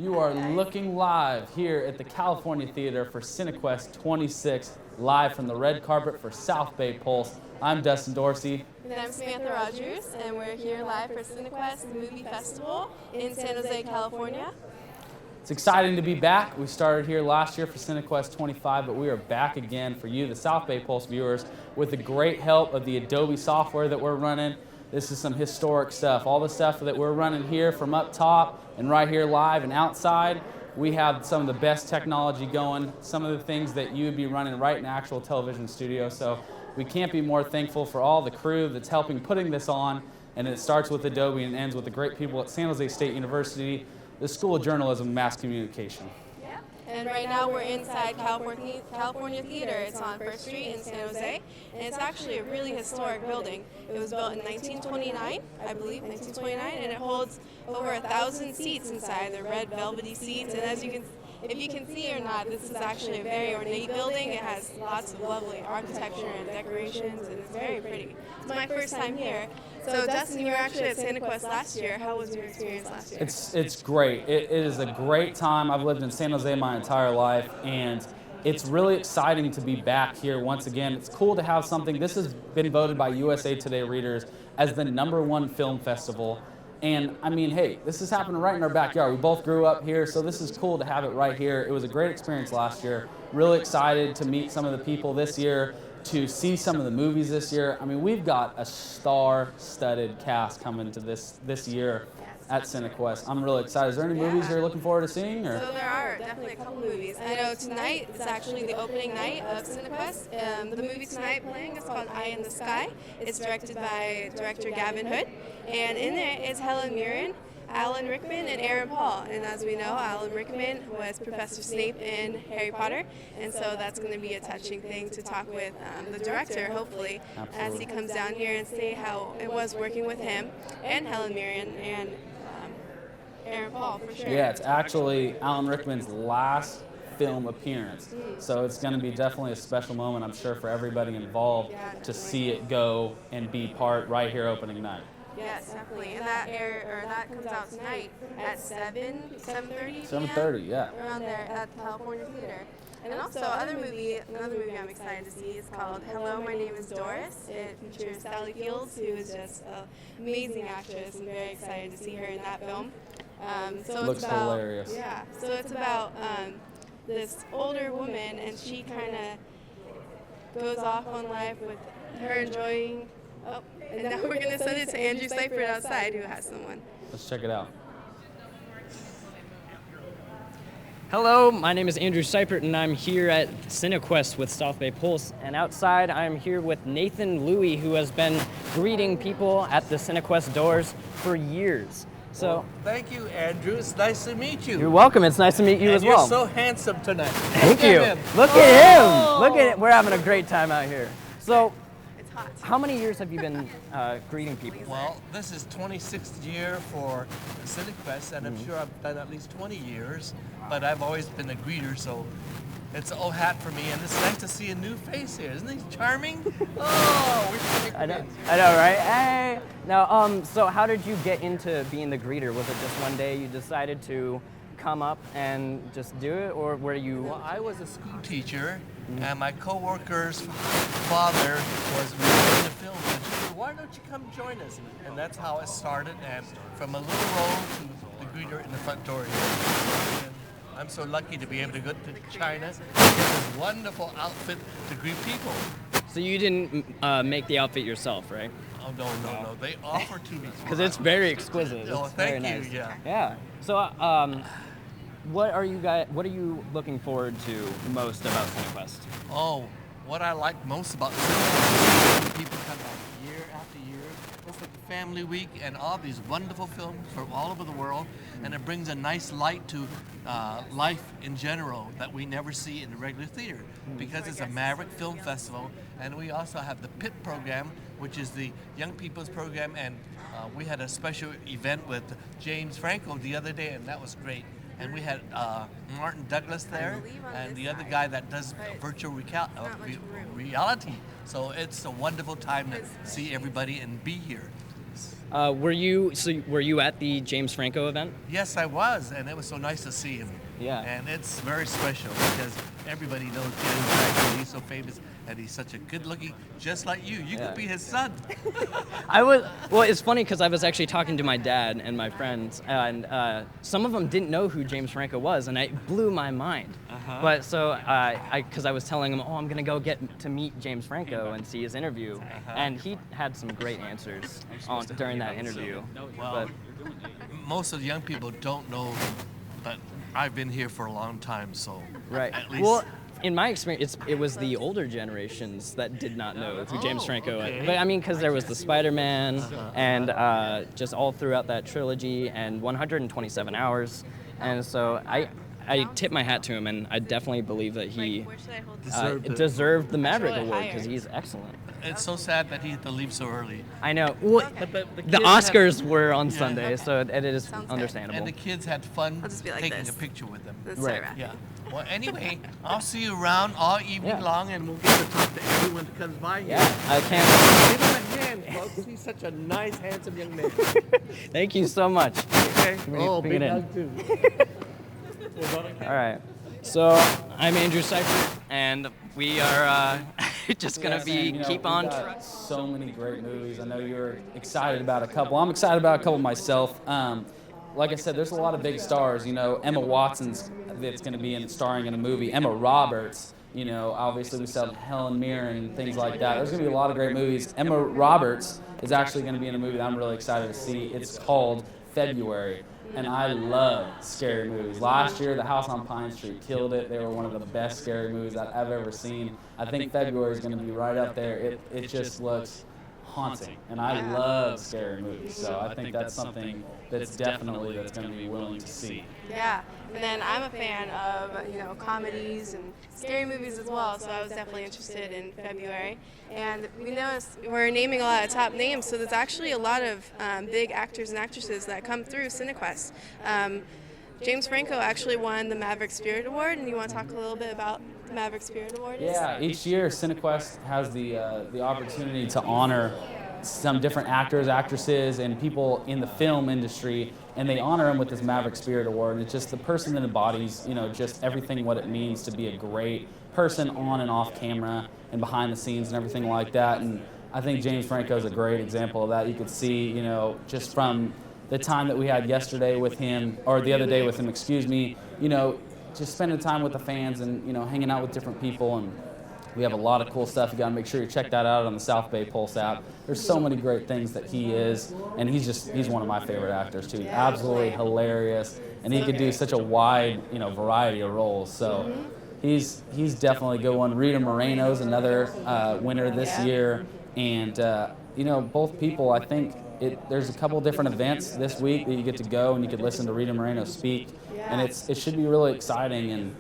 You are looking live here at the California Theater for Cinequest 26, live from the red carpet for South Bay Pulse. I'm Dustin Dorsey. And I'm Samantha Rodgers, and we're here live for Cinequest, the movie festival in San Jose, California. It's exciting to be back. We started here last year for Cinequest 25, but we are back again for you, the South Bay Pulse viewers, with the great help of the Adobe software that we're running. This is some historic stuff. All the stuff that we're running here from up top and right here live and outside, we have some of the best technology going, some of the things that you would be running right in an actual television studio. So we can't be more thankful for all the crew that's helping putting this on. And it starts with Adobe and ends with the great people at San Jose State University, the School of Journalism and Mass Communication. Yeah. And right now we're inside California Theater. It's on First Street in San Jose, and it's actually a really historic building. It was built in 1929, I believe, 1929, and it holds over 1,000 seats inside. They're red velvety seats, and as you can, if you can see or not, this is actually a very ornate building. It has lots of lovely architecture and decorations, and it's very pretty. It's my first time here. So Dustin, you were actually at Cinequest last year. How was your experience last year? It's great. It is a great time. I've lived in San Jose my entire life, and it's really exciting to be back here once again. It's cool to have something. This has been voted by USA Today readers as the #1 film festival. And I mean, hey, this is happening right in our backyard. We both grew up here, so this is cool to have it right here. It was a great experience last year. Really excited to meet some of the people this year, to see some of the movies this year. I mean, we've got a star-studded cast coming to this year at Cinequest. I'm really excited. Is there any movies you're looking forward to seeing? Or? So there are definitely a couple movies. I know tonight is actually the opening night of Cinequest. The movie tonight playing is called Eye in the Sky. It's directed by director Gavin Hood, and in it is Helen Mirren, Alan Rickman, and Aaron Paul. And as we know, Alan Rickman was Professor Snape in Harry Potter, and so that's going to be a touching thing to talk with the director, hopefully, as he comes down here and say how it was working with him and Helen Mirren and Aaron Paul, for sure. Yeah, it's actually Alan Rickman's last film appearance, so it's going to be definitely a special moment, I'm sure, for everybody involved to see it go and be part right here opening night. Yes, definitely. And that comes out tonight at 7:30. 7:30, yeah. Around there at the California Theater. And also another movie I'm excited to see is called Hello, My Name is Doris. It features Sally Fields, who is just an amazing actress. I'm very excited to see her in that film. Looks hilarious. Yeah. So it's about this older woman, and she kind of goes off on life with her enjoying. Oh, and now we're going to send it to Andrew Cypert outside, who has someone. Let's check it out. Hello, my name is Andrew Cypert, and I'm here at Cinequest with South Bay Pulse. And outside, I'm here with Nathan Louie, who has been greeting people at the Cinequest doors for years. So, well, thank you, Andrew. It's nice to meet you. You're welcome. It's nice to meet you as well. You're so handsome tonight. Thank you. Look at him. Look at it. We're having a great time out here. So, how many years have you been greeting people? Well, this is 26th year for Cinequest, and I'm sure I've done at least 20 years, but I've always been a greeter, so it's an old hat for me, and it's nice to see a new face here. Isn't he charming? Oh, I know, right? Hey. Now, so how did you get into being the greeter? Was it just one day you decided to come up and just do it, or were you? Well, I was a school teacher, and my coworker's father was reviewing the film, and she said, "Why don't you come join us?" And that's how it started, and from a little role to the greeter in the front door here. And I'm so lucky to be able to go to China and get this wonderful outfit to greet people. So you didn't make the outfit yourself, right? Oh, no. They offer to me. Because it's very exquisite. Oh, it's thank very you, nice. yeah. Yeah. So, what are you looking forward to most about Cinequest? Oh, what I like most about Cinequest is people come back year after year. It's like a family week and all these wonderful films from all over the world, and it brings a nice light to life in general that we never see in the regular theater, because it's a Maverick Film Festival, and we also have the PIT program, which is the young people's program, and we had a special event with James Franco the other day, and that was great. And we had Martin Douglas there, and the other guy that does virtual reality. So it's a wonderful time to see everybody and be here. Were you at the James Franco event? Yes, I was, and it was so nice to see him. Yeah. And it's very special because everybody knows James Franco. He's so famous, and he's such a good-looking, just like you. You could be his son. Well, it's funny because I was actually talking to my dad and my friends, and some of them didn't know who James Franco was, and it blew my mind. But so, because I was telling them, I'm going to go get to meet James Franco and see his interview, and he had some great answers during that interview. Well, most of the young people don't know, but I've been here for a long time, so right. At least. Well, in my experience, it was the older generations that did not know who James Franco was. But I mean, because there was the Spider-Man, and just all throughout that trilogy, and 127 Hours, and so I tip my hat to him, and I definitely believe that he deserved the Maverick Award because he's excellent. It's so sad that he had to leave so early. I know. Well, the Oscars were on Sunday, so it is understandable. And the kids had fun I'll just be like taking this. a picture with them. That's Right. right. Yeah. Well, anyway, I'll see you around all evening long, and we'll get to talk to everyone that comes by here. Yeah, I can't. Give him a hand, folks. He's such a nice, handsome young man. Thank you so much. Okay. Bring Big it in. hug, too. All right. So I'm Andrew Cypert, and we are just gonna keep on. We've got so many great movies. I know you're excited about a couple. I'm excited about a couple myself. Like I said, there's a lot of big stars. Emma Watson's that's going to be starring in a movie. Emma Roberts. Obviously we saw Helen Mirren and things like that. There's going to be a lot of great movies. Emma Roberts is actually going to be in a movie that I'm really excited to see. It's called February. And I love scary movies. Last year, The House on Pine Street killed it. They were one of the best scary movies that I've ever seen. I think February is going to be right up there. It just looks haunting, and I love scary movies. So I think that's something that's definitely going to be willing to see. Yeah, and then I'm a fan of comedies and scary movies as well. So I was definitely interested in February. And we noticed we're naming a lot of top names, so there's actually a lot of big actors and actresses that come through Cinequest. James Franco actually won the Maverick Spirit Award, and you want to talk a little bit about the Maverick Spirit Award? Yeah, each year Cinequest has the opportunity to honor some different actors, actresses, and people in the film industry, and they honor them with this Maverick Spirit Award. And it's just the person that embodies, just everything what it means to be a great person on and off camera and behind the scenes and everything like that. And I think James Franco is a great example of that. You could see, just from the time that we had yesterday with him, or the other day with him, just spending time with the fans and, hanging out with different people. And we have a lot of cool stuff. You got to make sure you check that out on the South Bay Pulse app. There's so many great things that he is, and he's one of my favorite actors too. Absolutely hilarious, and he could do such a wide, variety of roles. So he's definitely a good one. Rita Moreno's another winner this year, and both people, I think there's a couple different events this week that you get to go and you could listen to Rita Moreno speak, and it should be really exciting.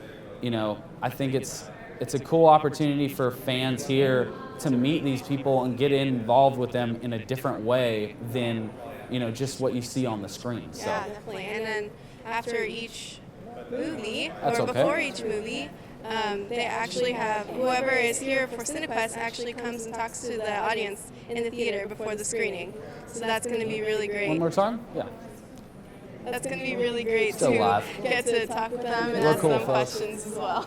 And I think it's a cool opportunity for fans here to meet these people and get involved with them in a different way than just what you see on the screen. So. Yeah, definitely. And then after each movie, before each movie, they actually have whoever is here for Cinequest actually comes and talks to the audience in the theater before the screening. So that's going to be really great. One more time? Yeah. That's going to be really great Still to live. get to talk with them and We're ask cool, them folks. questions as well.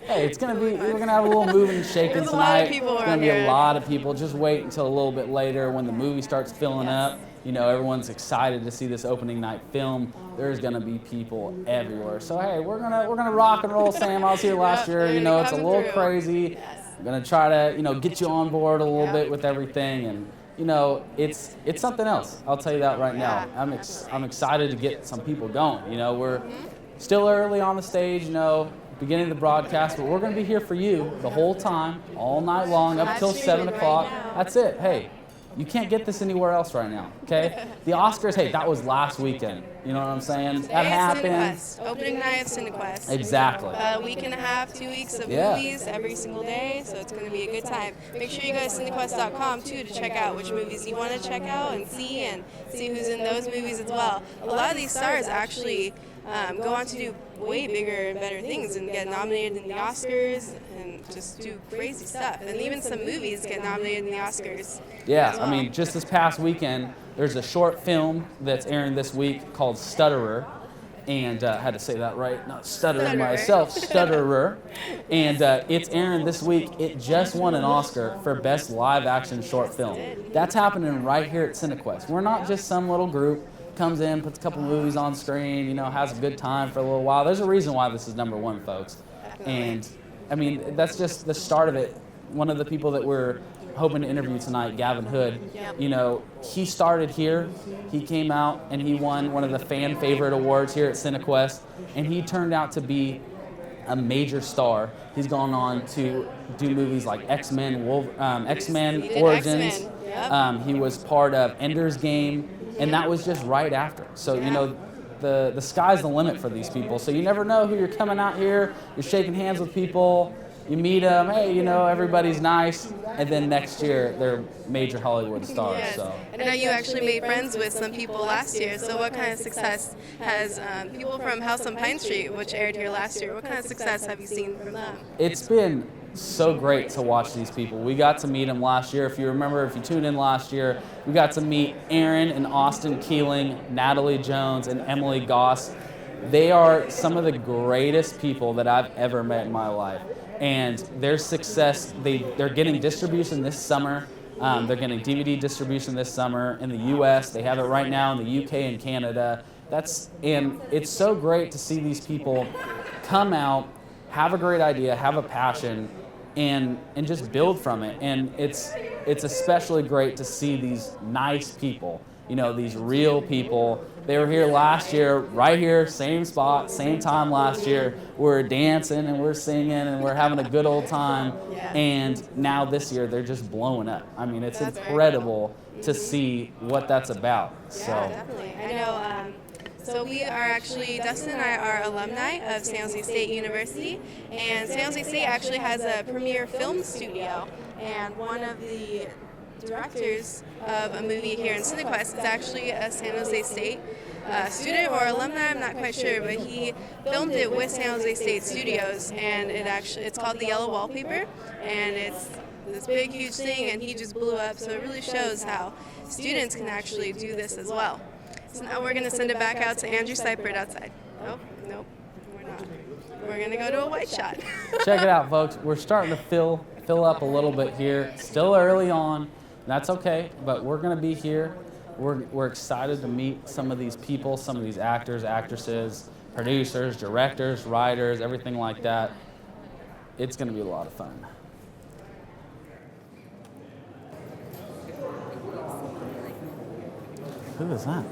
Hey, we're gonna have a little moving and shaking There's a tonight. lot of people There's gonna around be a here. lot of people. Just wait until a little bit later when the movie starts filling up. Everyone's excited to see this opening night film. There's gonna be people everywhere. So hey, we're gonna rock and roll, Sam. I was here last year. It's a little through. crazy. I'm gonna try to get you on board a little bit with everything, and it's something else. I'll tell you that right now. I'm excited to get some people going. We're still early on the stage. Beginning of the broadcast, but we're going to be here for you the whole time, all night long, up till 7 o'clock. That's it. Hey, you can't get this anywhere else right now, okay? The Oscars, hey, that was last weekend. You know what I'm saying? That happened. Cinequest. Opening night of Cinequest. Exactly. A week and a half, 2 weeks of movies every single day, so it's going to be a good time. Make sure you go to Cinequest.com too to check out which movies you want to check out and see who's in those movies as well. A lot of these stars actually go on to do way bigger and better things and get nominated in the Oscars and just do crazy stuff. And even some movies get nominated in the Oscars. Yeah, as well. I mean, just this past weekend, there's a short film that's airing this week called Stutterer. And I had to say that right, not stuttering Stutterer. myself, Stutterer. And it's airing this week. It just won an Oscar for Best Live Action Short Film. That's happening right here at Cinequest. We're not just some little group, comes in, puts a couple movies on screen, you know, has a good time for a little while. There's a reason why this is #1, folks. And, I mean, that's just the start of it. One of the people that we're hoping to interview tonight, Gavin Hood, you know, he started here, he came out and he won one of the fan favorite awards here at Cinequest, and he turned out to be a major star. He's gone on to do movies like X-Men Origins. X-Men, yep. He was part of Ender's Game, and that was just right after. So, you know, the sky's the limit for these people. So you never know who you're coming out here, you're shaking hands with people, you meet them, hey, you know, everybody's nice, and then next year they're major Hollywood stars. Yes. So I know you actually made friends with some people last year, so what kind of success has people from House on Pine Street, which aired here last year, what kind of success have you seen from them? it's been so great to watch these people. We got to meet them last year. If you remember, if you tuned in last year, we got to meet Aaron and Austin Keeling, Natalie Jones, and Emily Goss. They are some of the greatest people that I've ever met in my life. And their success, they're getting distribution this summer. They're getting DVD distribution this summer in the U.S. They have it right now in the U.K. and Canada. And it's so great to see these people come out, have a great idea, have a passion, and just build from it. And it's especially great to see these nice people, you know, these real people. They were here last year, right here, same spot, same time last year. We're dancing and we're singing and we're having a good old time. And now this year, they're just blowing up. I mean, it's incredible to see what that's about. So. Yeah, definitely. I know. So we are actually, Dustin and I are alumni of San Jose State University, and San Jose State actually has a premier film studio, and one of the directors of a movie here in Cinequest is actually a San Jose State student or alumni, I'm not quite sure, but he filmed it with San Jose State Studios, and it's called The Yellow Wallpaper, and it's this big, huge thing, and he just blew up, so it really shows how students can actually do this as well. So now we're going to send it back out to Andrew Cypert outside. Nope, we're not. We're going to go to a white shot. Check it out, folks. We're starting to fill up a little bit here. Still early on. That's okay, but we're going to be here. We're excited to meet some of these people, some of these actors, actresses, producers, directors, writers, everything like that. It's going to be a lot of fun. Who is that?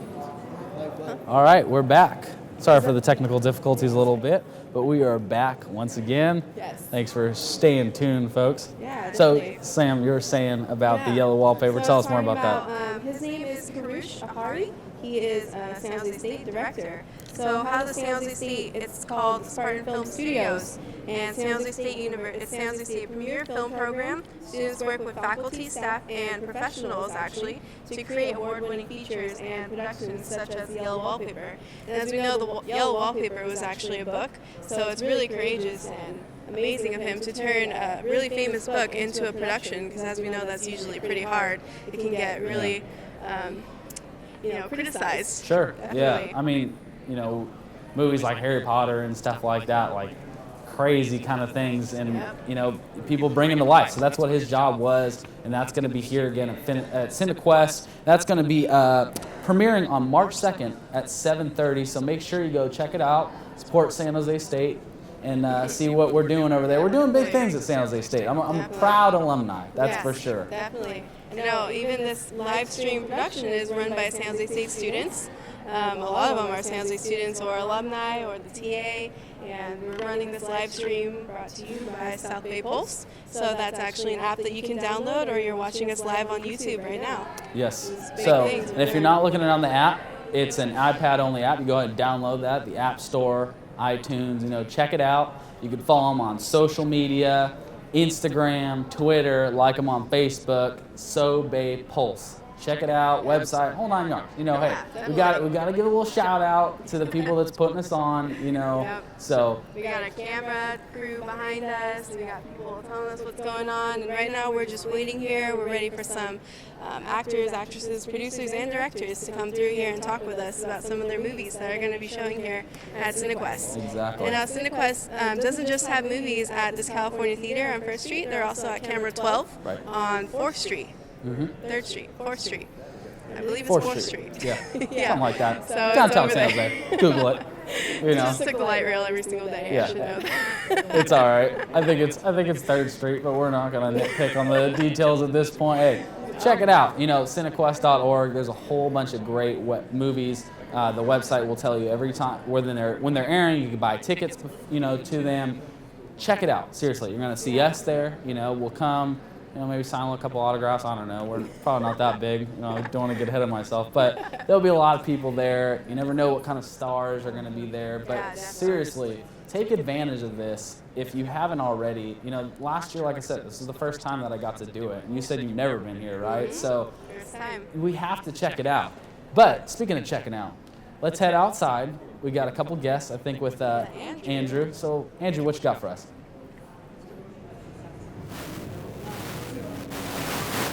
All right, we're back. Sorry for the technical difficulties a little bit, but we are back once again. Yes. Thanks for staying tuned, folks. Yeah, So, definitely. Sam, you were saying about the Yeah. yellow wallpaper. So Tell us more talking about that. His name is Karush Ahari. He is San Jose State director. So how does San Jose State? It's called Spartan Film Studios, and San Jose State it's San Jose State premier film program. Students work with faculty, staff, and professionals actually to create award-winning features and productions such as The Yellow Wallpaper. And as we know, The Yellow Wallpaper was actually a book, so it's really courageous and amazing of him to turn a really famous book into a production, because as we know, that's usually pretty hard. It can get really criticized. Sure. Definitely. Yeah. I mean, you know, movies like Harry Potter and stuff like that, like crazy kind of things, and you know, people bring them to life. So that's what his job was, and that's going to be here again at Cinequest. That's going to be premiering on March 2nd at 7:30. So make sure you go check it out. Support San Jose State and see what we're doing over there. We're doing big things at San Jose State. I'm a proud alumni. That's for sure. Definitely. Even this live stream production is run by San Jose State students. A lot of them are San Jose students or alumni or the TA, and we're running this live stream brought to you by South Bay Pulse. So that's actually an app that you can download, or you're watching us live on YouTube right now. Yes. Big So, things. and if you're not looking at it on the app, it's an iPad-only app. You go ahead and download that, the App Store, iTunes. You know, check it out. You can follow them on social media, Instagram, Twitter, like them on Facebook. So Bay Pulse. check it out, website, whole 9 yards. You know, hey, we got to give a little shout out to the people that's putting us on, you know. Yep. So We got a camera crew behind us. We got people telling us what's going on. And right now we're just waiting here. We're ready for some actors, actresses, producers, and directors to come through here and talk with us about some of their movies that are going to be showing here at Cinequest. Exactly. And now Cinequest doesn't just have movies at this California theater on 1st Street. They're also at Camera 12 on 4th Street. 3rd Street, 4th Street. I believe it's 4th Street. Yeah. Yeah. Something like that. So Downtown it's San over Jose. Google it. You know. Just took the light rail every single day. Yeah. I should know that. It's all right. I think it's 3rd Street, but we're not gonna nitpick on the details at this point. Hey, check it out. You know, cinequest.org. There's a whole bunch of great movies. The website will tell you every time when they're airing. You can buy tickets, you know, to them. Check it out. Seriously, you're gonna see us there. You know, we'll come. You know, maybe sign a couple autographs. I don't know. We're probably not that big. You know, don't want to get ahead of myself. But there'll be a lot of people there. You never know what kind of stars are going to be there. But seriously, take advantage of this if you haven't already. You know, last year, like I said, this is the first time that I got to do it. And you said you've never been here, right? So we have to check it out. But speaking of checking out, let's head outside. We got a couple guests, I think, with Andrew. So, Andrew, what you got for us?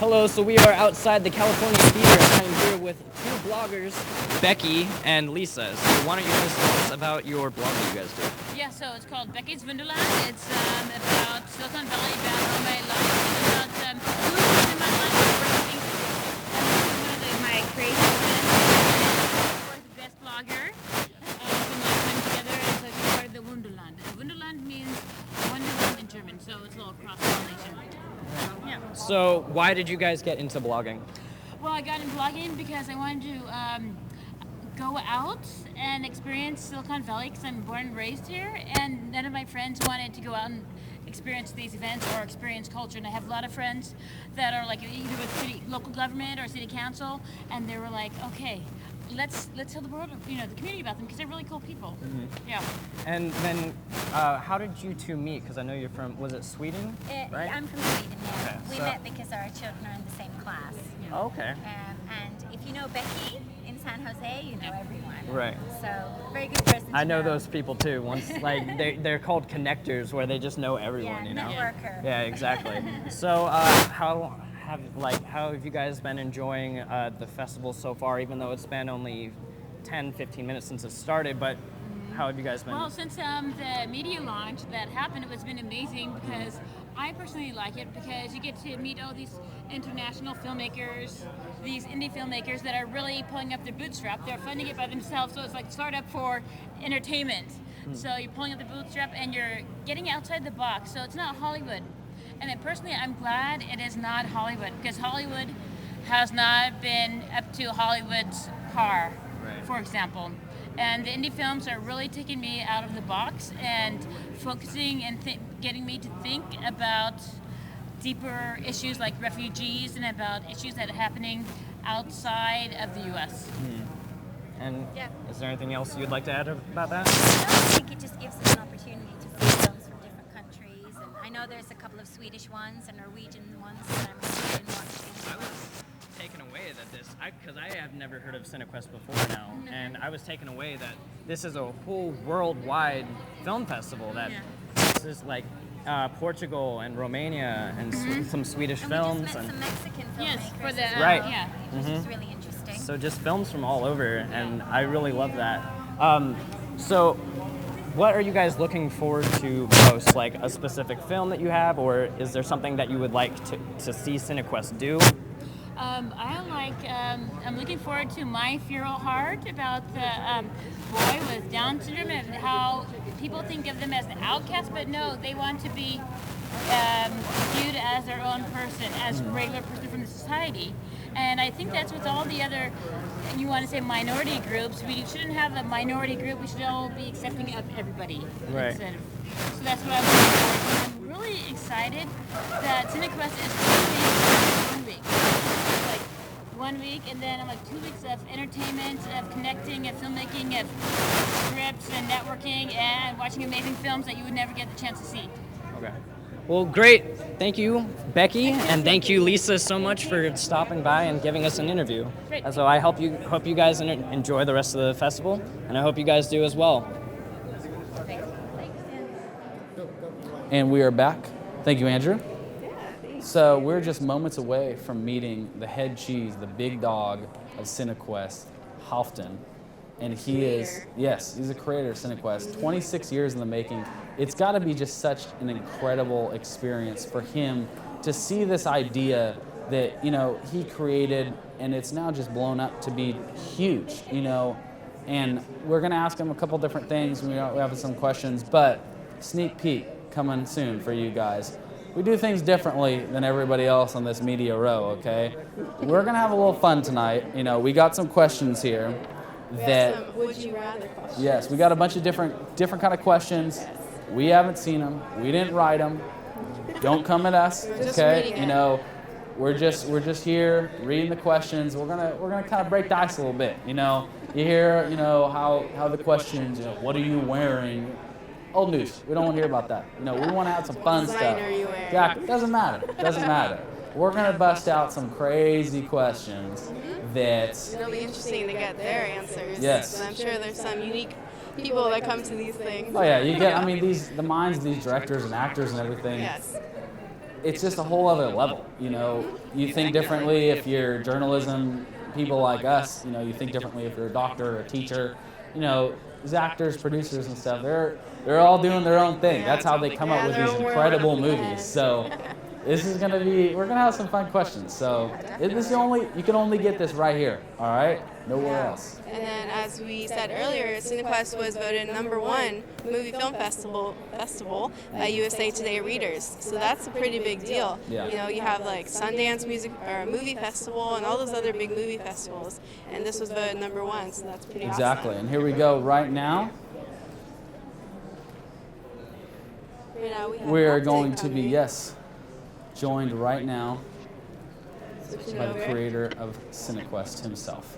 Hello, so we are outside the California Theater. I'm here with 2 bloggers, Becky and Lisa. So why don't you guys tell us about your blog that you guys do? Yeah, so it's called Becky's Wonderland. It's about Silicon Valley, about my life, about food in my life, everything. I'm one of my crazy friends. We're the best blogger. From my time together, and so we started the Wonderland. Wonderland means Wonderland in German, so it's a little cross-pollination. Yeah. So why did you guys get into blogging? Well, I got into blogging because I wanted to go out and experience Silicon Valley because I'm born and raised here, and none of my friends wanted to go out and experience these events or experience culture. And I have a lot of friends that are like either with local government or city council, and they were like, okay, let's tell the world, you know, the community about them because they're really cool people. Yeah. And then, how did you two meet? Because I know you're from, was it Sweden? Right? I'm from Sweden, yeah. Okay, We so- met because our children are in the same class. Oh, okay. And if you know Becky in San Jose, you know everyone. Right. So, very good person I to know those people too. Once, like they're called connectors, where they just know everyone. Yeah, you know. networker. Yeah, exactly. So, how have you guys been enjoying the festival so far? Even though it's been only 10, 15 minutes since it started, but how have you guys been? Well, since the media launch that happened, it's been amazing because I personally like it because you get to meet all these international filmmakers, these indie filmmakers that are really pulling up their bootstrap. They're funding it by themselves, so it's like startup for entertainment. So you're pulling up the bootstrap and you're getting outside the box. So it's not Hollywood. And then personally, I'm glad it is not Hollywood because Hollywood has not been up to Hollywood's par, for example. And the indie films are really taking me out of the box and focusing and getting me to think about deeper issues like refugees and about issues that are happening outside of the U.S. And Yeah. is there anything else you'd like to add about that? I think it just gives us an opportunity to see films from different countries. And I know there's a couple of Swedish ones and Norwegian ones that I'm interested in watching. I was taken away that because I have never heard of Cinequest before now, and I was taken away that this is a whole worldwide film festival. That this is like Portugal and Romania and some Swedish And films we just met some Mexican filmmakers. Yes, for the as well, Right. yeah. Which is really interesting. So just films from all over, and I really love that. So what are you guys looking forward to most? Like a specific film that you have, or is there something that you would like to see Cinequest do? I'm looking forward to My Feral Heart about the boy with Down syndrome and how people think of them as the outcast, but no, they want to be viewed as their own person, as a regular person from the society. And I think that's with all the other, you want to say minority groups, we shouldn't have a minority group, we should all be accepting of everybody. Right. So that's what I'm looking forward to. I'm really excited that Cinequest is 1 week. Like 1 week, and then I'm like 2 weeks of entertainment, of connecting, of filmmaking, of scripts and networking, and watching amazing films that you would never get the chance to see. Okay. Well, great. Thank you, Becky, and thank you, Lisa, so much for stopping by and giving us an interview. Great. And so I hope you guys enjoy the rest of the festival, and I hope you guys do as well. And we are back. Thank you, Andrew. So we're just moments away from meeting the head cheese, the big dog of Cinequest, Halfton. And he's a creator of Cinequest, 26 years in the making. It's got to be just such an incredible experience for him to see this idea that, he created, and it's now just blown up to be huge, And we're going to ask him a couple different things. We have some questions, but sneak peek coming soon for you guys. We do things differently than everybody else on this media row, okay? We're going to have a little fun tonight. We got some questions here. Some would you rather questions. Yes, we got a bunch of different kind of questions. Yes. We haven't seen them. We didn't write them. Don't come at us, just okay? reading it. We're just here reading the questions. We're gonna kind of break the ice a little bit. You hear how the questions. What are you wearing? Old news. We don't want to hear about that. We want to have some fun stuff. Designer are you wearing? Exactly. Doesn't matter. We're gonna bust out some crazy questions that. It'll be interesting to get their answers. Yes. And I'm sure there's some unique people that come to these things. Oh yeah, you get. I mean, the minds of these directors and actors and everything. Yes. It's just a whole other level. You think differently if you're journalism people like us. You think differently if you're a doctor or a teacher. These actors, producers, and stuff. They're all doing their own thing. That's how they come up with these incredible movies. So. This is gonna be. We're gonna have some fun questions. So you can only get this right here. All right, nowhere else. And then, as we said earlier, Cinequest was voted #1 movie film festival by USA Today readers. So that's a pretty big deal. Yeah. You have like Sundance movie festival and all those other big movie festivals, and this was voted #1. So that's pretty Exactly. awesome. And here we go. Right now, we are going to be joined right now by the creator of Cinequest himself.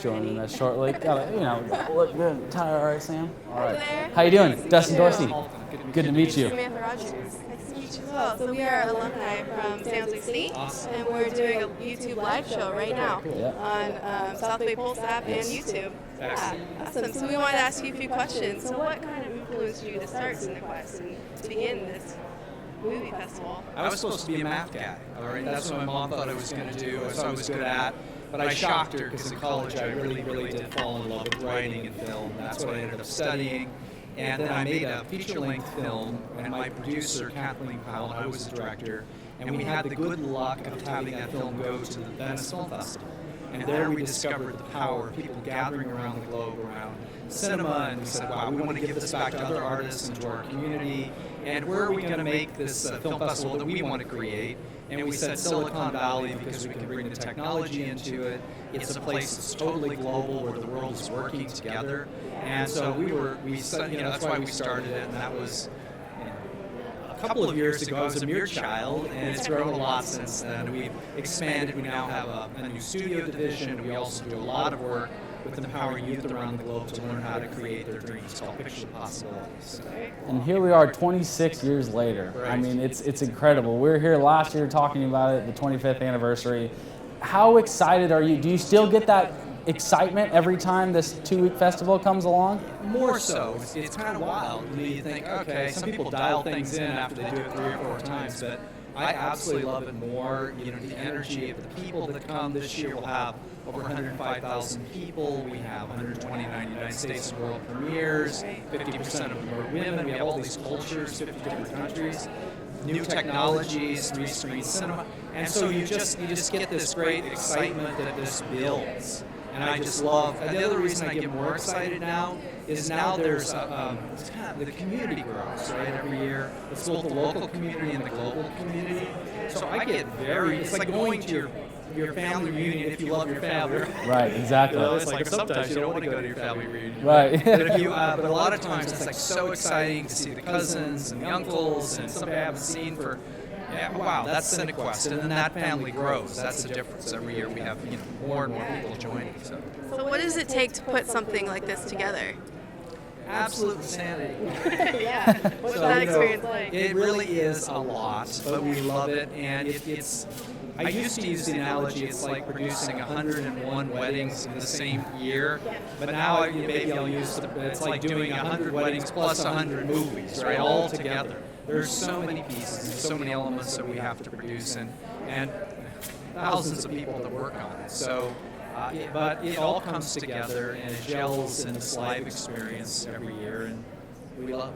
Joining us shortly. Look good. All right, Sam. All right. How you doing? Dustin Dorsey. Good to meet you. Samantha Rodgers. Nice to meet you as well. So we are alumni from San Jose City, and we're doing a YouTube live show right now on South Bay Pulse app and YouTube. Yeah, awesome. So we wanted to ask you a few questions. So what kind of influenced you to start Cinequest and to begin this movie festival? I was supposed to be a math guy. All right, that's what my mom thought I was going to do. That's what I was good at. But I shocked her because in college I really did fall in love with writing and film. That's what I ended up studying. And then I made a feature-length film, and my producer, Kathleen Powell, I was the director, and we had the good luck of having that film go to the Venice Film Festival. And there we discovered the power of people gathering around the globe around cinema, and we said, wow, we want to give this back to other artists and to our community, and where are we going to make this film festival that we want to create? And we said Silicon Valley because we can bring the technology into it. It's a place that's totally global where the world is working together. And so that's why we started it, and that was a couple of years ago. I was a mere child, and it's grown a lot since then. We've expanded. We now have a new studio division. We also do a lot of work with empowering youth around the globe to learn how to create their dreams. It's called Picture Possibilities. And here we are 26 years later. Right. I mean, it's incredible. We were here last year talking about it, the 25th anniversary. How excited are you? Do you still get that excitement every time this 2-week festival comes along? More so. It's kind of wild. You think, okay, some people dial things in after they do it 3 or 4 times, but I absolutely love it more. The energy of the people that come. This year we'll have over 105,000 people. We have 129 United States world premieres. 50% of them are women. We have all these cultures, 50 different countries. New technologies, 3-screen cinema. And so you just get this great excitement that this builds. And I just love, the other reason I get more excited now is now there's the community grows, right, every year. It's both the local community and the global community. So I get it's like going to your family reunion if you love your family. Right, exactly. It's like sometimes you don't want to go to your family reunion. Right. But a lot of times it's like so exciting to see the cousins and the uncles and somebody I haven't seen for, wow, that's Cinequest. And then that family grows. That's the difference. Every year we have more and more people joining. So what does it take to put something like this together? absolute insanity. Yeah. What's So, that you know, experience like? It really is a lot, but we love it, and it's. I used to use the analogy it's like producing 101 weddings in the same year, but now maybe I'll use it's like doing 100 weddings plus 100 movies, right, all together. There's so many pieces and so many elements that we have to produce, and thousands of people that work on it. So, but it all comes together and it gels in this live experience every year, and we love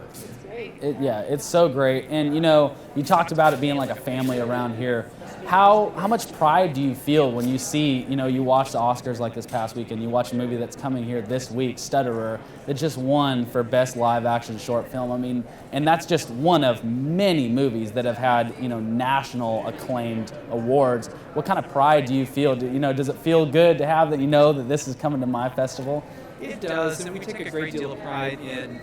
it. Yeah, it's so great. And you know, you talked about it being like a family around here. How much pride do you feel when you see, you know, you watch the Oscars like this past week and you watch a movie that's coming here this week, Stutterer, that just won for Best Live Action Short Film? I mean, and that's just one of many movies that have had, you know, national acclaimed awards. What kind of pride do you feel? You know, does it feel good to have that, you know, that this is coming to my festival? It does, and we take a great deal of pride in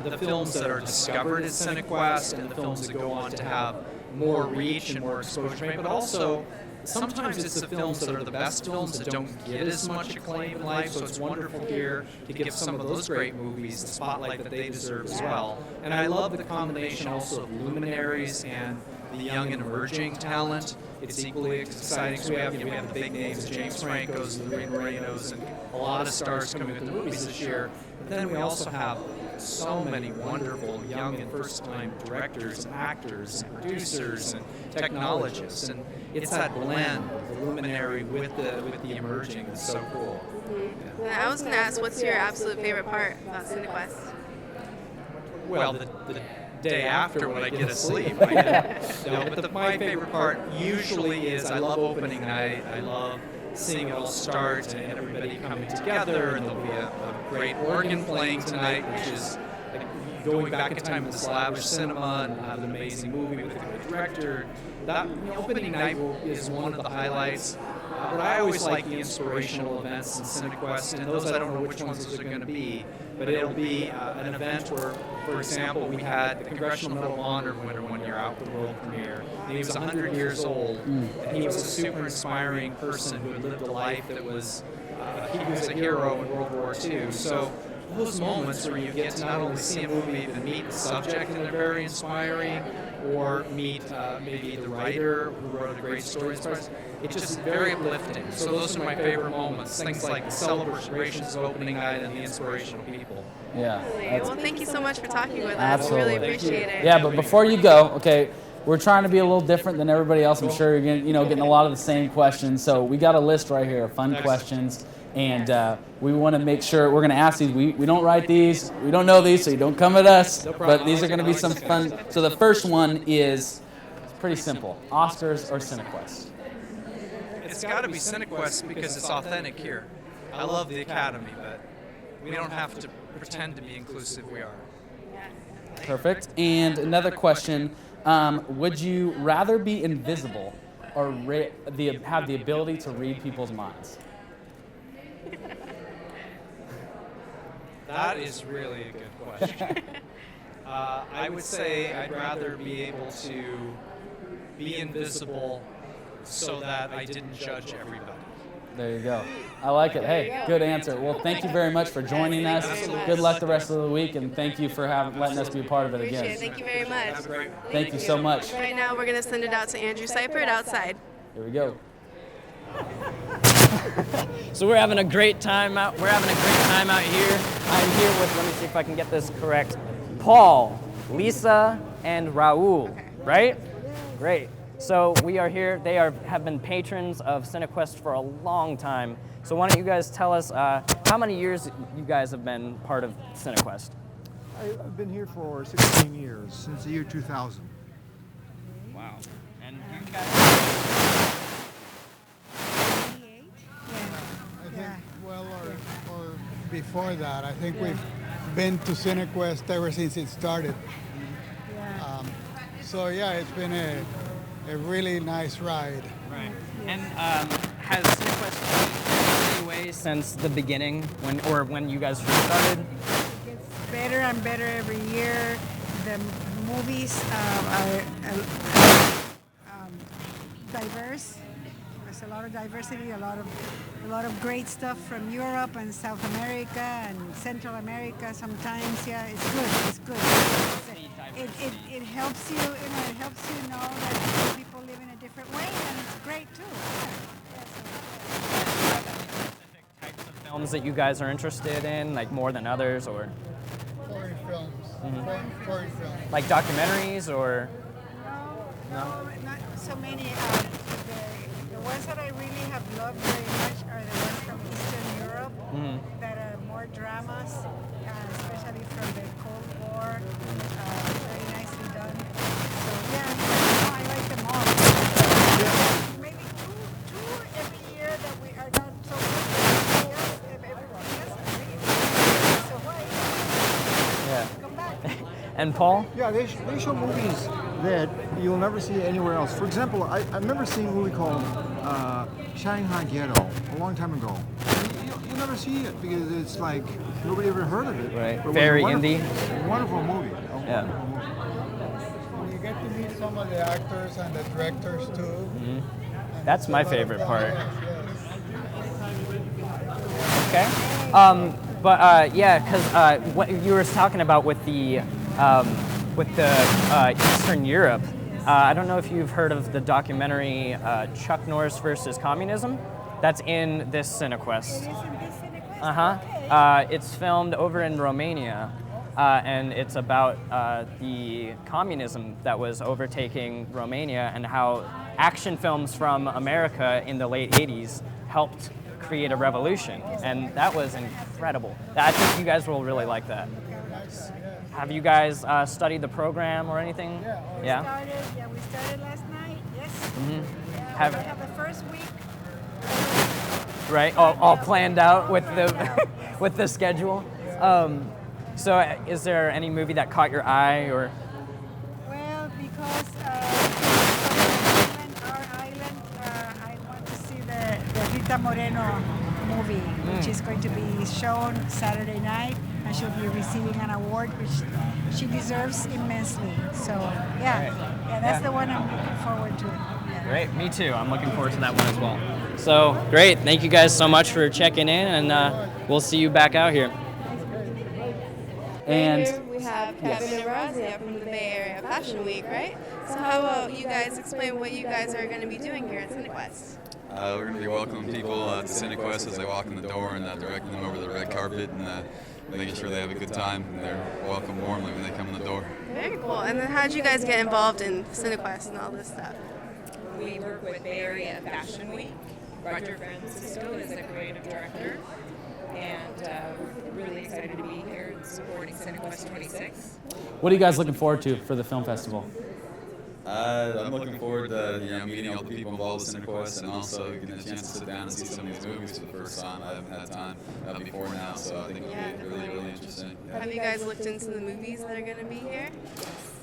the films that are discovered at Cinequest and the films that go on to have more reach and more exposure, but also sometimes it's the films that are the best films that don't get as much acclaim in life, so it's wonderful here to give some of those great movies the spotlight that they deserve as well. And I love the combination also of luminaries and the young and emerging talent. It's equally exciting. So we have the big names, James Franco's, the Marinos, and a lot of stars coming with the movies this year. But then we also have so many wonderful young and first-time directors and actors and producers and technologists, and it's that blend of the luminary with the emerging that's so cool. Mm-hmm. Yeah. I was going to ask, what's your absolute favorite part about Cinequest? Well, the day after when I get asleep. But my favorite part usually is I love opening night. I love seeing it all start and everybody coming together, and there'll be a great organ playing tonight, which is going back in time in this lavish cinema and have an amazing movie with a great director. That opening night is one of the highlights. But I always like the inspirational events in Cinequest, and those I don't know which ones those are going to be, but it'll be an event where, for example, we had the Congressional Medal of Honor winner one year out the world premiere, and he was 100 years old, and he was a super inspiring person who had lived a life that was, he was a hero in World War II. So those moments where you get to not only see a movie but meet the subject and they're very inspiring, or meet maybe the writer who wrote a great story, it's just very uplifting. So those are my favorite moments, things like the celebrations of opening night and the inspirational people. Yeah. Well, thank you so much for talking with us. Absolutely. We really appreciate it. Yeah, but before you go, okay, we're trying to be a little different than everybody else. I'm sure you're getting a lot of the same questions. So we got a list right here of fun questions. And we want to make sure we're going to ask these. We don't write these. We don't know these, so you don't come at us. But these are going to be some fun. So the first one is pretty simple. Oscars or Cinequest? It's got to be Cinequest because it's authentic here. I love the Academy, but we don't have to pretend to be inclusive. We are. Perfect. And another question. Would you rather be invisible or have the ability to read people's minds? That is really a good question. I would say I'd rather be able to be invisible so that I didn't judge everybody. There you go. I like it. Hey, good answer. Well, thank you very much for joining us. Good luck the rest of the week, and thank you for letting us be a part of it again. Thank you very much. Thank you so much. Right now, we're going to send it out to Andrew Cypert outside. Here we go. So we're having a great time out. We're having a great time out here. I'm here with, let me see if I can get this correct, Paul, Lisa, and Raul, right? Great. So we are here. They have been patrons of Cinequest for a long time. So why don't you guys tell us how many years you guys have been part of Cinequest? I've been here for 16 years, since the year 2000. Wow. And you guys? Well, or before that. I think we've been to Cinequest ever since it started. So yeah, it's been a really nice ride. Right. And has Cinequest changed in any way since the beginning, when you guys first started? It gets better and better every year. The movies are diverse. There's a lot of diversity, a lot of great stuff from Europe and South America and Central America. Sometimes, yeah, it's good. It's good. It helps you, it helps you know that people live in a different way, and it's great too. Specific types of films that you guys are interested in, like more than others, or Foreign films. Foreign films. like documentaries, or No, not so many. The ones that I really have loved very much are the ones from Eastern Europe that are more dramas, especially from the Cold War. Very nicely done. So yeah, no, I like them all. Maybe two every year that we are not so good. Everyone has so why? yeah. Come back. And Paul? Yeah, they show movies that you'll never see anywhere else. For example, I remember seeing a movie called Shanghai Ghetto a long time ago. You'll never see it because it's like nobody ever heard of it. Right. But it was Very a wonderful, indie. Wonderful movie. Yeah. Wonderful movie. You get to meet some of the actors and the directors too. That's my favorite part. Yes. Okay. But yeah, because what you were talking about with the Eastern Europe, I don't know if you've heard of the documentary Chuck Norris versus Communism. That's in this Cinequest. It's filmed over in Romania, and it's about the communism that was overtaking Romania and how action films from America in the late 80s helped create a revolution, and that was incredible. I think you guys will really like that. Have you guys studied the program or anything? Yeah, we started last night, yes. Have We have the first week. right, all planned out with the with the schedule. So, is there any movie that caught your eye, or? Well, because our island, I want to see the Rita Moreno movie, which is going to be shown Saturday night, and she'll be receiving an award, which she deserves immensely. So, that's the one I'm looking forward to. Yeah. Great, me too. I'm looking forward to that one as well. So, great. Thank you guys so much for checking in, and we'll see you back out here. And here we have Kevin and Rosia from the Bay Area Fashion Week, right? So how about you guys explain what you guys are going to be doing here at Cinequest? We're going to be welcoming people to Cinequest as they walk in the door and directing them over the red carpet and making sure they have a good time and they're welcomed warmly when they come in the door. Very cool. And then how did you guys get involved in Cinequest and all this stuff? We work with Bay Area Fashion Week. Rodger Francisco is the creative director, and we're really excited to be here supporting Cinequest 26. what are you guys looking forward to for the film festival? I'm looking forward to meeting all the people involved with Cinequest and also getting a chance to sit down and see some of these movies for the first time. I haven't had time before now, so I think it'll be really, really interesting. Have you guys looked into the movies that are going to be here?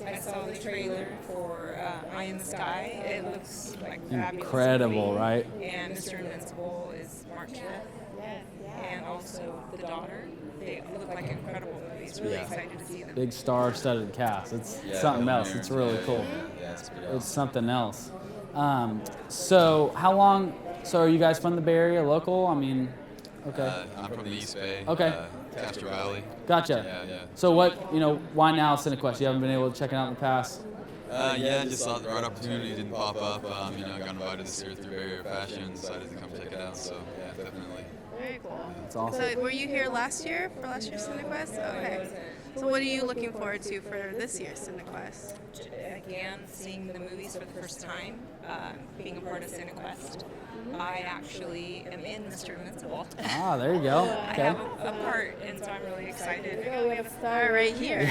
I saw the trailer for Eye in the Sky. It looks like fabulous. Incredible, movie. right? And Mr. Invincible is March 5th. And also The Daughter. They look like incredible movies. Really excited to see them. Big star-studded cast. It's something else. It's really cool. It's something else. So how long? So are you guys from the Bay Area, local? I mean, okay. I'm from the East Bay. Okay. Castro Valley. Gotcha. Yeah. So why now Cinequest? You haven't been able to check it out in the past? Just thought the right opportunity didn't pop up. I got invited this year through Bay Area Fashion and decided to come check it out. So yeah, definitely. Very cool. That's awesome. So were you here last year for last year's Cinequest? Okay. So what are you looking forward to for this year's Cinequest? Again, seeing the movies for the first time, being a part of Cinequest. I actually am in Mr. Invincible. Ah, there you go. I Okay. have a part, and so I'm really excited. We have a star right here.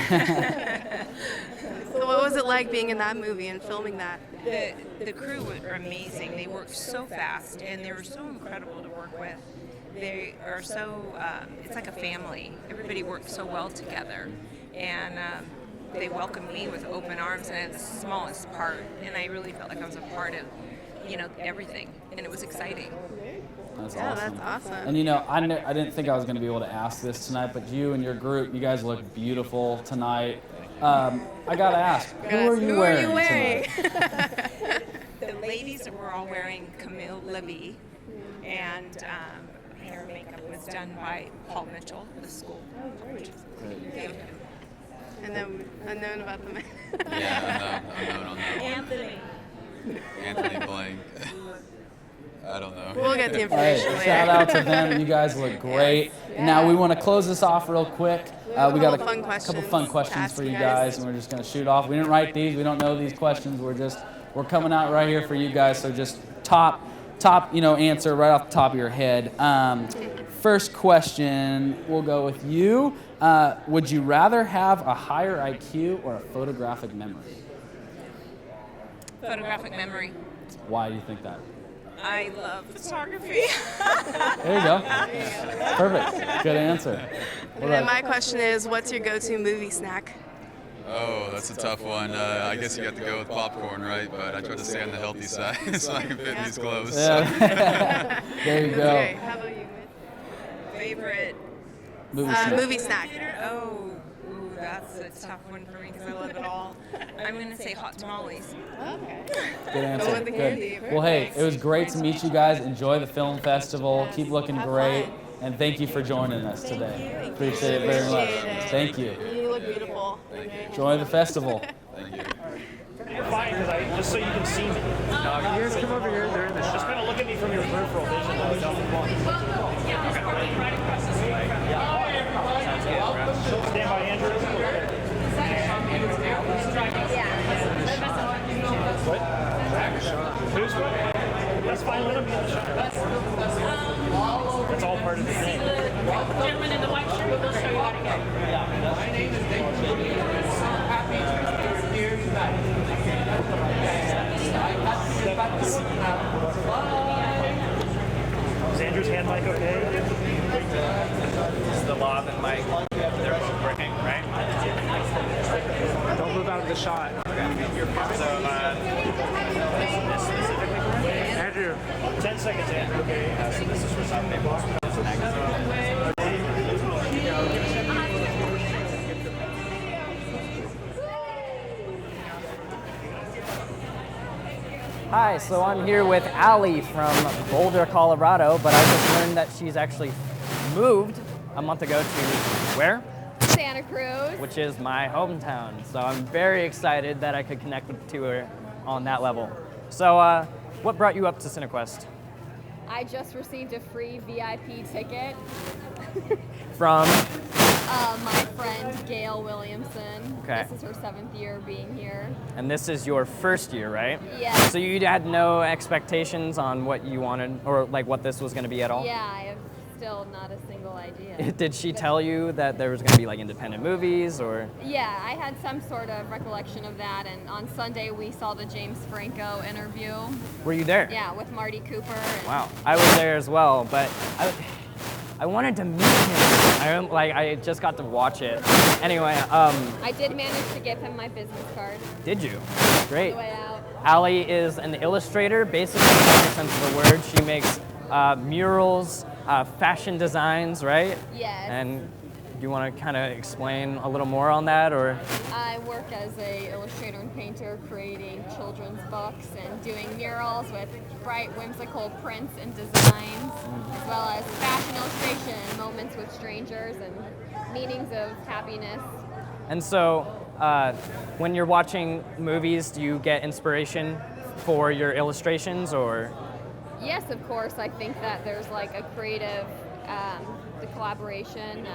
So what was it like being in that movie and filming that? The crew were amazing. They worked so fast, and they were so incredible to work with. They are so, it's like a family. Everybody works so well together. And they welcomed me with open arms, and I had the smallest part, and I really felt like I was a part of, everything, and it was exciting. That's Yeah, awesome. that's awesome. And I didn't think I was going to be able to ask this tonight, but you and your group, you guys look beautiful tonight. I gotta ask, who are you wearing tonight? The ladies were all wearing Camille Levy, and hair and makeup was done by Paul Mitchell, the school. And then unknown about the man. Yeah, unknown on that one. Anthony blank. I don't know. We'll get the information later. Shout out to them. You guys look great. Yeah. Now we want to close this off real quick. We got a couple fun questions ask for you you guys, guys. and we're just going to shoot off. We didn't write these. We don't know these questions. We're coming out right here for you guys. So just top answer right off the top of your head. First question, we'll go with you. Would you rather have a higher IQ or a photographic memory? Photographic memory. Why do you think that? I love photography. There you go. Perfect. Good answer. And then my question is, what's your go-to movie snack? Oh, that's a tough one. I guess you got to go with popcorn, right? But I try to stay on the healthy side so I can fit these clothes. Yeah. There you go. Okay, how about you? Favorite movie snack. Oh, ooh, that's a tough one for me because I love it all. I'm going to say hot tamales. Okay. Good answer. Go with the candy. Good. Well, hey, it was great to meet you guys. Enjoy the film festival. Keep looking great. And thank you for joining us today. Appreciate it very much. Thank you. You look beautiful. Enjoy the festival. Thank you. Fine, just so you can see me. You guys come over here. They're in the shot. Just kind of look at me from your peripheral vision. Stand by, Andrew. What? Who's what? That's fine. Let him be in the shot. That's all part of the thing. Gentleman in the white shirt, we'll show you how to get. My name is Nick. I'm so happy to be here tonight. Is Andrew's hand mic okay? This is the lav and mic. They're both working, right? Don't move out of the shot. So, this specifically for me? Andrew. 10 seconds, Andrew. Okay. So this is for South Bay Boston. Hi, so I'm here with Allie from Boulder, Colorado, but I just learned that she's actually moved a month ago to where? Santa Cruz. Which is my hometown. So I'm very excited that I could connect to her on that level. So what brought you up to Cinequest? I just received a free VIP ticket. From? My friend Gail Williamson. Okay. This is her 7th year being here. And this is your first year, right? Yeah. So you had no expectations on what you wanted, or like what this was going to be at all? Yeah, I have still not a single idea. Did she tell you that there was going to be like independent movies, or? Yeah, I had some sort of recollection of that, and on Sunday we saw the James Franco interview. Were you there? Yeah, with Marty Cooper. And Wow, I was there as well, but I wanted to meet him. I just got to watch it. Anyway, I did manage to give him my business card. Did you? Great. On the way out. Allie is an illustrator, basically in every sense of the word. She makes murals, fashion designs, right? Yes. And do you want to kind of explain a little more on that, or? I work as an illustrator and painter, creating children's books and doing murals with bright, whimsical prints and designs, as well as fashion illustration, moments with strangers, and meanings of happiness. And so, when you're watching movies, do you get inspiration for your illustrations, or? Yes, of course. I think that there's like a creative, the collaboration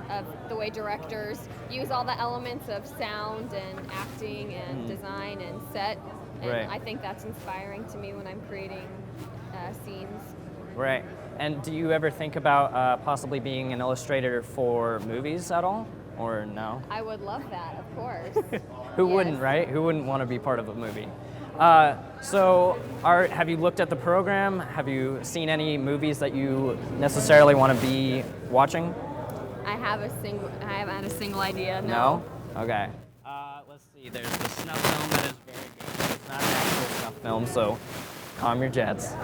of the way directors use all the elements of sound and acting and design and set. And Right. I think that's inspiring to me when I'm creating scenes. Right. And do you ever think about possibly being an illustrator for movies at all, or no? I would love that, of course. Who wouldn't, right? Who wouldn't want to be part of a movie? Have you looked at the program? Have you seen any movies that you necessarily want to be watching? I haven't had a single idea. No? Okay. Let's see. There's the snuff film that is very good. It's not an actual snuff film, so calm your jets.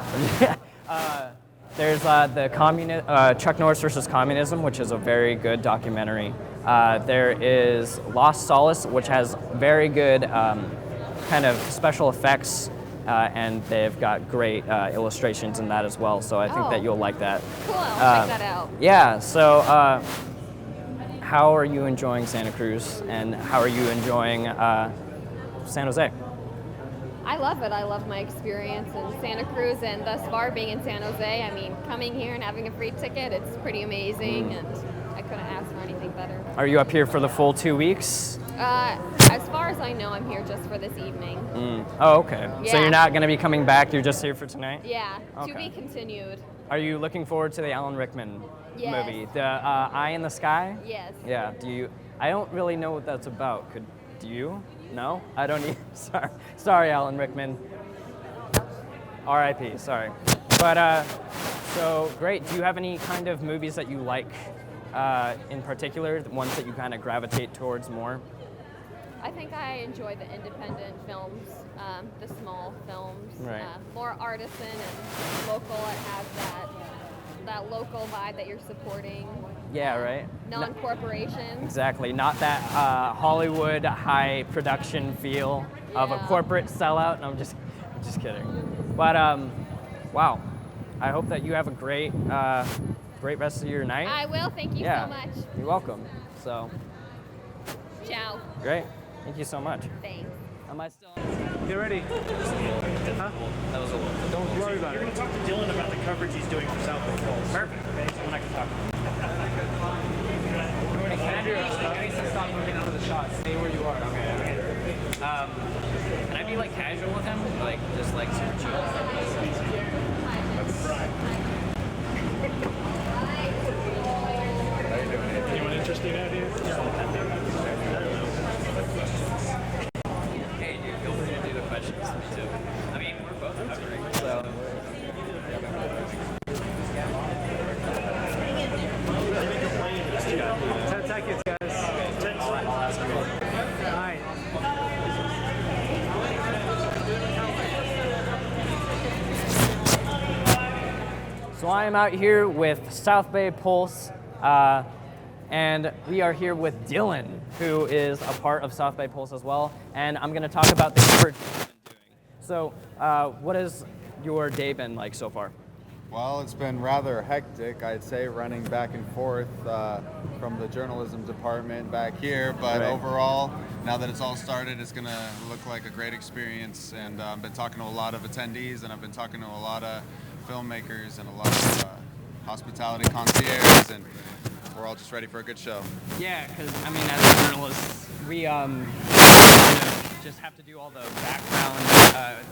There's the Chuck Norris versus Communism, which is a very good documentary. There is Lost Solace, which has very good kind of special effects and they've got great illustrations in that as well. So I think that you'll like that. Cool, I'll check that out. Yeah. So, how are you enjoying Santa Cruz, and how are you enjoying San Jose? I love it. I love my experience in Santa Cruz, and thus far being in San Jose. I mean, coming here and having a free ticket, it's pretty amazing, and I couldn't ask for anything better. Are you up here for the full 2 weeks? As far as I know, I'm here just for this evening. Oh, okay. Yeah. So you're not going to be coming back. You're just here for tonight. Yeah, to Okay. be continued. Are you looking forward to the Alan Rickman Yes. movie, the Eye in the Sky? Yes. Yeah. Do you? I don't really know what that's about. Do you? No, I don't need. Sorry, Alan Rickman. R.I.P. Sorry. But so great. Do you have any kind of movies that you like in particular? The ones that you kind of gravitate towards more? I think I enjoy the independent films, the small films, Right. more artisan and local. It has that local vibe that you're supporting. Yeah, right. Non-corporations. Exactly. Not that Hollywood high production feel of a corporate sellout. No, I'm just kidding. But wow. I hope that you have a great rest of your night. I will. Thank you so much. You're welcome. So. Ciao. Great. Thank you so much. Thanks. Am I still? You ready? Huh? That was a little. Don't worry about it. You're going to talk to Dylan about the coverage he's doing for South Bay Falls. Perfect. Okay, so when I can talk. Can I stop moving out of the shot? Stay where you are. Okay. Can I be like casual with him? Like just like super chill? Anyone interesting out here? Hey, dude, feel free to do the questions to me too. I mean, we're both covering, so. Tickets, guys. I'll ask you. All right. So I am out here with South Bay Pulse, and we are here with Dylan, who is a part of South Bay Pulse as well, and I'm going to talk about the coverage you've been doing. So what has your day been like so far? Well, it's been rather hectic, I'd say, running back and forth from the journalism department back here. But overall, now that it's all started, it's going to look like a great experience. And I've been talking to a lot of attendees, and I've been talking to a lot of filmmakers and a lot of hospitality concierges, and we're all just ready for a good show. Yeah, because, I mean, as journalists, we just have to do all the background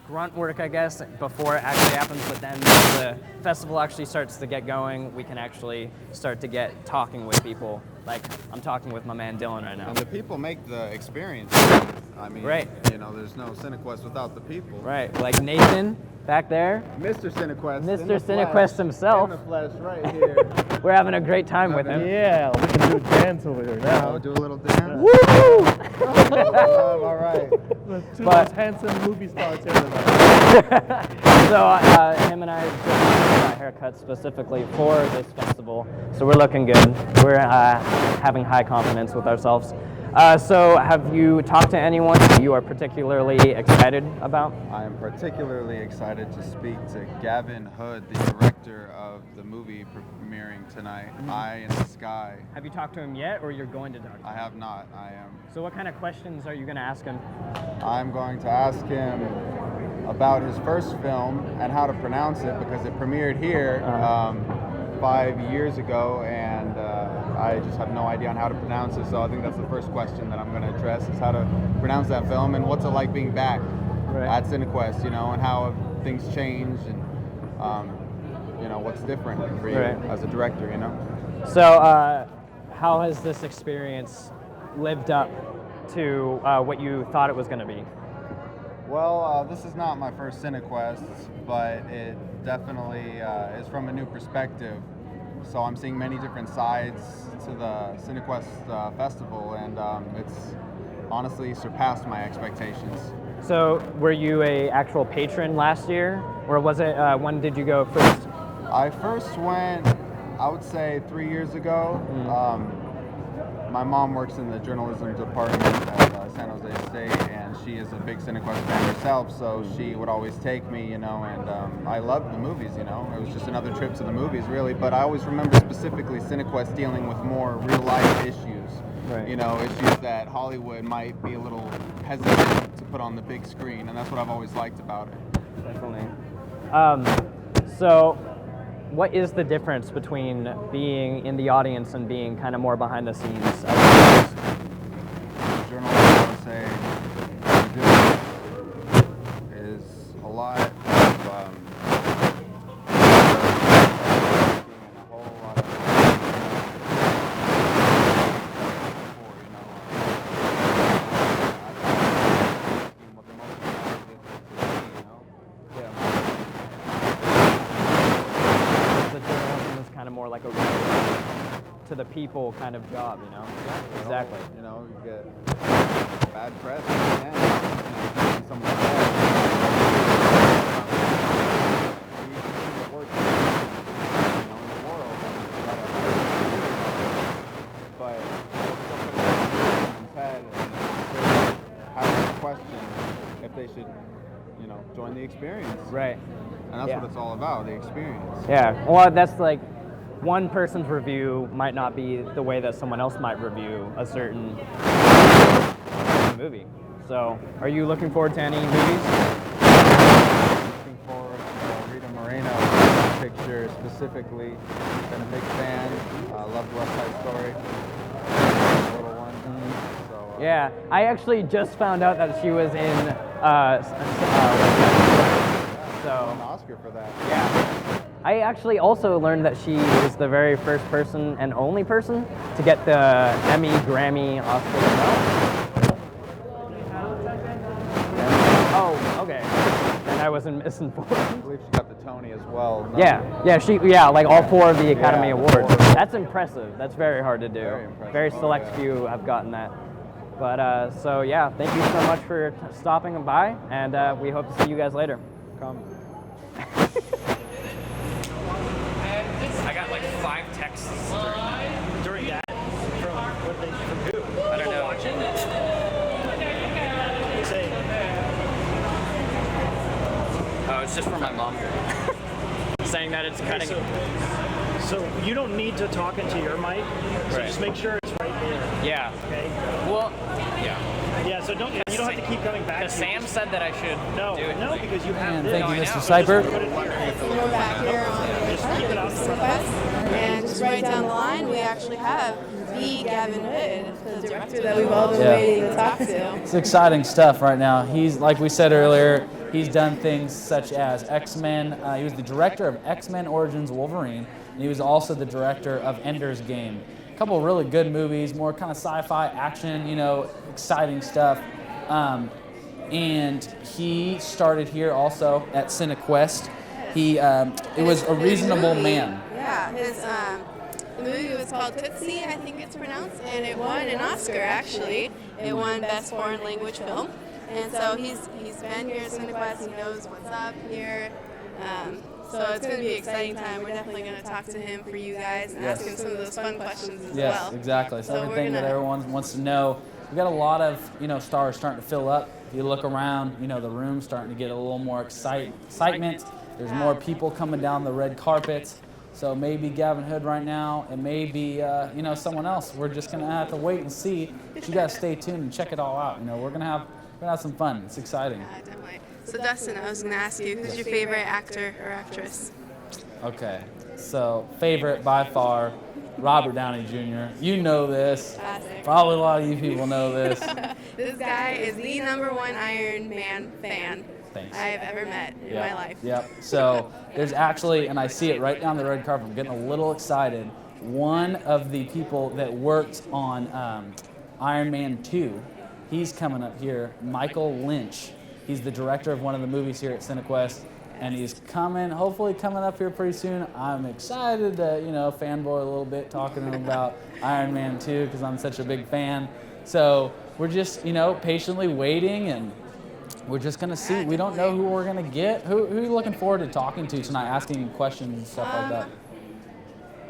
grunt work, I guess, before it actually happens, but then when the festival actually starts to get going, we can actually start to get talking with people. Like, I'm talking with my man Dylan right now. And the people make the experience. I mean, you know, there's no Cinequest without the people. Right, like Nathan back there. Mr. Cinequest. Mr. Cinequest himself. In the flesh, right here. We're having a great time with him. Yeah, we can do a dance over here now. Oh, do a little dance? Woo! All right. The two most handsome movie stars here tonight. So him and I just got haircuts specifically for this festival, so we're looking good. We're having high confidence with ourselves. So have you talked to anyone you are particularly excited about? I am particularly excited to speak to Gavin Hood, the director of the movie premiering tonight, Eye in the Sky. Have you talked to him yet, or you're going to talk to him? I have not. I am. So what kind of questions are you going to ask him? I'm going to ask him about his first film and how to pronounce it, because it premiered here 5 years ago, and I just have no idea on how to pronounce it. So I think that's the first question that I'm going to address, is how to pronounce that film, and what's it like being back at Cinequest, you know, and how have things changed, and you know, what's different for you as a director, you know. So how has this experience lived up to what you thought it was going to be? Well, this is not my first Cinequest, but it definitely is from a new perspective. So I'm seeing many different sides to the Cinequest festival, and it's honestly surpassed my expectations. So were you a actual patron last year, or was it, when did you go first? I first went, I would say 3 years ago. My mom works in the journalism department at San Jose State, and she is a big Cinequest fan herself, so she would always take me, and I loved the movies, It was just another trip to the movies, really. But I always remember specifically Cinequest dealing with more real-life issues, issues that Hollywood might be a little hesitant to put on the big screen, and that's what I've always liked about it. Definitely. So, what is the difference between being in the audience and being kind of more behind the scenes? Journalist, I would say, is a lot of like a to the people kind of job, Exactly. You get bad press and someone but having a question if they should, join the experience. Right. And that's what it's all about, the experience. Yeah. Well, that's like one person's review might not be the way that someone else might review a certain movie. So, are you looking forward to any movies? Looking forward to Rita Moreno's picture specifically. Been a big fan. Loved West Side Story. Little one. So, yeah, I actually just found out that she was in so an Oscar for that. Yeah. I actually also learned that she is the very first person and only person to get the Emmy, Grammy, Oscar. Oh, okay. And I wasn't misinformed. I believe she got the Tony as well. No? Yeah, like all 4 of the Academy Awards. That's impressive. That's very hard to do. Very impressive. Very select few have gotten that. But so yeah, thank you so much for stopping by, and we hope to see you guys later. Come. I got like 5 texts during that. From who? I don't know. Watching? Say. Oh, it's just from my mom. Saying that it's cutting. So you don't need to talk into your mic. So Right. just make sure it's right there. Yeah. Okay. Well, yeah. Yeah. So you don't have to keep coming back. Because Sam said that I should do it. No, because you have And this. thank you, Mr. So Cypert. We're back here on Just keep it out front. Cinequest, and just right down the line, we actually have the Gavin Hood, the director that we've all been waiting to talk to. It's exciting stuff right now. He's, like we said earlier, he's done things such as X-Men. He was the director of X-Men Origins Wolverine, and he was also the director of Ender's Game. A couple of really good movies, more kind of sci-fi action, exciting stuff. And he started here also at Cinequest. It was A Reasonable Man. Yeah, the movie was called Tootsie, I think it's pronounced, and it won an Oscar actually. It won Best Foreign Language Film. And so he's been here at Cinequest, he knows what's up here. So it's going to be an exciting time. We're definitely going to talk to him for you guys and ask him some of those fun questions as well. Yes, exactly. So everything we're that everyone wants to know. We've got a lot of stars starting to fill up. If you look around, the room's starting to get a little more excitement. There's more people coming down the red carpet. So maybe Gavin Hood right now, and maybe someone else. We're just gonna have to wait and see. But you guys stay tuned and check it all out. We're gonna have some fun. It's exciting. Yeah, definitely. So Dustin, I was gonna ask you, who's your favorite actor or actress? Okay. So favorite by far, Robert Downey Jr. You know this. Classic. Probably a lot of you people know this. This guy is the #1 Iron Man fan Thanks. I have ever met in my life. Yep. So there's actually, and I see it right down the red carpet, I'm getting a little excited. One of the people that worked on Iron Man 2, he's coming up here, Michael Lynch. He's the director of one of the movies here at Cinequest, and he's hopefully coming up here pretty soon. I'm excited to, fanboy a little bit, talking to him about Iron Man 2 because I'm such a big fan. So we're just, patiently waiting, and we're just going to see. We don't know who we're going to get. Who are you looking forward to talking to tonight, asking questions and stuff like that?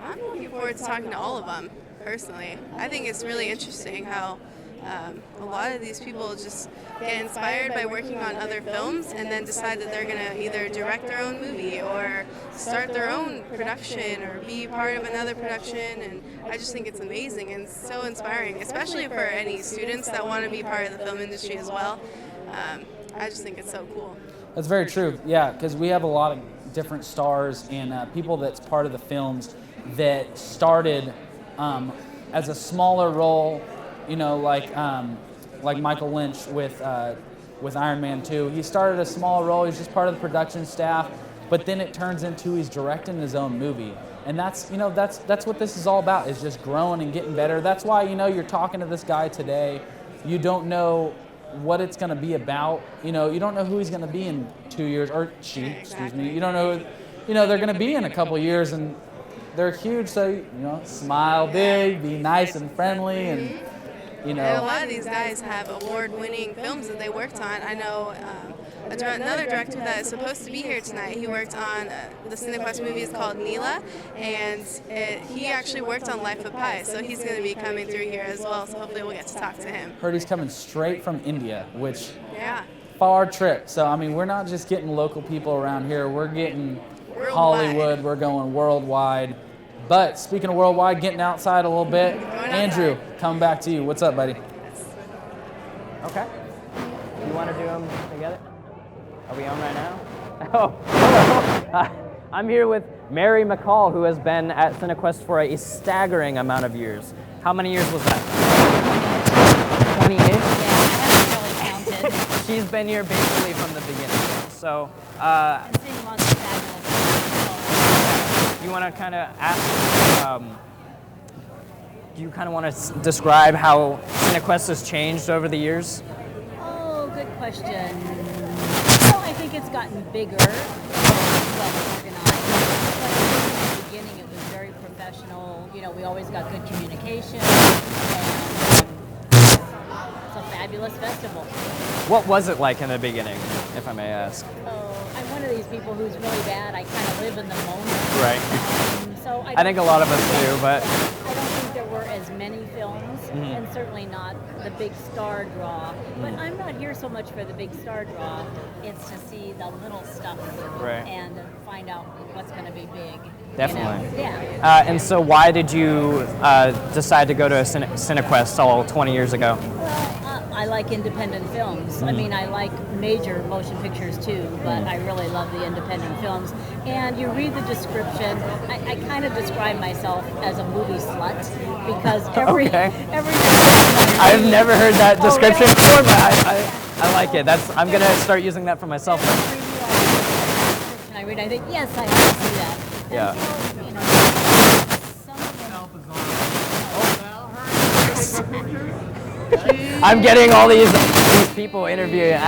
I'm looking forward to talking to all of them, personally. I think it's really interesting how a lot of these people just get inspired by working on other films and then decide that they're going to either direct their own movie or start their own production or be part of another production. And I just think it's amazing and so inspiring, especially for any students that want to be part of the film industry as well. I just think it's so cool. That's very true, yeah, because we have a lot of different stars and people that's part of the films that started as a smaller role, you know, like Michael Lynch with Iron Man 2. He started a small role, he's just part of the production staff, but then it turns into he's directing his own movie. And that's, you know, that's what this is all about, is just growing and getting better. That's why, you know, you're talking to this guy today, you don't know what it's going to be about. You know, you don't know who he's going to be in 2 years, or she, excuse me. You don't know, you know, they're going to be in a couple years, and they're huge, so, you know, smile big, be nice and friendly, and, you know. And a lot of these guys have award-winning films that they worked on. I know another director that is supposed to be here tonight. He worked on the Cinequest movie is called Neal, and he actually worked on Life of Pi, so he's going to be coming through here as well, so hopefully we'll get to talk to him. Heard he's coming straight from India, which yeah, far trip. So, I mean, we're not just getting local people around here, we're getting worldwide. Hollywood, we're going worldwide. But speaking of worldwide, getting outside a little bit, Andrew, coming back to you. What's up, buddy? Okay. You want to do them together? Are we on right now? Oh, hello. I'm here with Mary McCall, who has been at Cinequest for a staggering amount of years. How many years was that? 20 years? Yeah, I haven't really counted. She's been here basically from the beginning. So, I'm seeing lots of fabulous. You want to kind of ask, do you kind of want to describe how Cinequest has changed over the years? Oh, good question. Well, I think it's gotten bigger, well organized. But in the beginning, it was very professional. You know, we always got good communication, and it's a fabulous festival. What was it like in the beginning, if I may ask? Oh, I'm one of these people who's really bad. I kind of live in the moment. Right. So I think a lot of us do, but I don't think there were as many films, and certainly not the big star draw. But I'm not here so much for the big star draw. It's to see the little stuff and find out what's going to be big. Definitely. You know? Yeah. And so why did you decide to go to a Cinequest all 20 years ago? Well, I like independent films. I mean, I like major motion pictures too, but I really love the independent films. And you read the description. I kind of describe myself as a movie slut because every I've never heard that description before, but I like it. I'm gonna start using that for myself. I read, I think, yes, I want to see that. Yeah. So, you know, I'm getting all these people interviewing.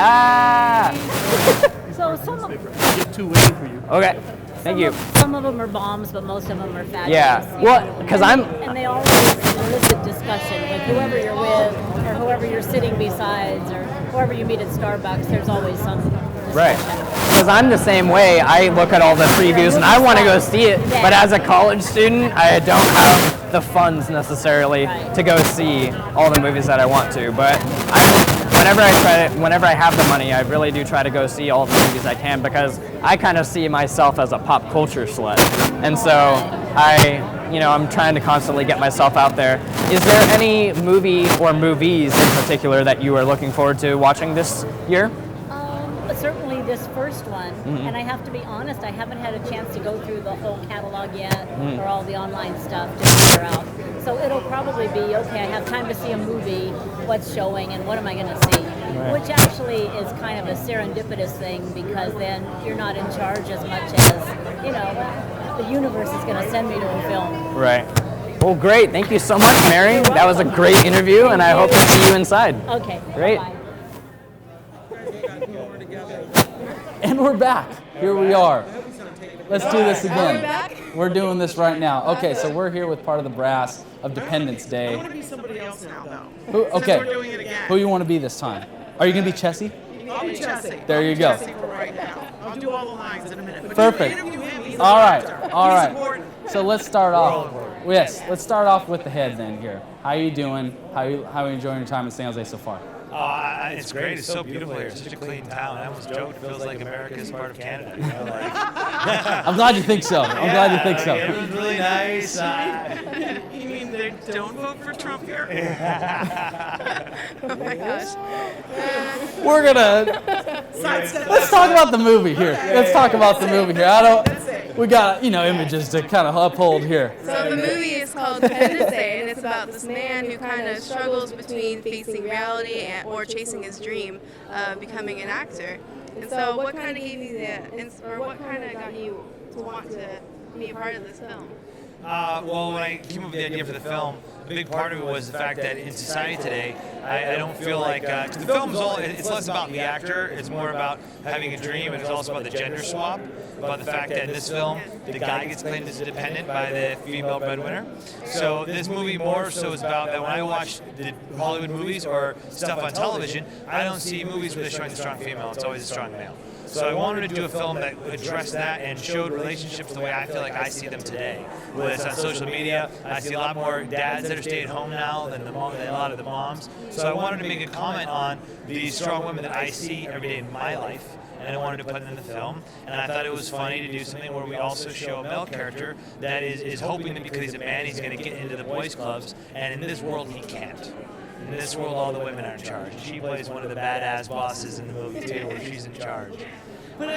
So some of them. Get two waiting for you. Okay. Thank you. Some of them are bombs, but most of them are fabulous. Yeah. Well, because and they always elicit discussion with whoever you're with, or whoever you're sitting besides, or whoever you meet at Starbucks. There's always some discussion. Right. Because I'm the same way. I look at all the previews and I want to go see it, but as a college student, I don't have the funds necessarily to go see all the movies that I want to. But whenever I have the money, I really do try to go see all the movies I can because I kind of see myself as a pop culture slut, and so I'm trying to constantly get myself out there. Is there any movie or movies in particular that you are looking forward to watching this year? Certainly this first one, and I have to be honest, I haven't had a chance to go through the whole catalog yet, or all the online stuff to figure out. So it'll probably be, okay, I have time to see a movie, what's showing, and what am I going to see? Right. Which actually is kind of a serendipitous thing, because then you're not in charge as much as, you know, the universe is going to send me to a film. Right. Well, great. Thank you so much, Mary. That was a great interview, and I hope to see you inside. Okay. Great. Bye-bye. And we're back. Here we are. Let's do this again. We're doing this right now. Okay, so we're here with part of the brass of Dependence Day. I want to be somebody else now, though. Who, okay. Since we're doing it again. Who you want to be this time? Are you going to be Chessie? I'll be Chessie. There you go. Chessie for right now. I'll do all the lines in a minute. But Perfect. you interview him, he's All an right. actor. All He's right. important. So let's start off. Yes, let's start off with the head then here. How are you doing? How are you enjoying your time in San Jose so far? It's great. It's so beautiful here. It's such a clean town. I almost joked it feels like America is part of Canada. You know, like. I'm glad you think so. I'm glad you think so. It was really nice. You mean they don't vote for Trump here? Oh my gosh. We're gonna let's talk about the movie here. Let's talk about the movie here. We got images to kind of uphold here. So the movie is called Independence Day, and it's about this man who kind of struggles between facing reality or chasing his dream of becoming an actor. And so, what kind of gave you what kind of got you to want to be a part of this film? Well, when I came up with the idea for the film, a big part of it was the fact that in society today, I don't feel like, because the film's it's less about the actor, it's more about having a dream, and it's also about the gender swap, about the fact that in this film, the guy gets claimed as independent by the female breadwinner. So this movie more so is about that when I watch the Hollywood movies or stuff on television, I don't see movies where they're showing the strong female, it's always a strong male. So I wanted to do a film that addressed that and showed relationships the way I feel like I see them today. Whether it's on social media, I see a lot more dads that are staying home now than a lot of the moms. So I wanted to make a comment on these strong women that I see every day in my life, and I wanted to put them in the film. And I thought it was funny to do something where we also show a male character that is hoping that because he's a man, he's going to get into the boys' clubs, and in this world, he can't. In this world, all the women are in charge. She plays one of the badass bosses in the movie, too, where she's in charge. But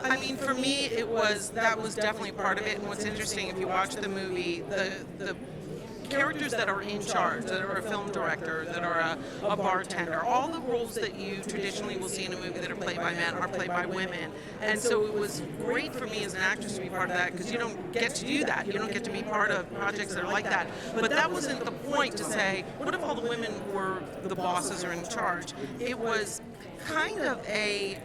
I mean, for me, that was definitely part of it. And what's interesting, if you watch the movie, the characters that are in charge, that are a film director, that are a bartender, all the roles that you traditionally will see in a movie that are played by men are played by women. And so it was great for me as an actress to be part of that, because you don't get to do that. You don't get to be part of projects that are like that. But that wasn't the point to say, what if all the women were the bosses or in charge? It was kind of a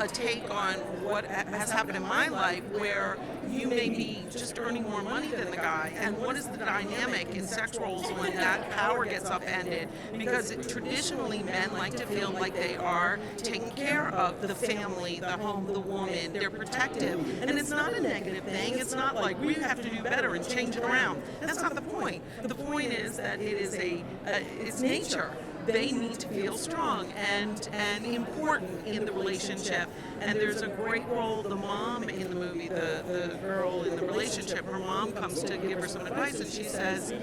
take on what has happened in my life, where you may be just earning more money than the guy, and what is the dynamic in sex roles when that power gets upended? Because traditionally men like to feel like they are taking care of the family, the home, the woman, they're protective, and it's not a negative thing. It's not like we have to do better and change it around. That's not the point. The point is that it is it's nature. They need to feel strong and important in the relationship. And there's a great role, the mom in the movie, the girl in the relationship, her mom comes to give her some advice, and she says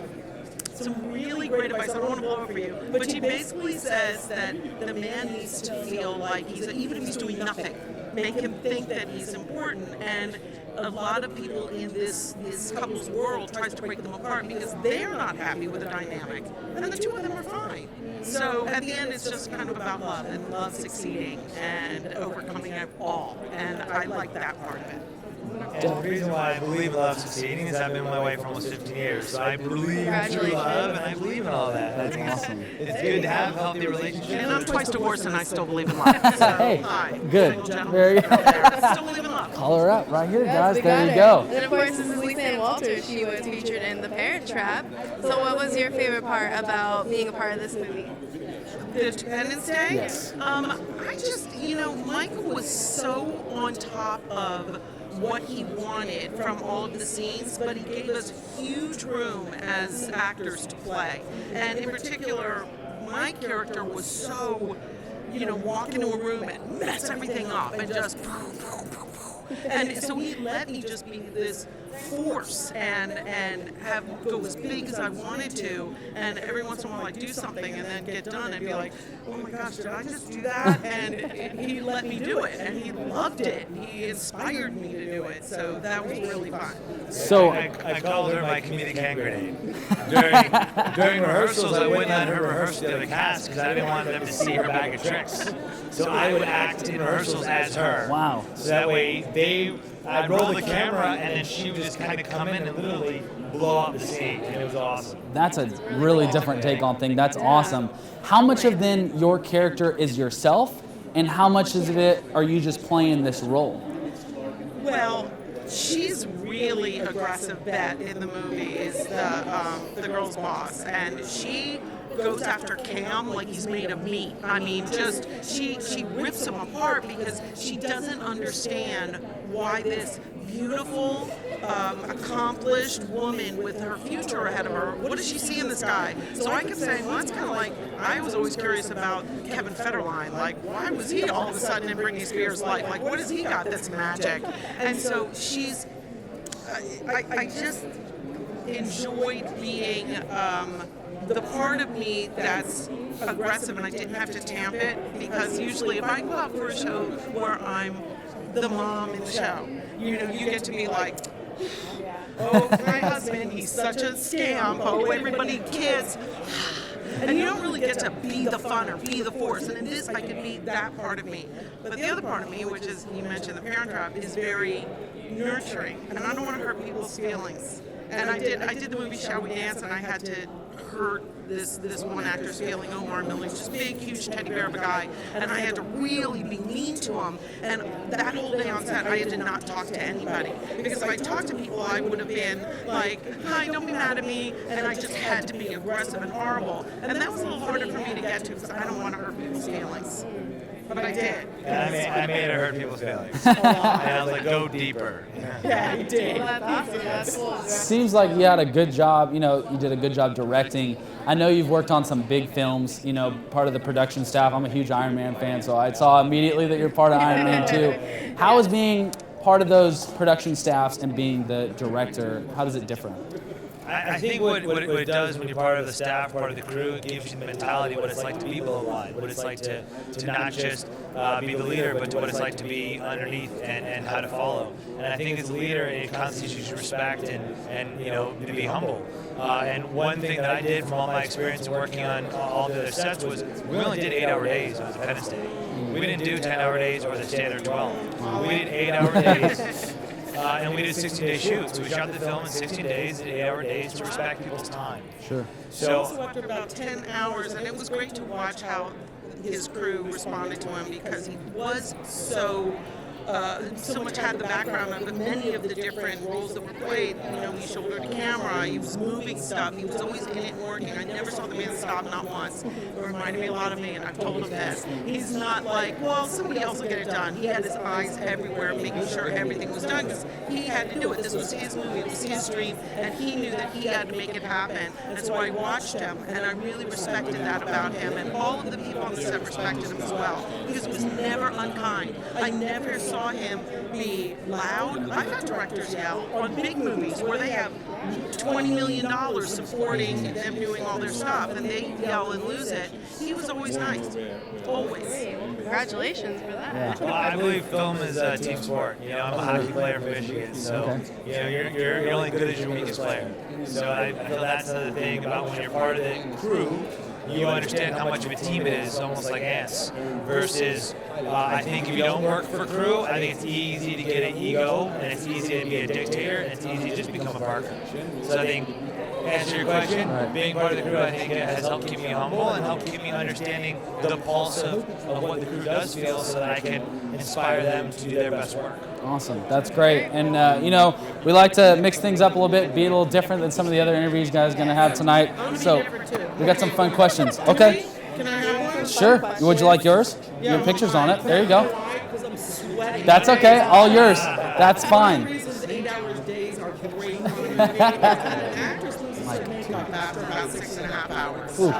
some really great advice. I don't want to blow it for you, but she basically says that the man needs to feel like even if he's doing nothing, make him think that he's important. And a lot of people in this couple's world tries to break them apart because they're not happy with the dynamic, and the two of them are fine. So at the end, it's just kind of about love and love succeeding and overcoming it all, and I like that part of it. And the reason why I believe in love succeeding is I've been my wife for almost 15 years. So I believe in true love, and I believe in all that. That's awesome. It's good to have healthy relationships. And I'm twice divorced, and I still believe in love. So, Hey, hi. good. Very good. Still believe in love. Call her up right here, guys. we There got you her. go. And of course, this is Lisa Ann Walters. She was featured in The Parent Trap. So what was your favorite part about being a part of this movie? The Independence Day? Yes. I just, Michael was so on top of what he wanted from all of the scenes, but he gave us huge room as actors to play. And in particular, my character was so, walk into a room and mess everything up and just and so he let me just be this force and have go as big as I wanted to, and every once in a while I'd do something and then get done and be like, oh my gosh, did I just do that? And he let me do it, and he loved it. He inspired me to do it, so that was really fun. So I called her my comedic hand grenade. During rehearsals, I wouldn't let her rehearse the other cast because I didn't want them to see her bag of tricks. So I would act in rehearsals as her. Wow. So that way I'd roll the camera, and then she would just kind of come in and literally blow up the scene, and it was awesome. That's a really different take on thing. That's awesome. How much of then your character is yourself, and how much of it are you just playing this role? Well, she's really aggressive. Bet in the movie is the girl's boss, and she goes after Cam like he's made of meat. I mean, she rips him apart because she doesn't understand why this beautiful, accomplished woman with her future ahead of her. What does she see in this guy? So I kept saying, well, that's kind of like, I was always curious about Kevin Federline. Like, why was he all of a sudden in Britney Spears' life? Like, what has he got that's magic? And so she's, I just enjoyed being the part of me that's aggressive, and I didn't have to tamp it, because usually if I go out for a show where I'm the mom in the show, you know, you get to be like, oh, my husband, he's such a scam, oh, everybody kids. And you don't really get to be the fun or be the force. And in this, I could be that part of me. But the other part of me, which is, you mentioned the Parent Trap, is very nurturing. And I don't want to hurt people's feelings. And I did the movie Shall We Dance, and I had to hurt this one actor's feeling, Omar Miller. He's just big, huge teddy bear of a guy, and I had to really be mean to him. And that whole day on set, I had to not talk to anybody, because if I talked to people, I would have been like, "Hi, don't be mad at me," and I just had to be aggressive and horrible. And that was a little harder for me to get to, because I don't want to hurt people's feelings. But I did. And I made it hurt people's feelings. And I was like, go deeper. Yeah, you did. Seems like you had a good job, you know, you did a good job directing. I know you've worked on some big films, you know, part of the production staff. I'm a huge Iron Man fan, so I saw immediately that you're part of Iron Man too. How is being part of those production staffs and being the director, how does it differ? I think what it does when you're part of the staff, part of the crew, it gives you the mentality of what it's like to be below line, what it's like to not just be the leader, but to what it's like to be underneath and how to follow. And I think as a leader, it constitutes respect and you know, to be humble. And one thing that I did from all my experience working on all the other sets was we only did 8-hour days on Independence Day. We didn't do 10-hour days or the standard 12. We did 8-hour days. And we did 16-day shoots. We shot the film in 16 days, 8-hour days to respect people's time. Sure. So after about 10 hours, and it was great to watch how his crew responded to him, because he was so much had the background of many of the different roles that were played. You know, he shouldered the camera, he was moving stuff, he was always in it working. I never saw the man stop, not once. It reminded me a lot of me, and I've told him this. He's not like, well, somebody else will get it done. He had his eyes everywhere, making sure everything was done, because he had to do it. This was his movie, it was his dream, and he knew that he had to make it happen. And so I watched him, and I really respected that about him, and all of the people on the set respected him as well, because it was never unkind. I never saw him be loud. I've had directors yell on big movies where they have $20 million supporting them doing all their stuff, and they yell and lose it. He was always nice. Always. Congratulations for that. Yeah. Well, I believe film is a team sport. You know, I'm a hockey player from Michigan, so you know, you're only good as your weakest player. So I feel that's the thing about when you're part of the crew. You understand how much of a team it is, almost like ants. Versus, I think if you don't work for crew, I think it's easy to get an ego, and it's easy to be a dictator, and it's easy to just become a partner. So I think, to answer your question, being part of the crew, I think it has helped keep me humble and helped keep me understanding the pulse of what the crew does feel, so that I can inspire them to do their best work. Awesome, that's great. And you know, we like to mix things up a little bit, be a little different than some of the other interviews you guys are going to have tonight. So we got some fun questions. Okay. Can I have one? Sure. Would you like yours? Yeah, Your picture's on it. There you go. Because I'm sweating. That's okay. All yours. That's fine. 8-hour days are great. Actors lose their makeup after about 6.5 hours. Ooh.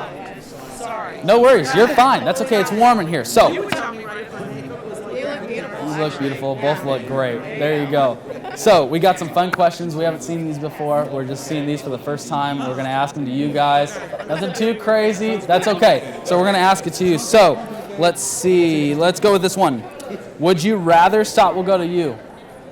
Sorry. No worries. You're fine. That's okay. It's warm in here. So. You would tell me right if my makeup was like that. You look beautiful. Both look great. There you go. So we got some fun questions. We haven't seen these before. We're just seeing these for the first time. We're going to ask them to you guys. Nothing too crazy. That's okay. So we're going to ask it to you. So let's see. Let's go with this one. Would you rather stop? We'll go to you.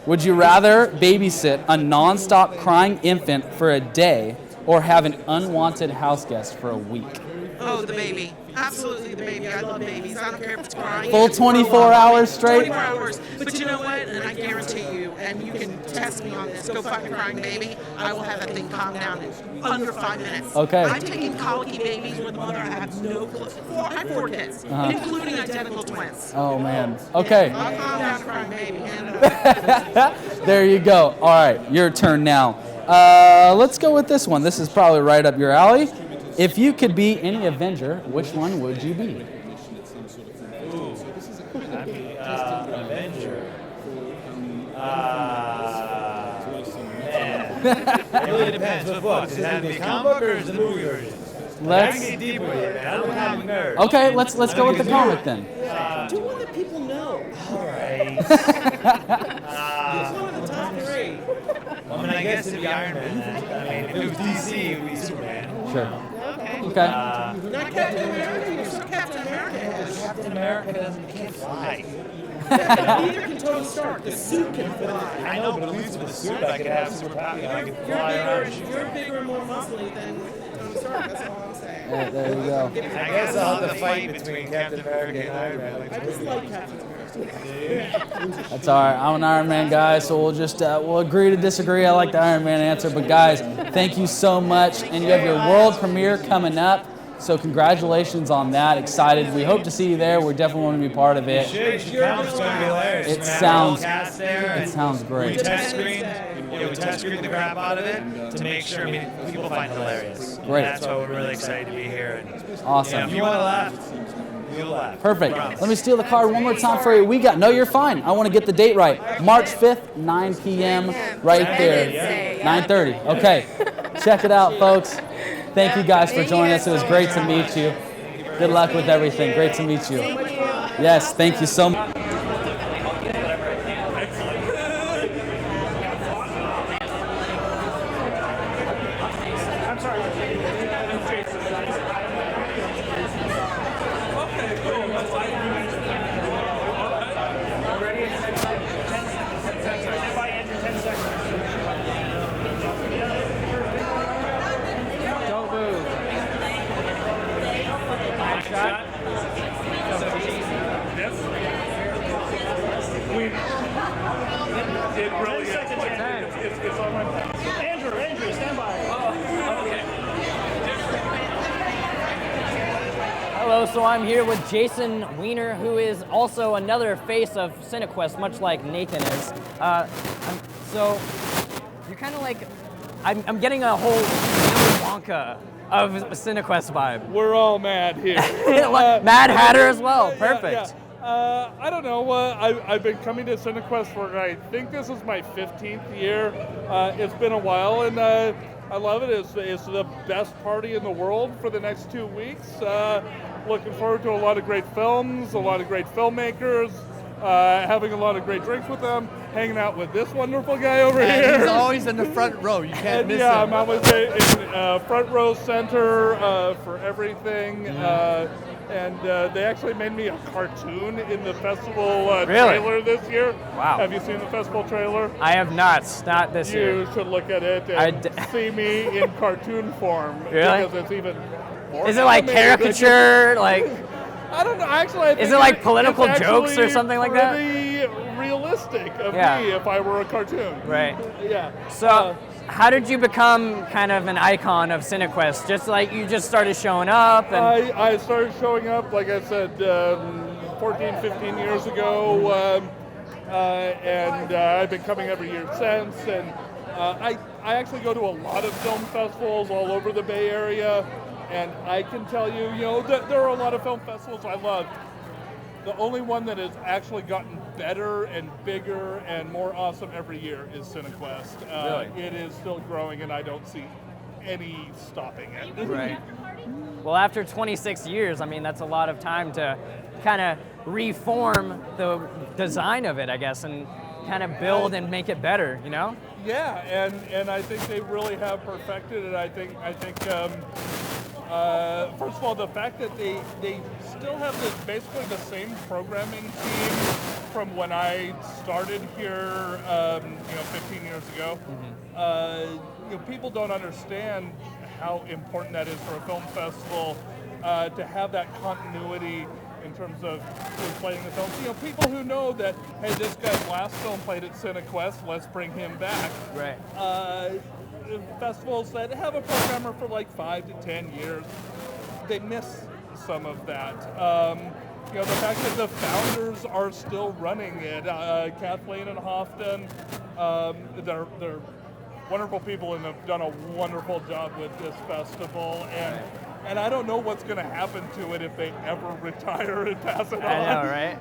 Would you rather babysit a nonstop crying infant for a day or have an unwanted house guest for a week? Oh, the baby. Absolutely the baby. I love babies. I don't care if it's crying. Full 24 hours straight? 24 hours. But you know what? And I guarantee you, and you can test me on this, go find a crying baby, I will have that thing calm down in under 5 minutes. Okay. I've taken colicky babies where the mother I have no clue. I have 4 kids, including identical twins. Oh, man. Okay. I'll calm down a crying baby. There you go. All right, your turn now. Let's go with this one. This is probably right up your alley. If you could be any Avenger, which one would you be? Ooh, I'd be Avenger. It really depends. With what? Does it have to be a comic book or is it the movie version? I can get deep with it, man. I'm a comic nerd. Okay, let's go with the comic then. Do one that people know. All right. It's one of the top 3. I mean, I guess it'd be Iron Man then. I mean, if it was DC, it would be Superman. Sure. Okay. Not Captain America. You're so Captain America. Captain America can't fly. Neither can Tony Stark. The suit can fly. I know, but at least with the suit, I could have superpowers. I could fly around. You're bigger and more muscly than Tony Stark. That's all I'm saying. Yeah, there you go. I guess I'll have to fight between Captain America and Iron Man. I just like Captain America. That's all right. I'm an Iron Man guy, so we'll just we'll agree to disagree. I like the Iron Man answer, but guys, thank you so much. And you have your world premiere coming up, so congratulations on that. Excited. We hope to see you there. We definitely want to be part of it. You should come. It's going to be hilarious. It sounds great. We test screen the crap out of it to make sure people find it hilarious. Great. And that's why we're really excited to be here. And, Awesome. if you want to laugh, you'll laugh. Perfect. Promise. Let me steal the card one more time for you. No, you're fine. I want to get the date right. March 5th, 9 p.m. right there. 9:30. Okay. Check it out, folks. Thank you guys for joining us. It was great to meet you. Good luck with everything. Great to meet you. Yes, thank you so much. Andrew, stand by. Hello, so I'm here with Jason Weiner, who is also another face of Cinequest, much like Nathan is. So you're kind of like, I'm getting a whole Wonka of Cinequest vibe. We're all mad here. Mad Hatter as well. Perfect. Yeah. I don't know. I've been coming to Cinequest for, I think this is my 15th year. It's been a while, and I love it. It's the best party in the world for the next 2 weeks. Looking forward to a lot of great films, a lot of great filmmakers, having a lot of great drinks with them, hanging out with this wonderful guy over here. He's always in the front row. You can't miss him. I'm always in front row center for everything. And they actually made me a cartoon in the festival trailer this year. Wow. Have you seen the festival trailer? I have not this year. You should look at it and see me in cartoon form. Really? Because it's even more Is it like caricature? Like, I don't know. Actually, I think is it like political jokes or something like that? Pretty realistic of me if I were a cartoon. Right. Yeah. So, how did you become kind of an icon of Cinequest? Just like you just started showing up? And I started showing up, like I said, 14, 15 years ago, and I've been coming every year since. And I actually go to a lot of film festivals all over the Bay Area, and I can tell you, there are a lot of film festivals I love. The only one that has actually gotten better and bigger and more awesome every year is Cinequest. Really? It is still growing, and I don't see any stopping it. Right. Well, after 26 years, I mean, that's a lot of time to kind of reform the design of it, I guess, and kind of build and make it better, Yeah, and I think they really have perfected it. I think first of all, the fact that they still have basically the same programming team from when I started here, 15 years ago. People don't understand how important that is for a film festival to have that continuity in terms of playing the films. People who know that, hey, this guy's last film played at Cinequest, let's bring him back. Right. Festivals that have a programmer for like 5 to 10 years, they miss some of that. The fact that the founders are still running it, Kathleen and Houghton, they're wonderful people and have done a wonderful job with this festival. And I don't know what's going to happen to it if they ever retire and pass it on. I know, right?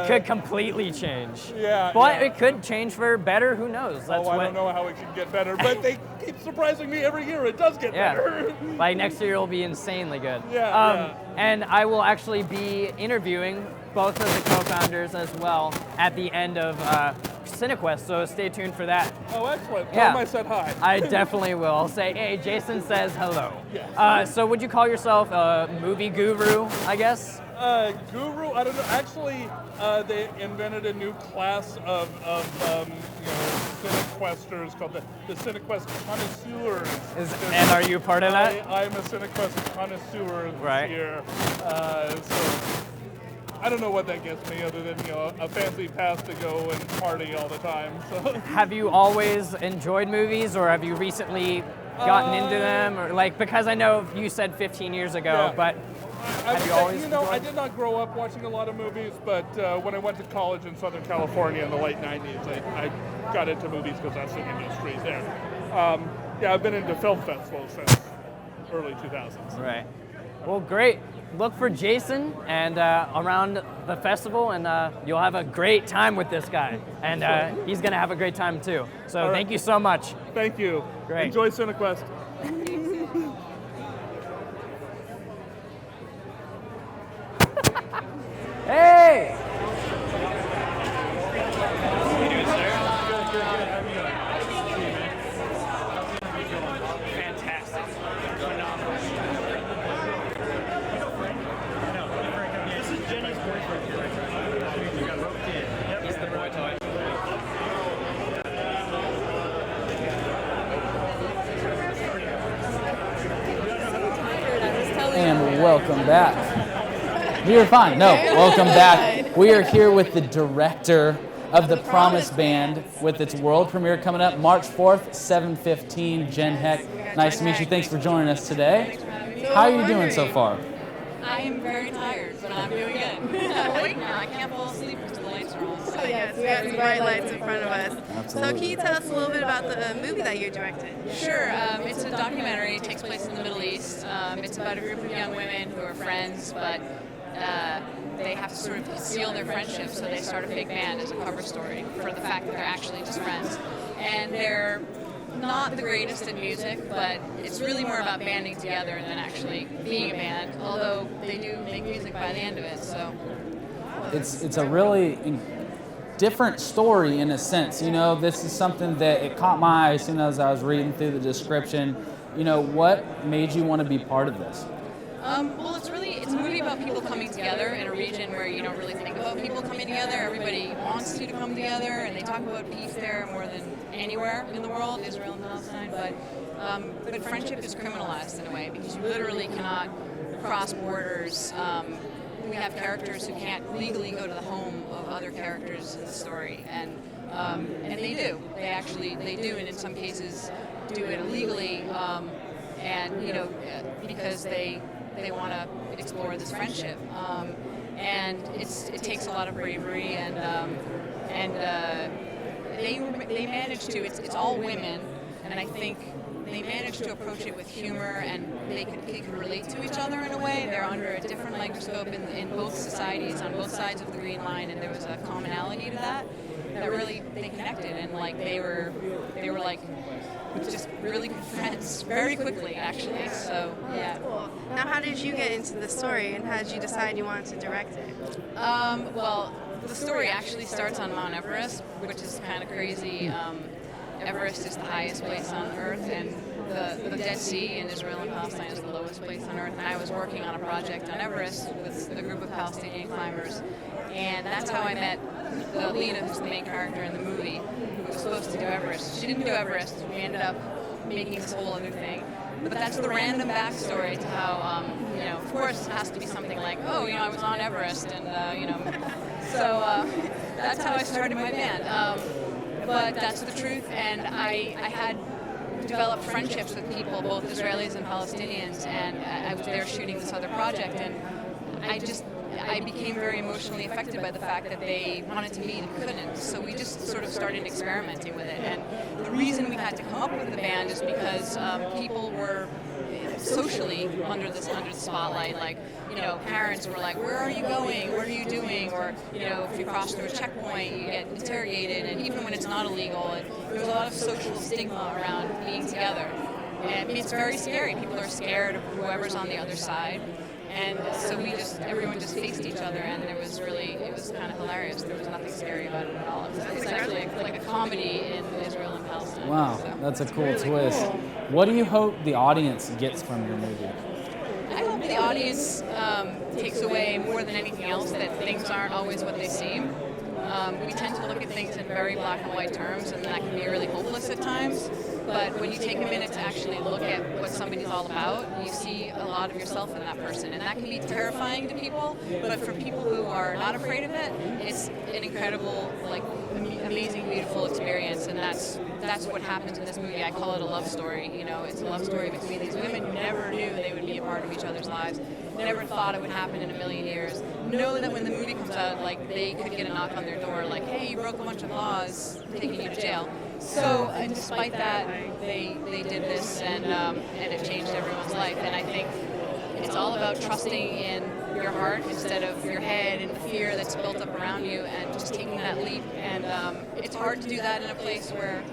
It could completely change. Yeah. But it could change for better. Who knows? I don't know how it could get better, but they keep surprising me every year. It does get better. Like next year, it'll be insanely good. Yeah. And I will actually be interviewing both of the co-founders as well at the end of Cinequest, so stay tuned for that. Oh, excellent. Tell them I said hi. I definitely will. I'll say, hey, Jason says hello. Yes. So would you call yourself a movie guru, I guess? Guru? I don't know. Actually, they invented a new class of Cinequesters called the Cinequest connoisseurs. And are you part of that? I'm a Cinequest connoisseur Right. here. So I don't know what that gets me other than a fancy pass to go and party all the time. So. Have you always enjoyed movies, or have you recently gotten into them, or because I know you said 15 years ago, but have you always? I did not grow up watching a lot of movies, but when I went to college in Southern California in the late 90s, I got into movies because that's the industry there. I've been into film festivals since early 2000s. Right. Well, great. Look for Jason and around the festival, and you'll have a great time with this guy. And he's going to have a great time, too. So thank you so much. Thank you. Great. Enjoy Cinequest. Hey! And welcome back. You're fine. No, welcome back. We are here with the director of The Promise Band with its world premiere coming up March 4th, 7:15. Jen Heck, nice to meet you. Thanks for joining us today. How are you doing so far? I am very tired, but I'm doing good. I'm awake now. I can't fall asleep because the lights are on. So yes, we got some bright lights in front of us. Absolutely. So can you tell us a little bit about the movie that you directed? Sure. It's a documentary. It takes place in the Middle East. It's about a group of young women who are friends, but they have to sort of conceal their friendship, so they start a fake band as a cover story for the fact that they're actually just friends. And they're not the greatest at music, but it's really more about banding together than actually being a band, although they do make music by the end of it. So It's a really different story in a sense. This is something that it caught my eye as soon as I was reading through the description. What made you want to be part of this? Well, it's a movie about people coming together in a region where you don't really think about people coming together. Everybody wants you to come together, and they talk about peace there more than anywhere in the world, Israel and Palestine. But friendship is criminalized in a way because you literally cannot cross borders. We have characters who can't legally go to the home of other characters in the story, and they do. They do, and in some cases do it illegally, because they want to explore this friendship, and it takes a lot of bravery, and they manage to. It's all women, and I think they manage to approach it with humor, and they can relate to each other in a way. They're under a different microscope in both societies, on both sides of the green line, and there was a commonality to that really they connected, and they were just really good friends very quickly, actually. So yeah. Cool. Now, how did you get into the story, and how did you decide you wanted to direct it? Well, the story actually starts on Mount Everest, which is kind of crazy. Everest is the highest place on Earth, and the Dead Sea in Israel and Palestine is the lowest place on Earth. And I was working on a project on Everest with a group of Palestinian climbers, and that's how I met Lena, who's the main character in the movie, who was supposed to do Everest. She didn't do Everest. We ended up making this whole other thing. But that's the random backstory to how, of course it has to be something like, I was on Everest, and, So that's how I started my band. But that's the truth, and I had developed friendships with people, both Israelis and Palestinians, and I was there shooting this other project, and I became very emotionally affected by the fact that they wanted to meet and couldn't. So we just sort of started experimenting with it. And the reason we had to come up with the band is because people were socially under the spotlight. Like, you know, parents were like, where are you going? What are you doing? Or, you know, if you cross through a checkpoint, you get interrogated. And even when it's not illegal, there's a lot of social stigma around being together. And I mean, it's very scary. People are scared of whoever's on the other side. And so everyone just faced each other, and it was kind of hilarious. There was nothing scary about it at all. It's actually like a comedy in Israel and Palestine. Wow, so. that's a cool twist. What do you hope the audience gets from your movie? I hope the audience takes away more than anything else that things aren't always what they seem. We tend to look at things in very black and white terms, and that can be really hopeless at times. But when you take a minute to actually look at what somebody's all about, you see a lot of yourself in that person. And that can be terrifying to people, but for people who are not afraid of it, it's an incredible, like, amazing, beautiful experience. And that's what happens in this movie. I call it a love story. You know, it's a love story between these women who never knew they would be a part of each other's lives, never thought it would happen in a million years. Know that when the movie comes out, like, they could get a knock on their door, like, hey, you broke a bunch of laws, taking you to jail. So, and despite that, they did this, and it changed everyone's life. And I think it's all about trusting in your heart instead of your head and the fear that's built up around you, and just taking that leap. And it's hard to do that in a place where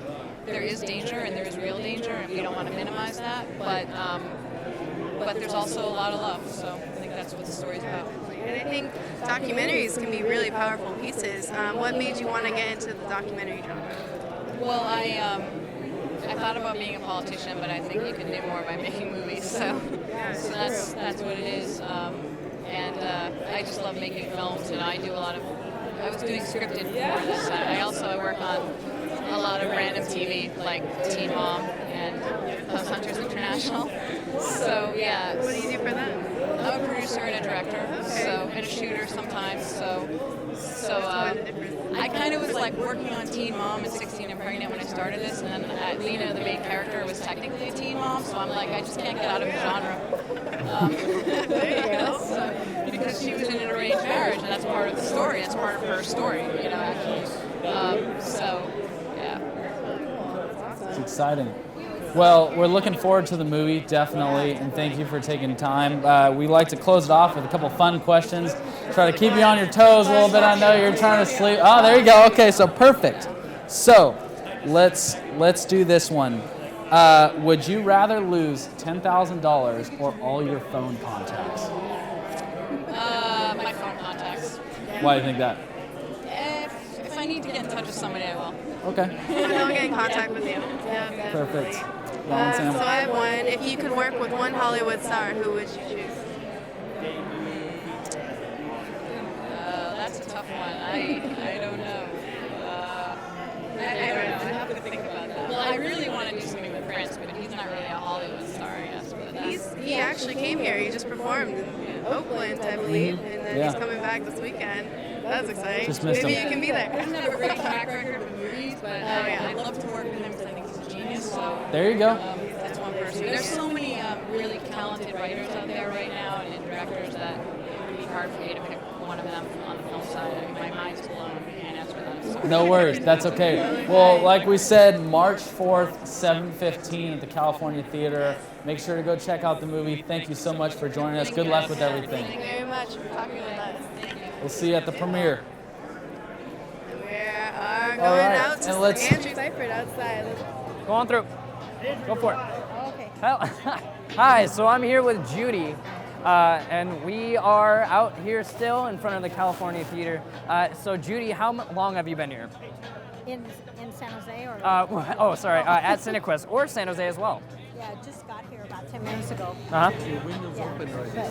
there is danger, and there is real danger, and we don't want to minimize that. But there's also a lot of love. So I think that's what the story's about. And I think documentaries can be really powerful pieces. What made you want to get into the documentary genre? Well, I thought about being a politician, but I think you can do more by making movies. So that's what it is. I just love making films, and I was doing scripted before this. I work on a lot of random TV, like Teen Mom and Hunters International. So yeah. What do you do for them? I'm a producer and a director, and a shooter sometimes. So I kind of was like working on Teen Mom at 16 and pregnant when I started this, and then Lena, the main character, was technically a teen mom. So I'm like, I just can't get out of the genre. There you go. Because she was in an arranged marriage, and that's part of the story. That's part of her story, you know. Actually. So yeah. It's exciting. Well, we're looking forward to the movie, definitely, and thank you for taking time. We like to close it off with a couple fun questions. Try to keep you on your toes a little bit. I know you're trying to sleep. Oh, there you go. Okay, so perfect. So let's do this one. Would you rather lose $10,000 or all your phone contacts? My phone contacts. Why do you think that? If I need to get in touch with somebody, I will. Okay. I'll get in contact with you. Yeah. Perfect. So I have one. If you could work with one Hollywood star, who would you choose? That's a tough one. I don't know. I don't know. I have to think about that. Well, I really want to do something with Prince, but he's not really a Hollywood star, I guess. But He actually came here. He just performed in Oakland, I believe, and then he's coming back this weekend. That's exciting. Just missed Maybe him. you can be there. He doesn't have a great track record with movies, but I'd love to work with him because I think he's a genius. So There you go. That's one person. There's so many really talented writers out there right now and directors that it would be hard for me to pick one of them on the film side. I mean, my mind's blown. I can't answer that. Sorry. No worries. That's okay. Well, like we said, March 4th, 7:15 at the California Theater. Make sure to go check out the movie. Thank you so much for joining us. Good luck with everything. Thank you very much for talking with us. Thank you. We'll see you at the premiere. We are going All right, out and to let's- Andrew Cypert outside. Go on through. Go for it. Okay. Hi, so I'm here with Judy, and we are out here still in front of the California Theater. So Judy, how long have you been here? In San Jose or? At Cinequest or San Jose as well. Yeah, just got here about 10 minutes ago. Uh-huh. Your window's open right now.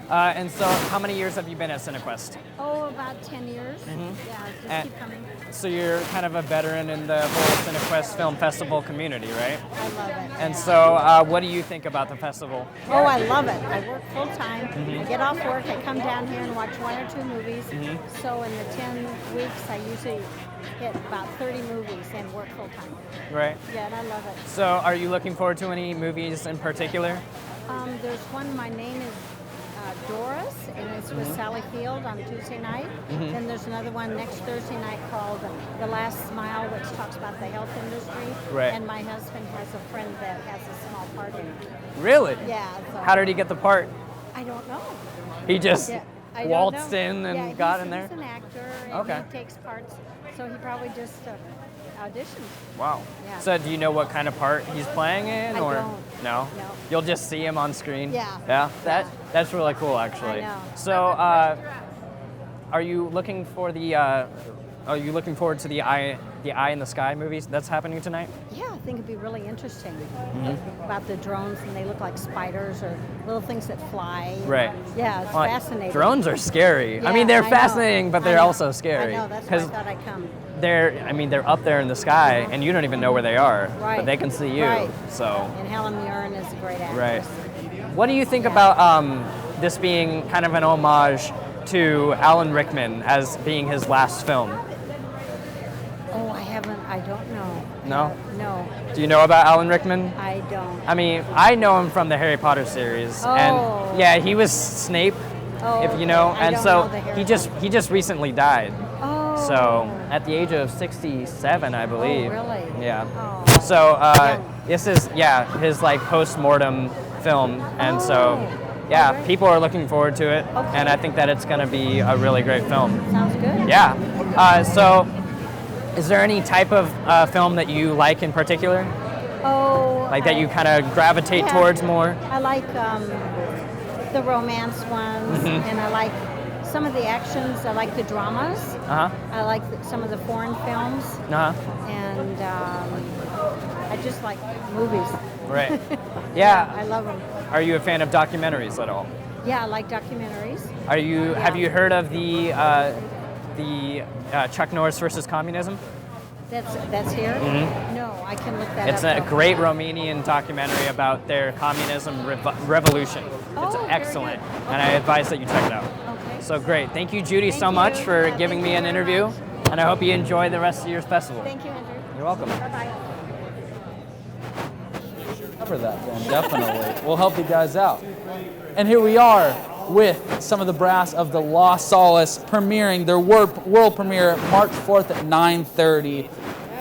And so how many years have you been at Cinequest? Oh, about 10 years. Mhm. Yeah, just And- keep coming. So you're kind of a veteran in the whole Cinequest Film Festival community, right? I love it. And so what do you think about the festival? Oh, I love it. I work full time. Mhm. I get off work, I come down here and watch 1 or 2 movies. Mhm. So in the 10 weeks, I usually hit about 30 movies and work full time. Right. Yeah, and I love it. So are you looking forward to any movies in particular? There's one, my name is Doris, and it's with Sally Field on Tuesday night. Mhm. Then there's another one next Thursday night called The Last Smile, which talks about the health industry. Right. And my husband has a friend that has a small part in it. Really? Yeah. So How did he get the part? I don't know. He just Yeah, I don't waltzed know. in and Yeah, got he's- in there? He's an actor, and Okay. he takes parts, so he probably just auditioned. Wow. Yeah. So do you know what kind of part he's playing in, I or don't. no? No. You'll just see him on screen. Yeah. Yeah. That's really cool, actually. I know. So, are you looking for the? Are you looking forward to the Eye in the Sky movies that's happening tonight? Yeah, I think it'd be really interesting Mhm. about the drones, and they look like spiders or little things that fly. Right. Yeah, it's Well, fascinating. Drones are scary. I mean, Yeah, they're I know. fascinating, but I they're know. also scary. I know. That's why I 'Cause thought I'd come. they're up there in the sky, and you don't even know where they are, Right. but they can see you. Right. So. And Helen Mirren is a great actress. Right. What do you think about this being kind of an homage to Alan Rickman as being his last film? Oh, I don't know. No? No, Do you know about Alan Rickman? I don't. I mean, I know him from the Harry Potter series, Oh. and yeah, he was Snape, Oh, if you know, okay. I and don't so know the Harry he just recently died. Oh. So at the age of 67, I believe. Oh, really? Yeah. Oh. So this is his like post-mortem film, and so yeah, people are looking forward to it, and I think that it's going to be a really great film. Sounds good. Yeah. So, is there any type of film that you like in particular? Oh. Like that you kind of gravitate Yeah. towards more? I like the romance ones, Mhm. and I like some of the actions. I like the dramas. Uh-huh. I like some of the foreign films, Uh-huh. and I just like movies. Right. Yeah. I love them. Are you a fan of documentaries at all? Yeah, I like documentaries. Have you heard of the Chuck Norris versus communism? That's here? Mhm. No, I can look that It's up. a though. great Romanian documentary about their communism revolution. It's Oh, very excellent, and I advise that you check it out. Okay. So great. Thank you, Judy, so much for giving me an interview, and I hope you enjoy the rest of your festival. Thank you, Andrew. You're welcome. Bye-bye. Cover that then, definitely. We'll help you guys out. And here we are with some of the brass of the La Solace premiering their world premiere March 4th at 9:30.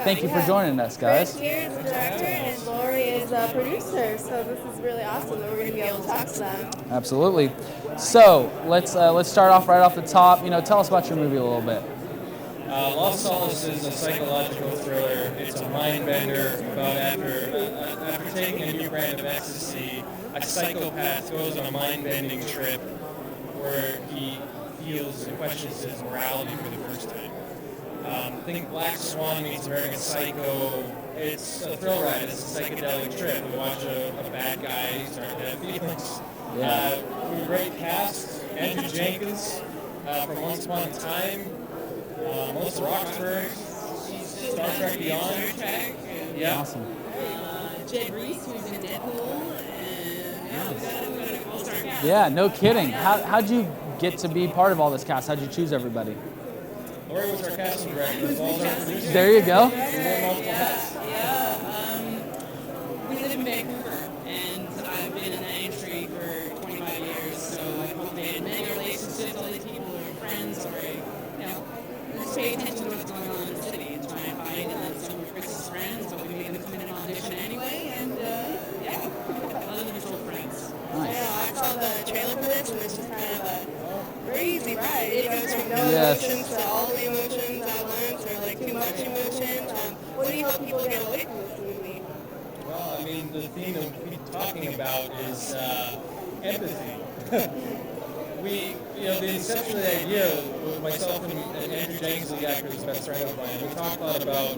Thank you for joining us, guys. Chris here is the director, and Lori is the producer. So this is really awesome that we're going to be able to talk to them. Absolutely. So let's start off right off the top. Tell us about your movie a little bit. Lost Solace is a psychological thriller. It's a mind bender about after taking a new brand of ecstasy, a psychopath goes on a mind bending trip where he feels and questions his morality for the first time. Think Black Swan meets American Psycho. It's a thrill ride. It's a psychedelic trip. We watch a bad guy start to have feelings. Yeah. We have a great cast. Andrew Jenkins from Once Upon a Time. Melissa Roxburgh, Star Trek Beyond. Yeah. Awesome. Jed Reese, who's in Deadpool. Yeah, no kidding. How'd you get to be part of all this cast? How'd you choose everybody? Lori was our casting director. There you go. We wore multiple hats. We live in Vancouver, and I've been in that industry for 25 years, so I've cultivated many relationships, all these people who are friends, or, just pay attention to what's going on in the city and try and find some of Chris's friends, but we made them come in and audition anyway, and other than his old friends. Nice. I saw the trailer for this, and it's just kind of a crazy ride. It goes from no Yes. emotions to all the emotions at once, or like too much emotions. What do you hope people get away from this movie? Well, I mean, the theme that we're talking about is empathy. The inception of the idea with myself and Andrew Jenkins, the actor, who's the best friend of mine, we talked a lot about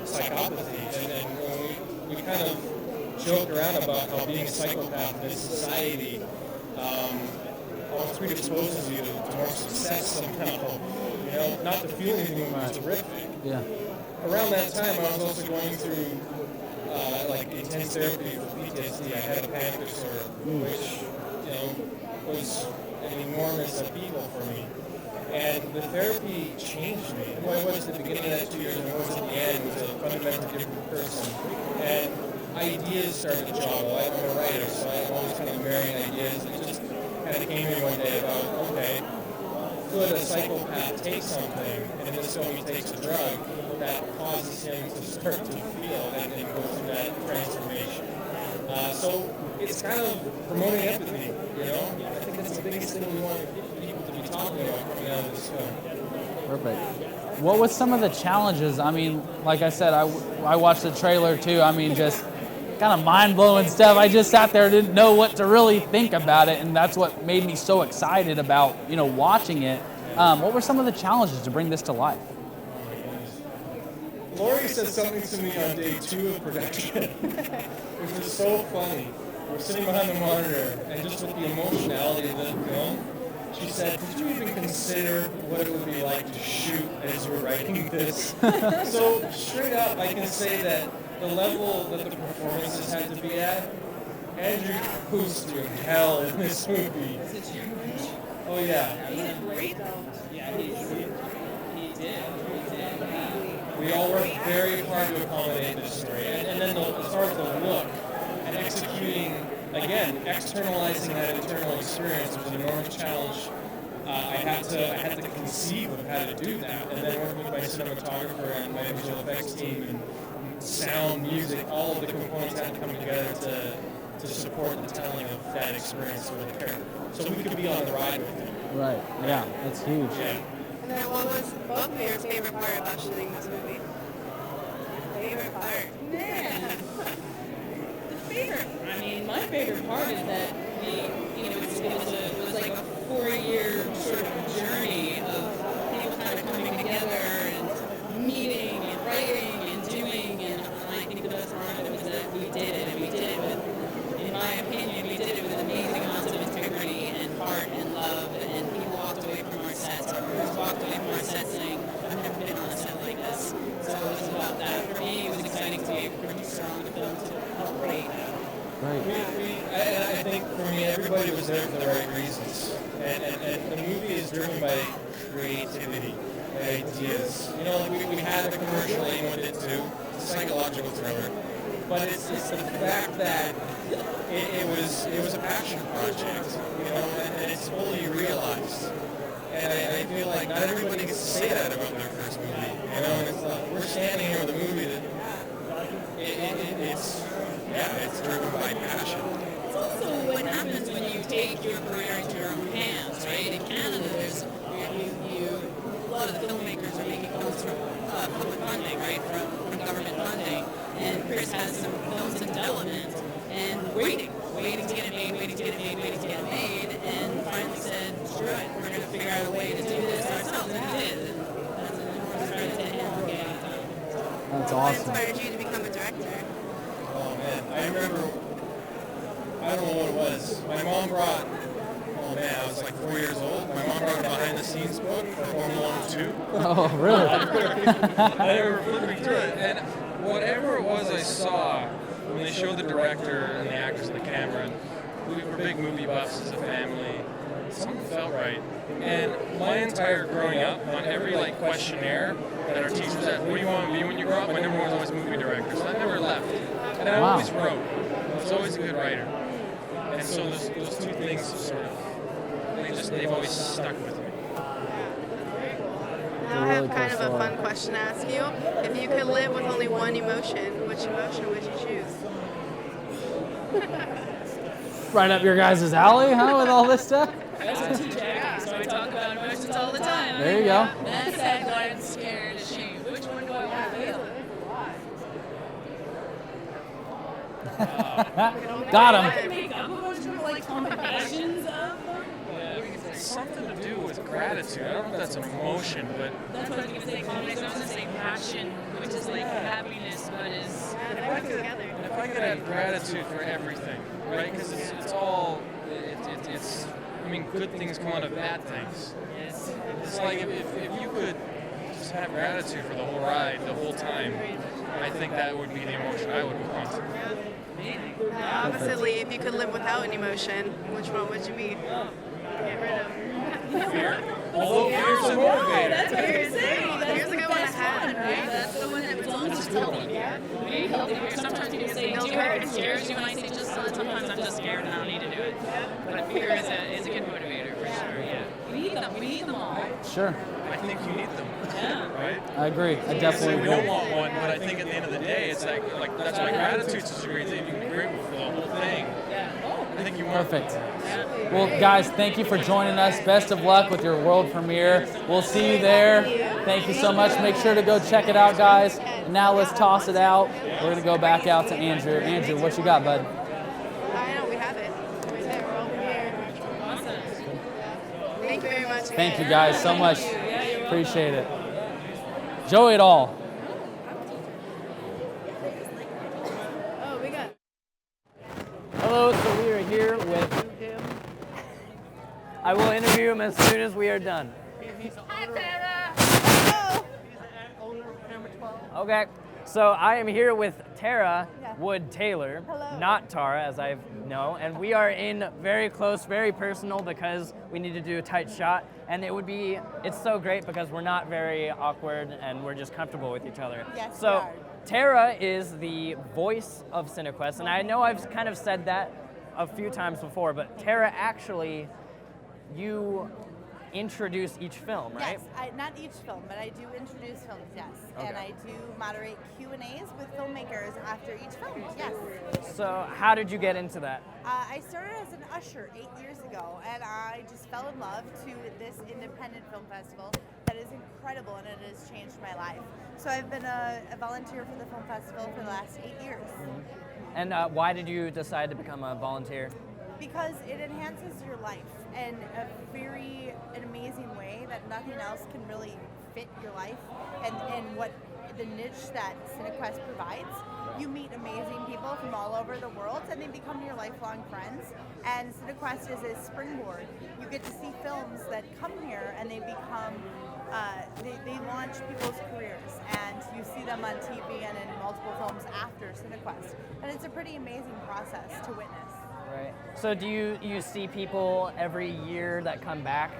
psychopathy, and we kind of joked around about how being a psychopath in this society almost predisposes you to more success somehow. Not to feel anything was horrific. Yeah. Around that time, I was also going through intense therapy for PTSD. I had a panic disorder, which was an enormous upheaval for me. And the therapy changed me. Who I was at the beginning of that 2 years and who I was at the end was a fundamentally different person. And ideas started to joggle. I'm a writer, so I'm always kind of marrying ideas. kind of came to me one day about, okay, could a psychopath take something, and in this film he takes a drug, that causes him to start to feel and go through that transformation. So it's kind of promoting empathy, you know? I think that's the biggest thing we want people to be talking about coming out of this film. Perfect. What was some of the challenges? I mean, like I said, I watched the trailer too. I mean, just kind of mind-blowing stuff. I just sat there and didn't know what to really think about it, and that's what made me so excited about, watching it. What were some of the challenges to bring this to life? Lori said something to me on day 2 of production, which was so funny. We're sitting behind the monitor, and just with the emotionality of the film, she said, did you even consider what it would be like to shoot as you were writing this? So straight up, I can say that the level that the performances had to be at, Andrew goes through hell in this movie. Oh yeah. He did great though. Yeah, he did. We all worked very hard to accommodate this story. And then as far as the look and executing, again, externalizing that internal experience was an enormous challenge. I had to conceive of how to do that. And then working with my cinematographer and my visual effects team and sound, music, all of the components had to come together to support the telling of that experience with the character. So we could be on the ride with him. Right. Yeah, that's huge. Yeah. And then what was both of your favorite part about shooting this movie? Favorite part? Man. My favorite part is that it was like a 4-year sort of journey of people kind of coming together and meeting and writing and doing, and I think the best part of it was that we did it, and we did it with, in my opinion, we did it with amazing amounts of integrity and heart and love, and people walked away from our sets, our crews walked away from our sets saying, I've never been on a set like this. So it was about that. For me, it was exciting to be a producer on the film to help write. Right. I think for me, everybody was there for the right reasons. And the movie is driven by creativity, by ideas. We had a commercial aim with it too. It's a psychological thriller. But it's the fact that it was a passion project, and it's fully realized. And I feel like not everybody gets to say that about their first movie. And it's like we're standing here with a movie that it's driven by passion. It's also what happens when you take your career into your own hands, right? In Canada, a lot of the filmmakers are making films from public funding, right? From government funding. And Chris has some films in development and waiting to get it made, and finally said, screw it, we're going to figure out a way to do this ourselves, and we did. And that's an enormous credit to him for getting it done. That's awesome. What inspired you to become a director? Oh man, I remember, I don't know what it was. My mom brought, I was like 4 years old. My mom brought a behind the scenes book for Formula 1 2. Oh, really? I remember flipping through it, and whatever it was I saw, when they showed the director and the actors and the camera, we were big movie buffs as a family, something felt right. And my entire growing up, on every questionnaire that our teachers had, what do you want to be when you grow up? My number one was always movie director, so I never left. And I always wrote. I was always a good writer. And so those two things sort of, they've always stuck with me. Now I have kind of a fun question to ask you. If you could live with only one emotion, which emotion would you choose? Right up your guys' alley, huh, with all this stuff? That's a teacher, so I talk about emotions all the time. There you go. Mad, sad, glad, scared, ashamed. Which one do I want to feel? Got him. I can make up a bunch of combinations of them. It's something to do with gratitude. I don't know if that's an emotion, but That's what I was going to say. Combination. I was going to say passion, which is like happiness, but is if I could have gratitude for everything, right? Because it's all, good things come out of bad things. It's like if you could just have gratitude for the whole ride, the whole time, I think that would be the emotion I would want. Oppositely, if you could live without an emotion, which one would you be? Get rid of. Fear. Although fear's a motivator. That's what you're saying. Here's a good one to have, right? That's the one that was on just tell me. Sometimes people say, do you have scares? You might say, just let's sometimes I'm just scared and I don't need to do it. But fear is a good motivator for sure. Yeah. We need them all. Sure. I think you need them. Yeah. Right? I agree. I definitely We agree. don't want one, but I think at the end of the day, it's like that's why gratitude's such a great thing. You can agree with the whole thing. I think you want. Perfect. Well, guys, thank you for joining us. Best of luck with your world premiere. We'll see you there. Thank you so much. Make sure to go check it out, guys. And now let's toss it out. We're going to go back out to Andrew. Andrew, what you got, bud? I know, we have it. Right there, world premiere. Awesome. Thank you very much. Thank you guys so much. Appreciate it. Enjoy it all. Oh, we got. Hello, so we are here with him. I will interview him as soon as we are done. Hi, Tara. Okay, so I am here with Tara Yeah. Wood Taylor, Hello. not Tara, as I know, and we are in very close, very personal because we need to do a tight shot, and it's so great because we're not very awkward and we're just comfortable with each other. Yes, so we are. Tara is the voice of Cinequest, and I know I've kind of said that a few times before, but Tara, actually, you introduce each film, right? Yes, not each film, but I do introduce films, yes. Okay. And I do moderate Q&As with filmmakers after each film, yes. So how did you get into that? I started as an usher 8 years ago, and I just fell in love to this independent film festival that is incredible, and it has changed my life. So I've been a volunteer for the film festival for the last 8 years. And why did you decide to become a volunteer? Because it enhances your life in an amazing way that nothing else can really fit your life and what the niche that Cinequest provides. You meet amazing people from all over the world and they become your lifelong friends. And Cinequest is a springboard. You get to see films that come here and they become, they launch people's careers, and you see them on TV and in multiple films after Cinequest. And it's a pretty amazing process to witness. Right. So do you see people every year that come back?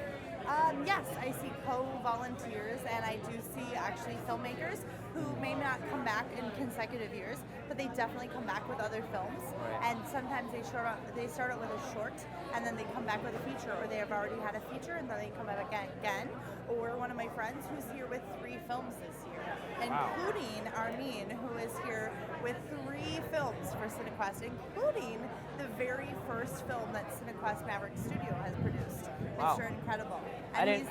Yes, I see co-volunteers, and I do see actually filmmakers who may not come back in consecutive years, but they definitely come back with other films. Right. And sometimes they start out with a short, and then they come back with a feature, or they have already had a feature, and then they come out again. Or one of my friends who's here with 3 films this year, including Armin, who is here with 3 films for Cinequest, including the very first film that Cinequest Maverick Studio has produced. Wow. It's incredible. I And didn't-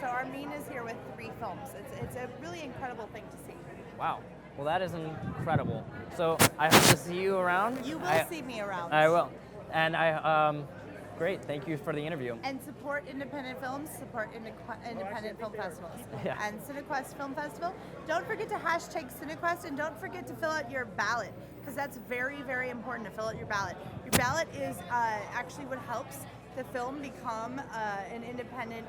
so Armin is here with 3 films. It's a really incredible thing to see. Wow. Well, that is incredible. So I hope to see you around. You will see me around. I will. And great. Thank you for the interview. And support independent films, support independent film festivals. Yeah. And Cinequest Film Festival. Don't forget to hashtag Cinequest, and don't forget to fill out your ballot, because that's very, very important to fill out your ballot. Your ballot is actually what helps the film become an independent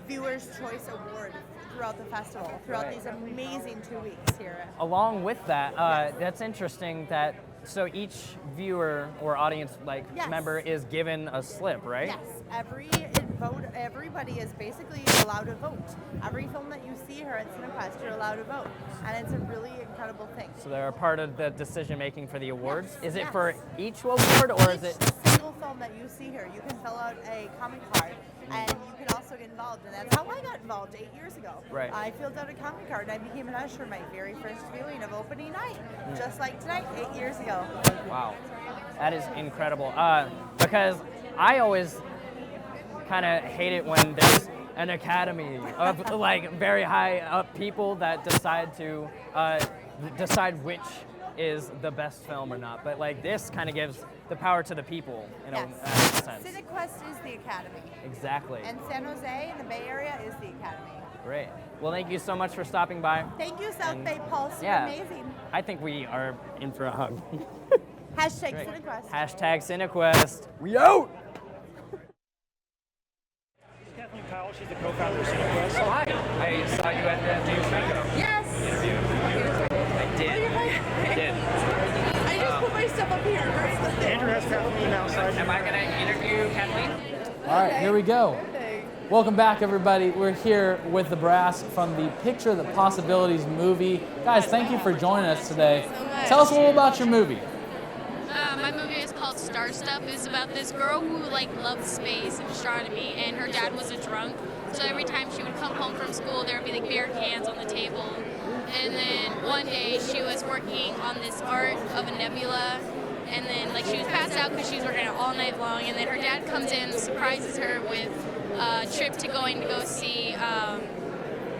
Viewers' Choice Award throughout the festival, throughout Right. these amazing 2 weeks here. Along with that, that's interesting that so each viewer or audience Yes. member is given a slip, right? Yes, everybody is basically allowed to vote. Every film that you see here at Cinequest, you're allowed to vote, and it's a really incredible thing. So they're a part of the decision making for the awards. Yes, Is it yes. for each award, or is it? Each single film that you see here, you can fill out a comment card, and you can also get involved. And that's how I got involved 8 years ago. Right. I filled out a comment card, and I became an usher my very first viewing of opening night, Mm. just like tonight, 8 years ago. Wow, that is incredible. Because I always kind of hate it when there's an academy of very high up people that decide to decide which is the best film or not. But this kind of gives the power to the people in a sense. Cinequest is the academy. Exactly. And San Jose in the Bay Area is the academy. Great. Well, thank you so much for stopping by. Thank you, South Bay Pulse. Yeah. You're amazing. I think we are in for a hug. Hashtag Great. Cinequest. Hashtag Cinequest. We out! Kathleen Powell, she's the co-founder of Cinequest. Oh, hi. I saw you at the James Franco Yes. interview. I did. I did. I just put my stuff up here. Andrew has Kathleen outside. Am I going to interview Kathleen? All right, here we go. Welcome back, everybody. We're here with the brass from the Picture the Possibilities movie. Guys, thank you for joining us today. Tell us a little about your movie. My my movie is called Star Stuff. It's about this girl who like loved space and astronomy, and her dad was a drunk. So every time she would come home from school, there would be like beer cans on the table. And then one day she was working on this art of a nebula, and then like she was passed out because she was working all night long. And then her dad comes in and surprises her with a trip to go see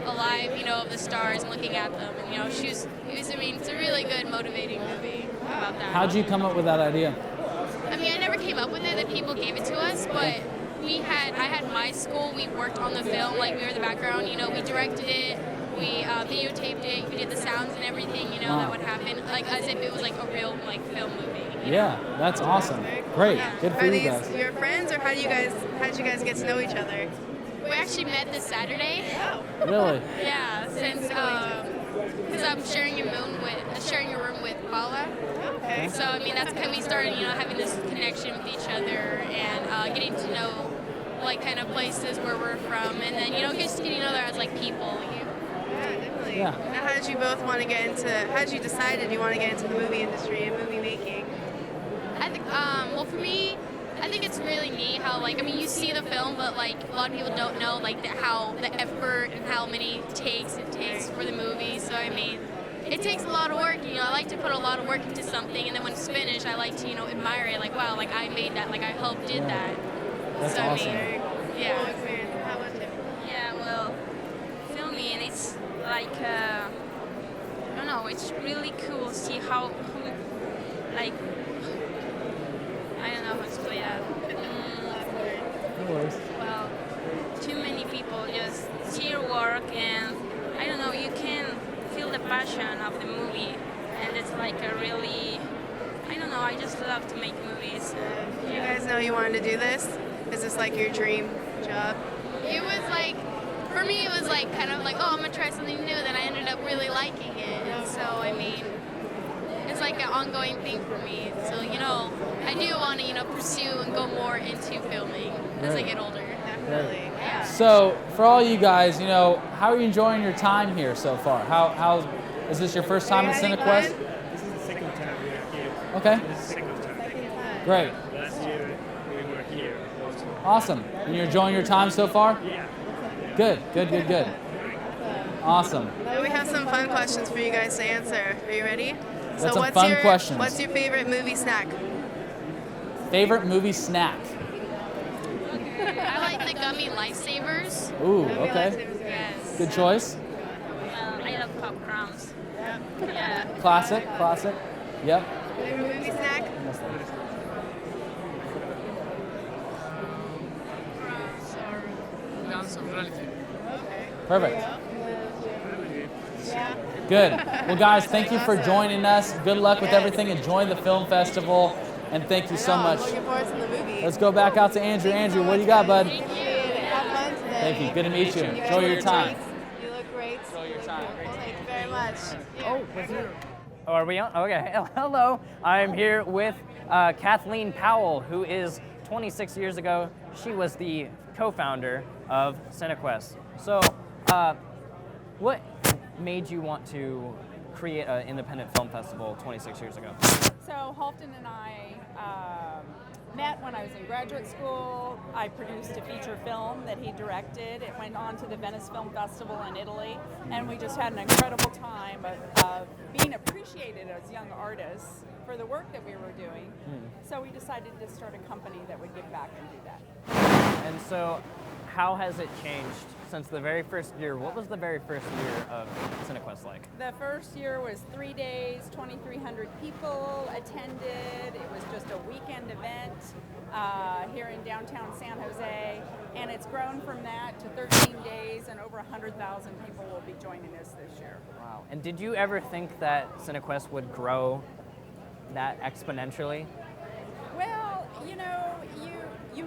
Alive, of the stars and looking at them. And it's a really good motivating movie about that. How'd you come up with that idea? I mean, I never came up with it. The people gave it to us, but I had my school. We worked on the film, like we were the background. We directed it, we videotaped it, we did the sounds and everything. That would happen, like as if it was like a real like film movie. Yeah, that's awesome. Great, good for Are you these guys. your friends, or how did you guys get to know each other? We actually met this Saturday. Really? Yeah, since because I'm sharing a room with Paula. Okay. So I mean that's when we started, having this connection with each other and getting to know like kind of places where we're from, and then just getting to know them as like people. Yeah, definitely. Yeah. Now, how did you both want to get into? How did you decide you want to get into the movie industry and movie making? I think, well, for me, I think it's really neat how, you see the film, but, a lot of people don't know, how the effort and how many takes it takes for the movie. So, I mean, it takes a lot of work. I like to put a lot of work into something, and then when it's finished, I like to, admire it. Like, wow, I made that. I helped did that. That's so, awesome. I mean, yeah. How about you? Yeah, well, filming, it's I don't know, it's really cool to see how I don't know how to explain that. No worries. Well, too many people just see your work, and I don't know, you can feel the passion of the movie, and it's a really, I don't know, I just love to make movies. You guys know you wanted to do this? Is this your dream job? It was for me, it was kind of oh, I'm going to try something new. Then I ended up really liking it. And so, I mean, it's an ongoing thing for me. So, I do want to, pursue and go more into filming as I get older. Definitely. Yeah. So, for all you guys, how are you enjoying your time here so far? How is this your first time at Cinequest? This is the second time we are here. Okay. This is the second time. Great. Last year we were here also. Awesome. And you're enjoying your time so far? Yeah. Good. Awesome. Now we have some fun questions for you guys to answer. Are you ready? What's some fun questions? What's your favorite movie snack? Favorite movie snack? I like the gummy lifesavers. Ooh, okay. Yes. Good choice. I love pop crumbs. Yeah. Classic. Yep. Favorite movie snack? Perfect. Good. Well, guys, thank you for joining us. Good luck with everything. Enjoy the film festival, and thank you so much. Looking forward to the movie. Let's go back out to Andrew. Andrew, what do you got, bud? Thank you. Have fun today. Thank you. Good to meet you. Enjoy your time. You look great. Enjoy your time. Thank you very much. Oh, are we on? Okay. Hello. I'm here with Kathleen Powell, who is 26 years ago. She was the co-founder of Cinequest. So, what made you want to create an independent film festival 26 years ago? So Halton and I met when I was in graduate school. I produced a feature film that he directed. It went on to the Venice Film Festival in Italy, and we just had an incredible time of being appreciated as young artists for the work that we were doing. So we decided to start a company that would give back and do that. And so, how has it changed since the very first year? What was the very first year of Cinequest like? The first year was 3 days, 2,300 people attended. It was just a weekend event here in downtown San Jose, and it's grown from that to 13 days, and over 100,000 people will be joining us this year. Wow. And did you ever think that Cinequest would grow that exponentially? Well, you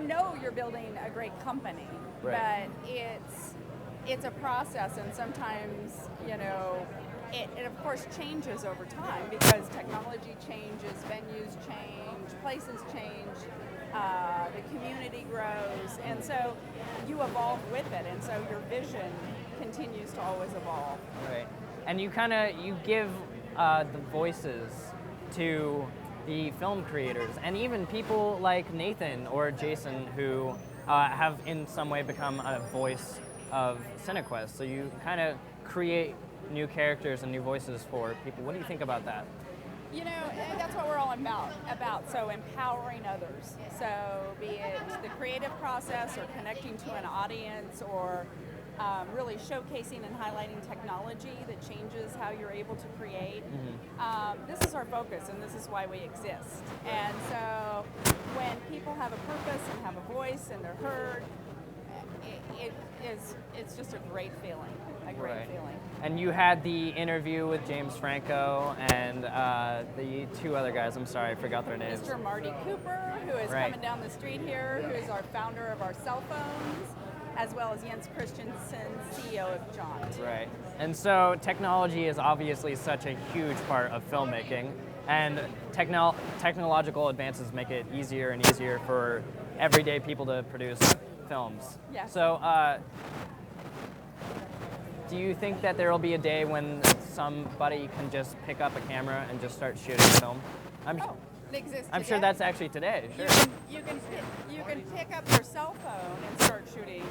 know you're building a great company, right. but it's a process, and sometimes it of course changes over time because technology changes, venues change, places change, the community grows, and so you evolve with it, and so your vision continues to always evolve. Right. And you give the voices to the film creators, and even people like Nathan or Jason who have in some way become a voice of Cinequest. So you kind of create new characters and new voices for people. What do you think about that? You know, that's what we're all about. So empowering others. So be it the creative process or connecting to an audience or really showcasing and highlighting technology that changes how you're able to create. This is our focus, and this is why we exist. And so when people have a purpose and have a voice and they're heard, it's just a great feeling. A great feeling. And you had the interview with James Franco and the two other guys. I'm sorry, I forgot their names. Mr. Marty Cooper, who is coming down the street here, who is our founder of our cell phones, as well as Jens Christensen, CEO of Jaunt. Right. And so technology is obviously such a huge part of filmmaking, and technological advances make it easier and easier for everyday people to produce films. Yes. So do you think that there will be a day when somebody can just pick up a camera and just start shooting film? It exists I'm sure today. that's actually today. Sure. You can pick up your cell phone and start shooting,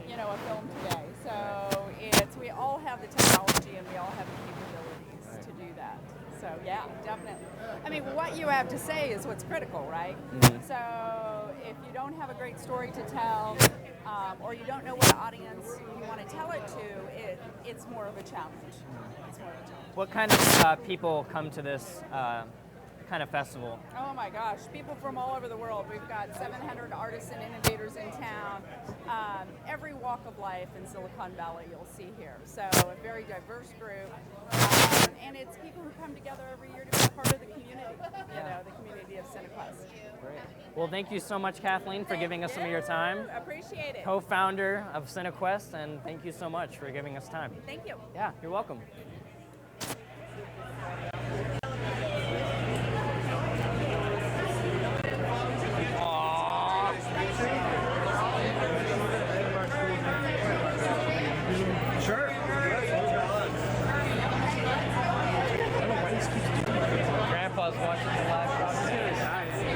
you know, a film today. So we all have the technology and we all have the capabilities to do that. So yeah, definitely. I mean, what you have to say is what's critical, right? So if you don't have a great story to tell, or you don't know what audience you want to tell it to, it's more of a challenge. It's more of a challenge. What kind of people come to this kind of festival? Oh my gosh, people from all over the world. We've got 700 artists and innovators in town. Every walk of life in Silicon Valley you'll see here. So a very diverse group. And it's people who come together every year to be part of the community, you know, the community of Cinequest. Great. Well, thank you so much, Kathleen, for giving us some of your time. Appreciate it. Co-founder of Cinequest, and thank you so much for giving us time. Thank you. Yeah, you're welcome. Grandpa's watching the live broadcast.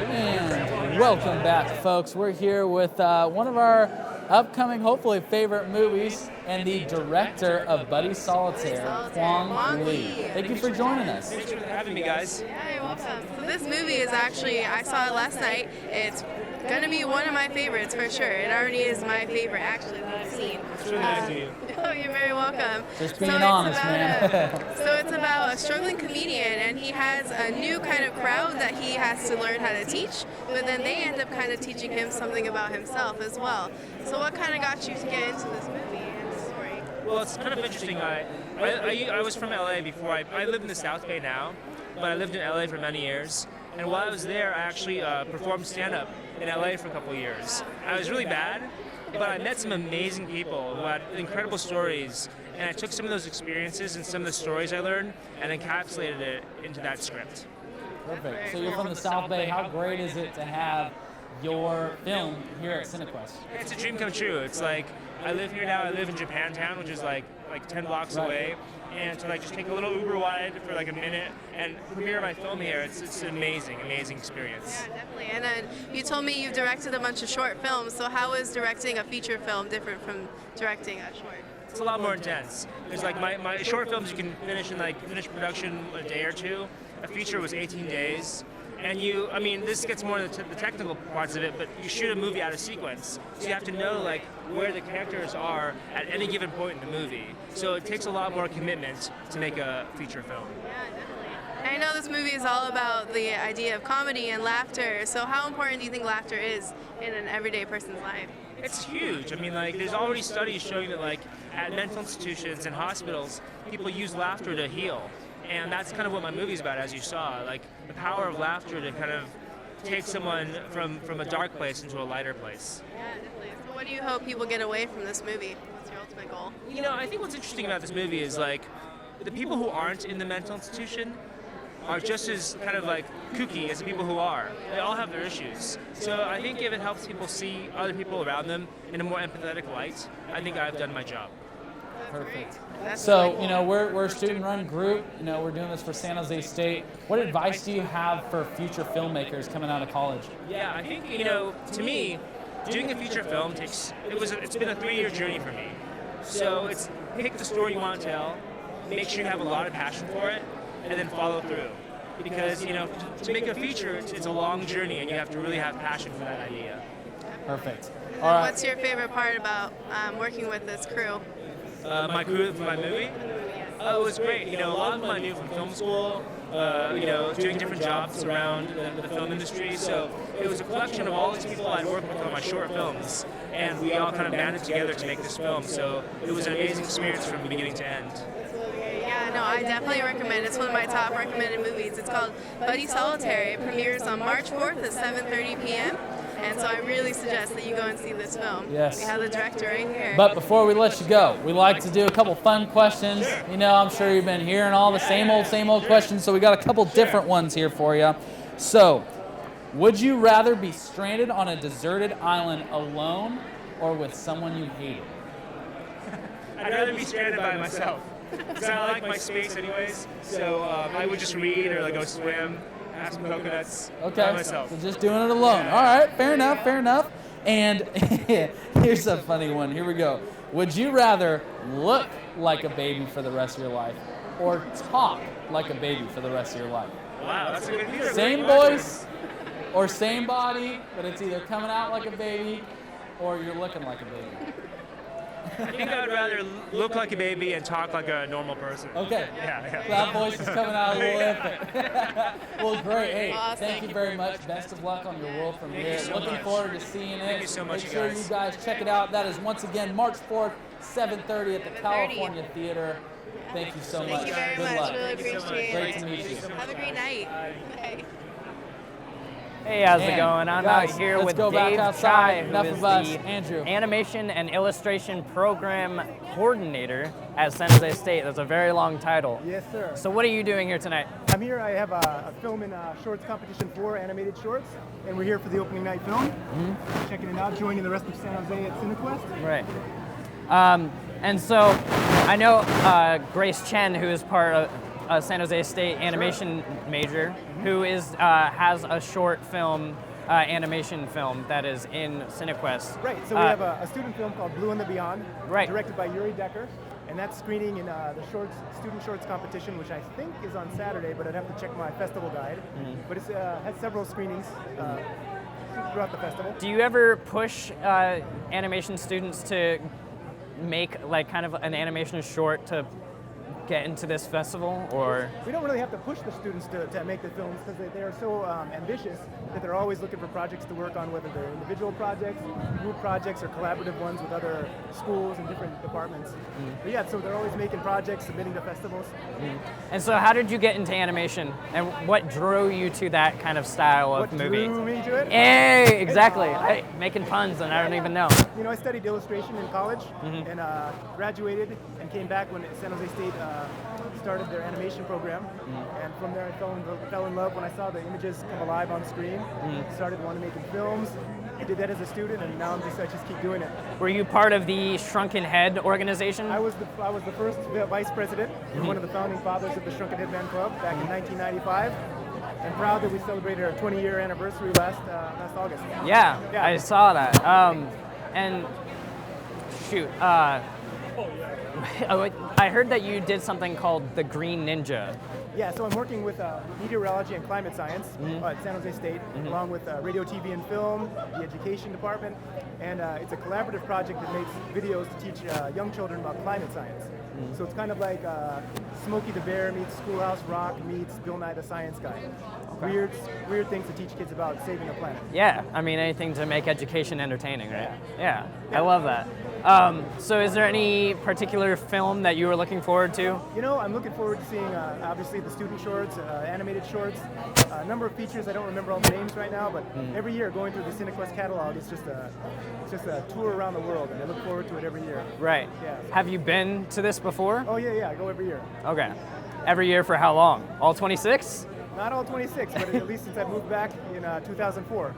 And welcome back, folks. We're here with one of our upcoming, hopefully, favorite movies and the director of Buddy Solitaire, Kwang Lee. Thank you for joining us. Thanks for having me, guys. Yeah, you're welcome. So this movie is actually, I saw it last night. It's going to be one of my favorites for sure. It already is my favorite, actually, that I've seen. It's really nice to meet you. Oh, you're very welcome. Just being honest, man. So it's about a struggling comedian, and he has a new kind of crowd that he has to learn how to teach, but then they end up kind of teaching him something about himself as well. So what kind of got you to get into this movie and the story? Well, it's kind of interesting. I was from LA before. I live in the South Bay now, but I lived in LA for many years. And while I was there, I actually performed stand-up in LA for a couple of years. I was really bad, but I met some amazing people who had incredible stories, and I took some of those experiences and some of the stories I learned and encapsulated it into that script. Perfect. So you're from the South Bay. How great is it to have your film here at Cinequest? It's a dream come true. It's like, I live here now. I live in Japantown, which is like 10 blocks away. And to just take a little Uber ride for a minute and premiere my film here, it's an amazing experience. Yeah, definitely. And then you told me you've directed a bunch of short films, so how is directing a feature film different from directing a short? It's a lot more intense. There's my short films you can finish in finish production a day or two. A feature was 18 days. And this gets more into the technical parts of it, but you shoot a movie out of sequence. So you have to know where the characters are at any given point in the movie. So it takes a lot more commitment to make a feature film. Yeah, definitely. And I know this movie is all about the idea of comedy and laughter. So how important do you think laughter is in an everyday person's life? It's huge. There's already studies showing that at mental institutions and hospitals, people use laughter to heal. And that's kind of what my movie's about, as you saw, the power of laughter to kind of take someone from a dark place into a lighter place. Yeah, definitely. So what do you hope people get away from this movie? What's your ultimate goal? I think what's interesting about this movie is the people who aren't in the mental institution are just as kind of kooky as the people who are. They all have their issues. So I think if it helps people see other people around them in a more empathetic light, I think I've done my job. Perfect. That's So, really cool. you know, we're a student-run group. You know, we're doing this for San Jose State. What advice do you have for future filmmakers coming out of college? Yeah, I think, you know, to me, doing a feature film it's been a 3-year journey for me. So it's pick the story you want to tell, make sure you have a lot of passion for it, and then follow through. Because, you know, to make a feature, it's a long journey, and you have to really have passion for that idea. Perfect. And All right. what's your favorite part about working with this crew? My crew for my movie? Oh, it was great. You know, a lot of them I knew from film school, you know, doing different jobs around the film industry. So it was a collection of all these people I'd worked with on my short films, and we all kind of banded together to make this film. So it was an amazing experience from beginning to end. Yeah, no, I definitely recommend it. It's one of my top recommended movies. It's called Buddy Solitary. It premieres on March 4th at 7:30 p.m. And so I really suggest that you go and see this film. Yes. We have the director right here. But before we let you go, we like to do a couple fun questions. You know, I'm sure you've been hearing all the same old questions, so we got a couple different ones here for you. So, would you rather be stranded on a deserted island alone or with someone you hated? I'd rather be stranded by myself. Because I like my space anyways. So I would just read or like go swim, have some coconuts by Okay, myself. so just doing it alone. All right, fair enough, fair enough. And here's a funny one. Here we go. Would you rather look like a baby for the rest of your life or talk like a baby for the rest of your life? Wow, that's a good these are Same great voice or same body, but it's either coming out like a baby or you're looking like a baby. I think I'd rather look like a baby and talk like a normal person. Okay. Yeah. That voice is coming out a little infant. Well, great. Hey, Awesome. thank you very much. Best of luck on your world premiere. Thank you so Looking much. forward to seeing it. Thank you so much, Make you sure guys. you guys check it out. That is once again March 4th, 7:30 at the California Theater. Thank you so much. Thank you very Good much. luck. Really appreciate Great it. to meet you. Have a great night. Bye. Hey, how's it Man, going? I'm guys, out here let's with go back Dave outside. Chai, who Enough is of us. the Andrew. Animation and Illustration Program Coordinator at San Jose State. That's a very long title. Yes, sir. So what are you doing here tonight? I'm here. I have a film and shorts competition for animated shorts, and we're here for the opening night film. Checking it out, joining the rest of San Jose at Cinequest. Right. And so I know Grace Chen, who is part of a San Jose State animation major, who is has a short film, animation film that is in Cinequest. Right. So we have a student film called Blue and the Beyond, Right. directed by Yuri Decker, and that's screening in the student shorts competition, which I think is on Saturday, but I'd have to check my festival guide. But it's has several screenings throughout the festival. Do you ever push animation students to make like kind of an animation short to get into this festival, or? We don't really have to push the students to make the films because they are so ambitious that they're always looking for projects to work on, whether they're individual projects, group projects, or collaborative ones with other schools and different departments. But yeah, so they're always making projects, submitting to festivals. And so how did you get into animation, and what drew you to that kind of style of What movie? drew me to it? Hey, exactly. Hey, making puns and I don't even know. You know, I studied illustration in college and graduated and came back when San Jose State started their animation program. And from there I fell in love when I saw the images come alive on screen. Started wanting to make films. I did that as a student, and now I just keep doing it. Were you part of the Shrunken Head organization? I was the first vice president and one of the founding fathers of the Shrunken Head Man Club back in 1995. I'm proud that we celebrated our 20-year anniversary last August. Yeah, I saw that. And shoot, I heard that you did something called the Green Ninja. Yeah, so I'm working with meteorology and climate science at San Jose State, along with radio, TV, and film, the education department, and it's a collaborative project that makes videos to teach young children about climate science. So it's kind of like Smokey the Bear meets Schoolhouse Rock meets Bill Nye the Science Guy. Weird things to teach kids about saving the planet. Yeah, I mean anything to make education entertaining, right? Yeah. I love that. So is there any particular film that you were looking forward to? You know, I'm looking forward to seeing obviously the student shorts, animated shorts, a number of features. I don't remember all the names right now, but every year going through the Cinequest catalog, it's just a tour around the world, and I look forward to it every year. Right. Yeah. Have you been to this before? Oh yeah, I go every year. Okay. Every year for how long? All 26? Not all 26, but at least since I moved back in 2004.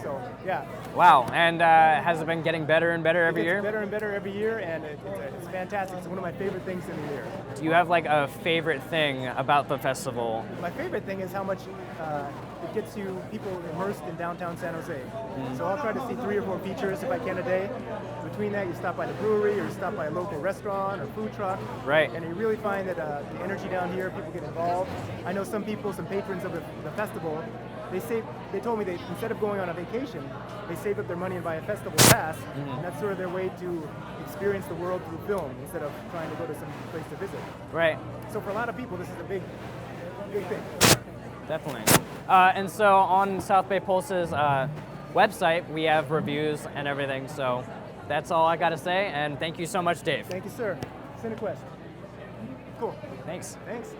So, yeah. Wow, and has it been getting better and better every year? Better and better every year, and it's fantastic. It's one of my favorite things in the year. Do you have like a favorite thing about the festival? My favorite thing is how much it gets you people immersed in downtown San Jose. So I'll try to see 3 or 4 features if I can a day. Between that, you stop by the brewery or stop by a local restaurant or food truck. Right. And you really find that the energy down here, people get involved. I know some people, some patrons of the festival, they told me instead of going on a vacation, they save up their money and buy a festival pass, and that's sort of their way to experience the world through film instead of trying to go to some place to visit. Right. So for a lot of people, this is a big thing. Definitely. And so on South Bay Pulse's website, we have reviews and everything, so that's all I got to say, and thank you so much, Dave. Thank you, sir. Cinequest. Cool. Thanks. Thanks.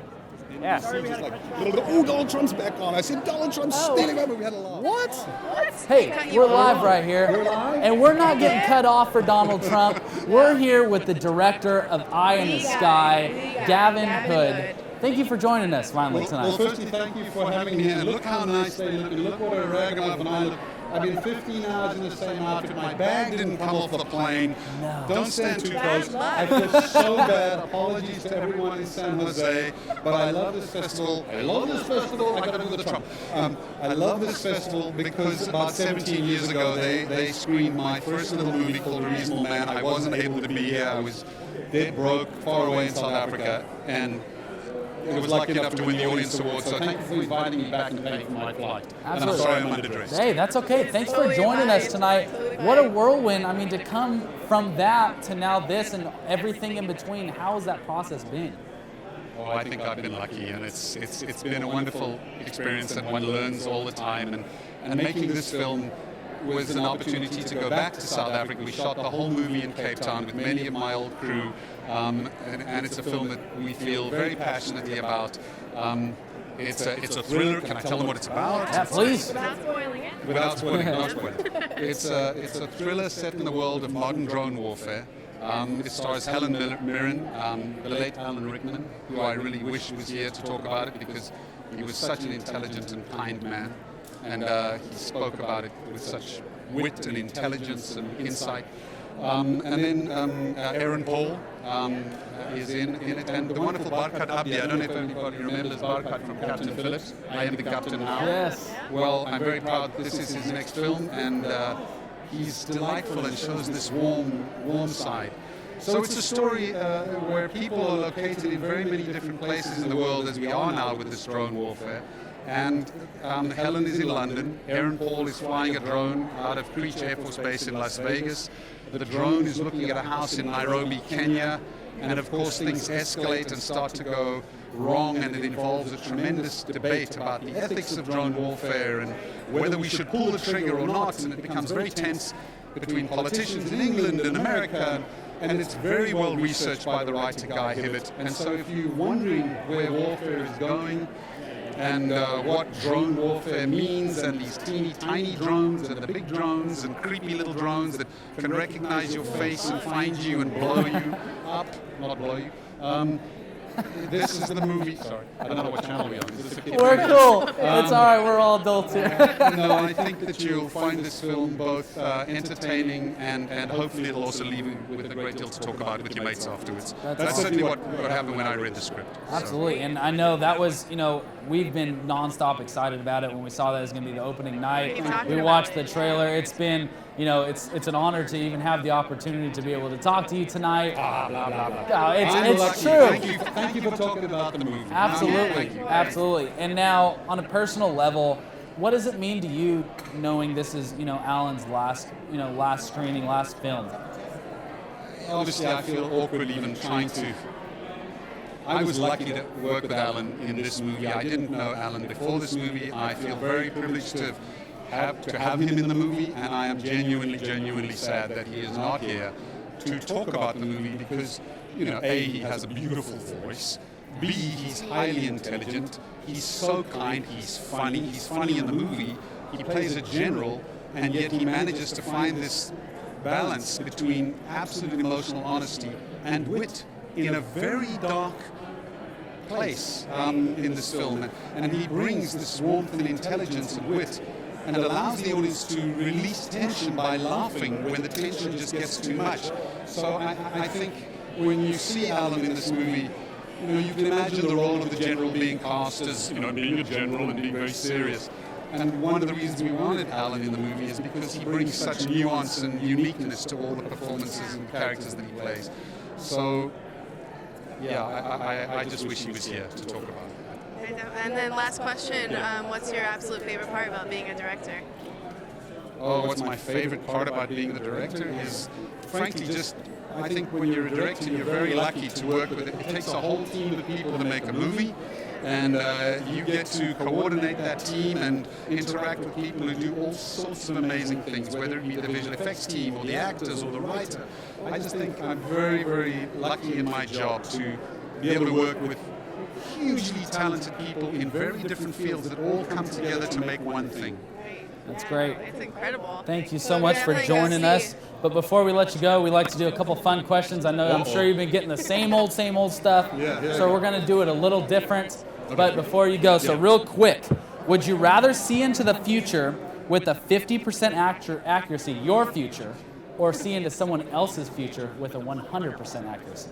Yeah. Oh, Donald Trump's back on. I said Donald Trump's stealing my movie. We had a laugh. What? Hey, we're live right here, and we're not getting cut off for Donald Trump. We're here with the director of Eye in the Sky, Gavin Hood. Thank you for joining us finally tonight. Well, firstly, thank you for having me here. And look how nice they look, and look what a Reaganov and I look. I've been 15 hours in the same outfit. My bag didn't come off the plane. No. Don't stand too close. I feel so bad. Apologies to everyone in San Jose, but I love this festival. I love this festival. I got to do the Trump. I love this festival because about 17 years ago they screened my first little movie called A Reasonable Man. I wasn't able to be here. I was dead broke, far away in South Africa, and I was lucky enough to win the Audience Award, so thank you for inviting me back and paying for my flight. Absolutely. And I'm sorry I'm underdressed. Hey, that's okay. Thanks for joining us tonight. What a whirlwind. I mean, to come from that to now this and everything in between, how has that process been? Oh, I think I've been lucky, and it's been a wonderful experience, and one learns all the time. And making this film was an opportunity to go back to South Africa. We shot the whole movie in Cape Town with many of my old crew, and it's a film that we feel very passionately about. It's a thriller. Can I tell them what it's about? Yeah, please. Without spoiling it. Without spoiling, no spoiling. It's a thriller set in the world of modern drone warfare. It stars Helen Mirren, the late Alan Rickman, who I really wish was here to talk about it because he was such an intelligent and kind man. And he spoke about it with such wit and intelligence and insight. And then Aaron Paul is in it, and the wonderful Barkat Abdi. I don't know if anybody remembers Barkat from Captain Phillips. I am the captain now. Yes. Well, I'm very proud this is his next film, and he's delightful and shows this warm side. So it's a story where people are located in very many different places in the world, as we are now with this drone warfare. And Helen is in London. Aaron Paul is flying a drone out of Creech Air Force Base in Las Vegas. The drone is looking at a house in Nairobi, Kenya. And of course, things escalate and start to go wrong, and it involves a tremendous debate about the ethics of drone warfare and whether we should pull the trigger or not. And it becomes very tense between politicians in England and America. And it's very well researched by the writer Guy Hibbert. And so if you're wondering where warfare is going, and what drone warfare means, and these teeny tiny drones and the big drones and creepy little drones that can recognize your face and find you and blow you up, not blow you. This is the movie. Sorry, I don't know what channel we're on. Is this a kid? We're cool. It's all right. We're all adults here. No, I think that you'll find this film both entertaining and hopefully it'll also leave you with a great deal to talk about with your mates afterwards. That's certainly what happened when I read the script. Absolutely, and I know that was, we've been nonstop excited about it when we saw that it was going to be the opening night. We watched the trailer. It's been, it's an honor to even have the opportunity to be able to talk to you tonight. Blah, blah, blah, blah. It's true. Thank you for talking about the movie. Absolutely, absolutely. And now, on a personal level, what does it mean to you knowing this is, Alan's last screening, last film? Obviously, I feel awkward even trying to. I was lucky to work with Alan in this movie. I didn't know Alan before this movie. I feel very privileged to have him in the movie, and I am genuinely sad that he is not here to talk about the movie because, A, he has a beautiful voice. B, he's highly intelligent. He's so kind. He's funny. He's funny in the movie. He plays a general, and yet he manages to find this balance between absolute emotional honesty and wit in a very dark place in this film, and he brings this warmth and intelligence and wit, and allows the audience to release tension by laughing when the tension just gets too much. So I think when you see Alan in this movie, you can imagine the role of the general being cast as, being a general and being very serious. And one of the reasons we wanted Alan in the movie is because he brings such nuance and uniqueness to all the performances and characters that he plays. So, I just wish he was here to talk about it. And then last question, what's your absolute favorite part about being a director? Oh, what's my favorite part about being the director is, frankly, I think when you're a director, you're very lucky to work with it. It takes a whole team of people to make a movie, and you get to coordinate that team and interact with people who do all sorts of amazing things, whether it be the visual effects team or the actors or the writer. I just think I'm very, very lucky in my job to be able to work with hugely talented people in very different fields that all come together to make one thing. That's great. It's incredible. Thank you so much for joining us. But before we let you go, we like to do a couple fun questions. I'm sure you've been getting the same old stuff. So we're going to do it a little different. But before you go, so real quick, would you rather see into the future with a 50% accuracy, your future, or see into someone else's future with a 100% accuracy?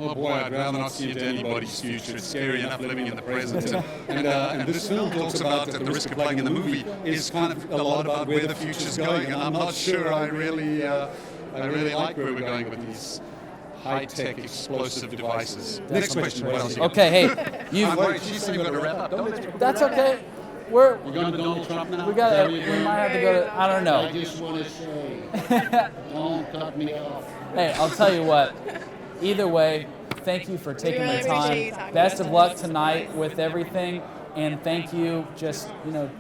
Oh boy, I'd rather not see into anybody's future. It's scary enough living in the present. And this film talks about, at the risk of playing in the movie, is kind of a lot about where the future's going. And I'm not sure I really like where we're going with these high-tech explosive devices. Next question. What else? Okay, hey, I'm worried. She's saying we've got to wrap up. That's okay. We're going to Donald Trump now? We might have to go to, I don't know. I just want to say, don't cut me off. Hey, I'll tell you what. Either way, thank you for taking the time. Best of luck tonight with everything, and thank you just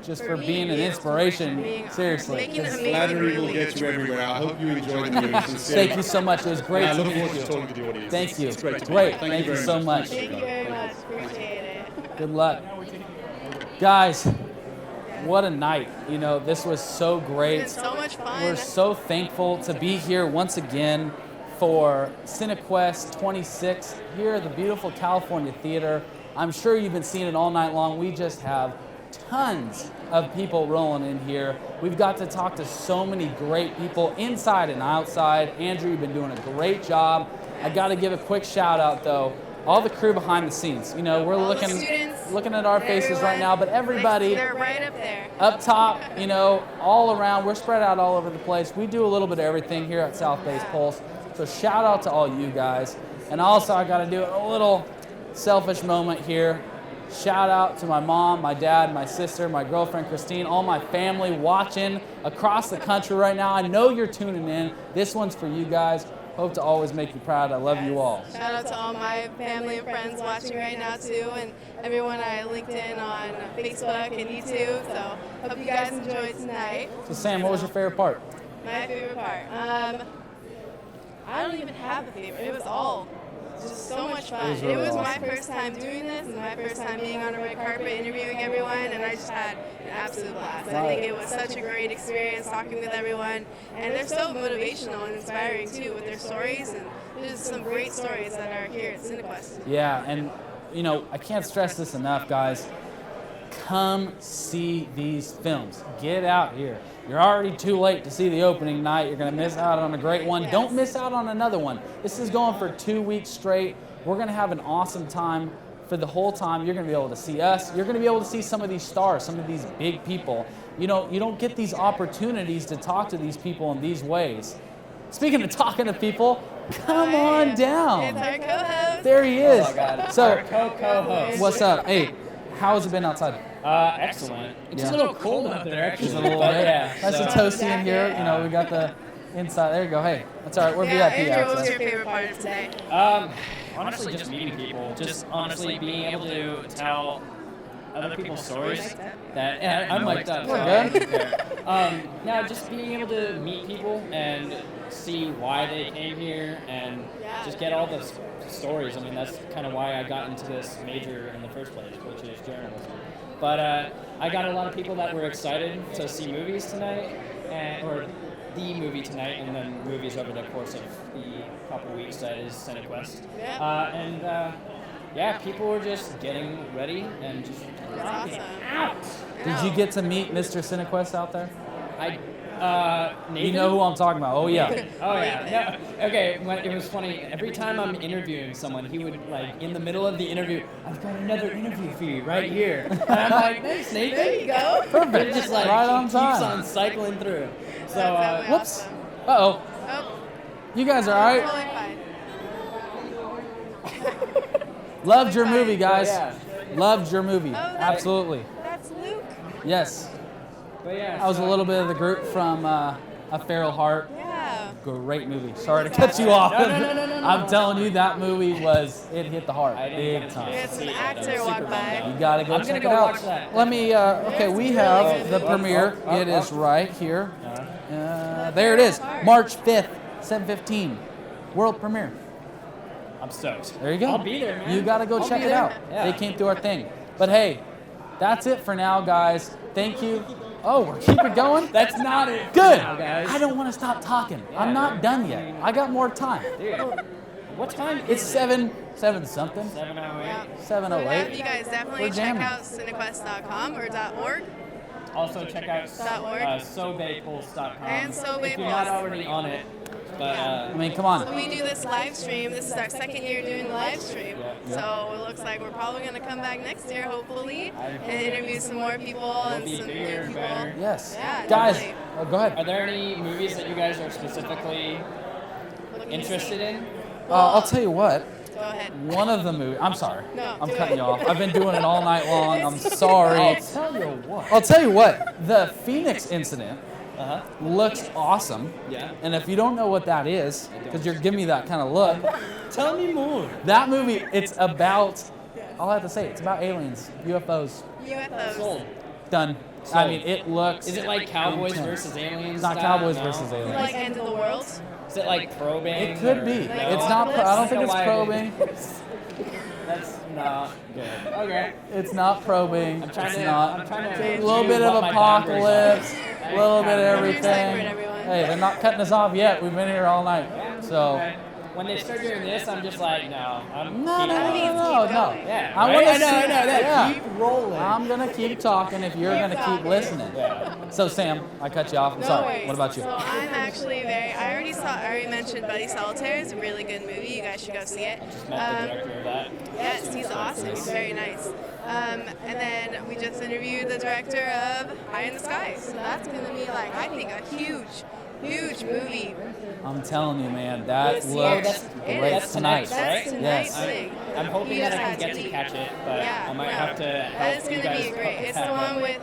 for being an inspiration. Seriously. Flattery will get you everywhere. I hope you enjoyed the movie. Thank you so much. It was great. I look forward to talking to the audience. Thank you. It's great. Great. Thank you so much. Thank you very much. Appreciate it. Good luck. Guys, what a night. This was so great. It's been so much fun. We're so thankful to be here once again for Cinequest 26 here at the beautiful California Theater. I'm sure you've been seeing it all night long. We just have tons of people rolling in here. We've got to talk to so many great people inside and outside. Andrew, you've been doing a great job. I got to give a quick shout out though. All the crew behind the scenes. We're looking at our faces right now, but everybody they're right up there. Up top, all around. We're spread out all over the place. We do a little bit of everything here at South Bay's Pulse. So shout out to all you guys. And also I got to do a little selfish moment here. Shout out to my mom, my dad, my sister, my girlfriend Christine, all my family watching across the country right now. I know you're tuning in. This one's for you guys. Hope to always make you proud. I love you all. Shout out to all my family and friends watching right now too, and everyone I linked in on Facebook and YouTube. So hope you guys enjoyed tonight. So Sam, what was your favorite part? My favorite part? I don't even have a favorite. It was all just so much fun. It was my first time doing this and my first time being on a red carpet interviewing everyone, and I just had an absolute blast. I think it was such a great experience talking with everyone, and they're so motivational and inspiring too with their stories, and there's some great stories that are here at Cinequest. Yeah, and I can't stress this enough, guys. Come see these films. Get out here. You're already too late to see the opening night. You're going to miss out on a great one. Yes. Don't miss out on another one. This is going for 2 weeks straight. We're going to have an awesome time for the whole time. You're going to be able to see us. You're going to be able to see some of these stars, some of these big people. You don't get these opportunities to talk to these people in these ways. Speaking of talking to people, come on down. It's our co-host. There he is. Oh, God. So, our co-host. What's up? Hey, how has it been outside? Excellent. It's a little cold out there, actually. It's a little bit. Nice and toasty in here. We got the inside. There you go. Hey, that's all right. We're VIP Andrew, outside. what was your favorite part of today? Honestly, just meeting people. Just honestly being able to tell other people's stories. I'm mic'd up. We're good. Now, just being able to meet people and see why they came here and just get all the stories. I mean, that's kind of why I got into this major in the first place, which is journalism. But I got a lot of people that were excited to see movies tonight, or the movie tonight, and then movies over the course of the couple weeks that is Cinequest. yeah, people were just getting ready and just rocking out. Did you get to meet Mr. Cinequest out there? Nathan? You know who I'm talking about. Oh, yeah. Oh yeah. No. Okay. It was funny. Every time I'm interviewing someone, he would like in the middle of the interview, I've got another interview for you right here. And I'm like, thanks, Nathan. There you go. Perfect. Just like Right he on keeps time. on cycling through. So Whoops. Uh-oh. You guys are all right? Loved your movie, guys. Yeah. Loved your movie. Absolutely. That's Luke. Yes. But yeah, I was a little bit of the group from A Feral Heart. Yeah. Great movie. Sorry to cut you off. No. I'm telling you, that movie it hit the heart big time. We had some actor walk by. You gotta go I'm check gonna it go out. watch that. Let me. Okay, we have the premiere. It is right here. There it is. March 5th, 7:15. World premiere. I'm stoked. There you go. I'll be there, man. You gotta go I'll check be it there. out. Yeah. They came through our thing. But hey, that's it for now, guys. Thank you. Oh, we're keeping going? That's not it. Good. Now, guys. I don't want to stop talking. I'm not done yet. I got more time. Dude, what time? It's 7 something. 7:08. 7:08. You guys definitely We're check jamming. out cinequest.com or .org. Also check out .org. SoBayPulse.com. And SoBay if you're not Pulse. already on it. But I mean, come on. So we do this live stream. This is our second year doing the live stream. So it looks like we're probably going to come back next year, hopefully, and interview some more people and some new people. Yes. Yeah, Guys, definitely. go ahead. Are there any movies that you guys are specifically interested in? I'll tell you what. Go ahead. One of the movies. I'm sorry. No, I'm do cutting it. you off. I've been doing it all night long. I'm sorry. I'll tell you what. The Phoenix incident looks awesome. Yeah. And if you don't know what that is, because you're giving me that kind of look, tell me more. That movie, it's about. All I have to say, it's about aliens, UFOs. UFOs. Sold. Done. I mean, it looks. Is it like Cowboys intense. versus Aliens? It's not style? Cowboys No? versus Aliens. Like End of the World. Is it like probing? It could be. or- It's not. I don't think it's probing. That's not good. Okay. It's not probing. I'm trying It's to- not. I'm trying to a gauge little bit what of my boundaries apocalypse, are. a little bit of Cypert, everything. everyone. Hey, they're not cutting us off yet. We've been here all night. So. Okay. When they start doing this, I'm just like, no. I'm No. Yeah. I right? want to I know. That. Yeah. Keep rolling. I'm gonna keep talking if you're gonna keep listening. So Sam, I cut you off. I'm sorry. worries. What about you? So I'm actually I already mentioned Buddy Solitaire. It's a really good movie. You guys should go see it. Met the director of that. Yes, he's awesome. He's very nice. And then we just interviewed the director of High in the Sky. So that's going to be like, I think, a huge movie. I'm telling you, man, that This looks year. great That's tonight. That's tonight's Yes. thing. I'm hoping You that just I have can get to to eat. catch it, but Yeah, I might no. have to That help is you going to guys be great. It's the pack one up. with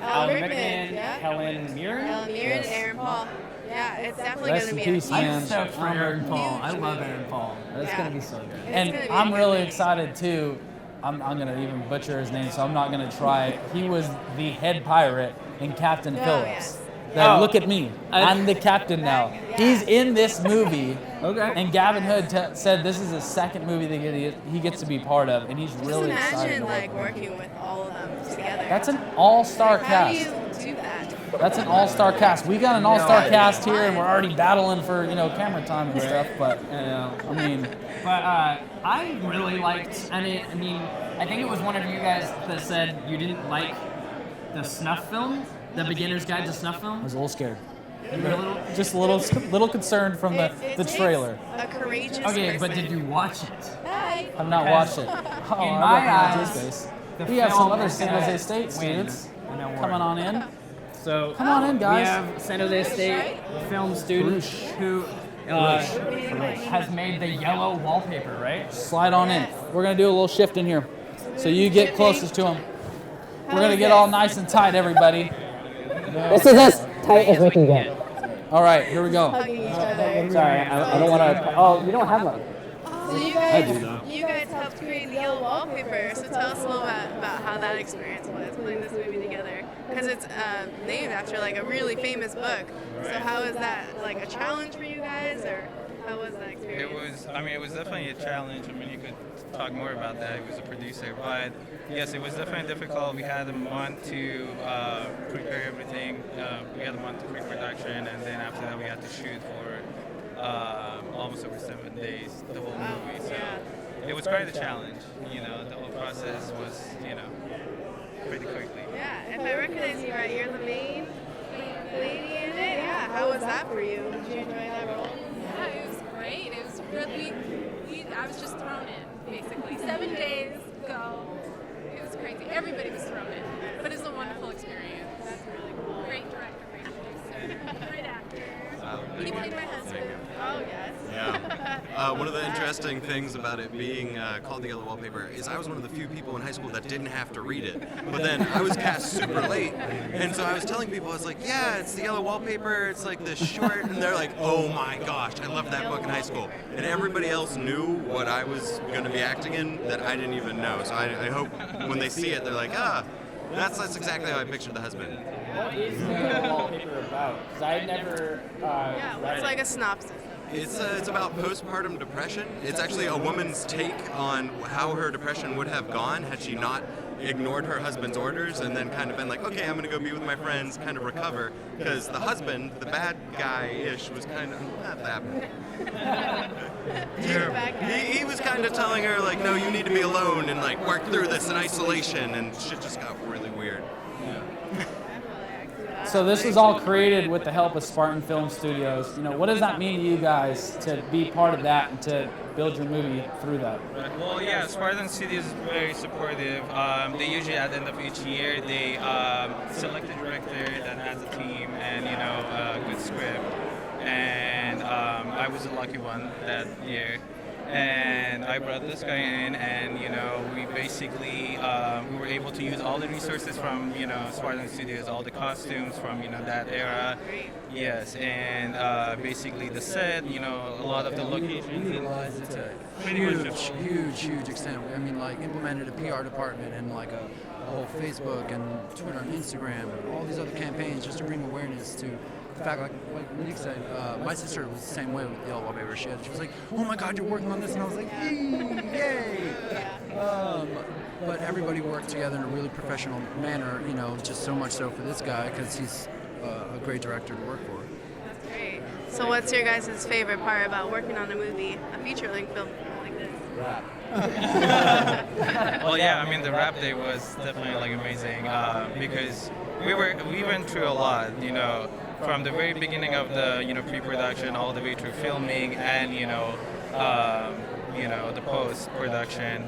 Alan Rickman. Rickman, Yeah. Helen Mirren. Mirren Yes. and Aaron Paul. Yeah, it's definitely Rest going in to be peace, a man. huge stoked for Aaron Paul. I love Aaron Paul. That's Yeah. gonna be so good. It's And gonna be I'm a really good excited too. I'm gonna even butcher his name, so I'm not gonna try it. He was the head pirate in Captain Oh, Phillips. yes. That, Oh. look at me. I'm the captain now. He's in this movie. Okay. And Gavin Hood said this is his second movie that he gets to be part of, and he's really Just excited. imagine to work like working with all of them together. That's an all-star How do cast. you do that? That's an all-star cast. We got an all-star idea. cast here, and we're already battling for camera time and stuff. But I mean, But I really liked, I think it was one of you guys that said you didn't like the snuff film, the beginner's guide to snuff I film. was a little scared. You were a little. Just a little concerned from the It trailer. takes a courageous Okay, but person. did you watch it? Hi. I've not watched it. Oh, In I my recognize eyes, his face. the We have some film other is San gonna Jose State win students an award. coming on in. So Come on in, guys. We have San Jose State film student who has made the yellow wallpaper, right? Slide on in. We're gonna do a little shift in here, so you get closest to him. We're gonna get all nice and tight, everybody. This is as tight as we can get. All right, here we go. Hugging each other. Sorry, I don't want to. Oh, you don't have one. So you guys helped create the yellow wallpaper. So tell us a little bit about how that experience was putting this movie together. Because it's named after like a really famous book. So how is that like a challenge for you guys, or how was that experience? It was definitely a challenge. You could talk more about that. He was a producer, but yes, it was definitely difficult. We had a month to prepare everything. We had a month to pre-production, and then after that, we had to shoot for almost over 7 days, the whole movie. So it was quite a challenge. You know, the whole process was, you know, pretty quickly. Yeah, if I recognize you right, you're the main lady in it. Yeah, how was that for you? Did you enjoy that role? Yeah, it was great. It was really, I was just thrown in, basically. 7 days, go. It was crazy. Everybody was thrown in. But it was a wonderful experience. That's really cool. Great director, great producer, great actor. He played my husband. Oh, yes. Yeah. One of the interesting things about it being called The Yellow Wallpaper is I was one of the few people in high school that didn't have to read it. But then I was cast super late, and so I was telling people, I was like, yeah, it's The Yellow Wallpaper, it's like this short, and they're like, oh my gosh, I loved that book in high school. And everybody else knew what I was going to be acting in that I didn't even know. So I hope when they see it, they're like, that's exactly how I pictured the husband. What is The Yellow Wallpaper about? Because I had never read It's it. like a synopsis. It's about postpartum depression. It's actually a woman's take on how her depression would have gone had she not ignored her husband's orders and then kind of been like, okay, I'm going to go be with my friends, kind of recover. Because the husband, the bad guy-ish, was kind of not that bad. He was kind of telling her, like, no, you need to be alone and, like, work through this in isolation, and shit just got really weird. So this was all created with the help of Spartan Film Studios. You know, what does that mean to you guys to be part of that and to build your movie through that? Right. Well, yeah, Spartan Studios is very supportive. They usually at the end of each year they select a director that has a team and a good script. And I was the lucky one that year. And I brought this guy in, and we basically we were able to use all the resources from Spartan Studios, all the costumes from that era. Yes, and basically the set, a lot of the locations. We realized it's a huge extent. I mean, like implemented a PR department and like a whole Facebook and Twitter and Instagram and all these other campaigns just to bring awareness to. In fact, like Nick said, my sister was the same way with the Yellow Wallpaper. She was like, oh my God, you're working on this. And I was like, yay! But everybody worked together in a really professional manner, just so much so for this guy because he's a great director to work for. That's great. So what's your guys' favorite part about working on a movie, a feature-length film like this? Rap. Well, yeah, I mean, the rap day was definitely amazing because we went through a lot, from the very beginning of the pre-production all the way through filming and the post-production,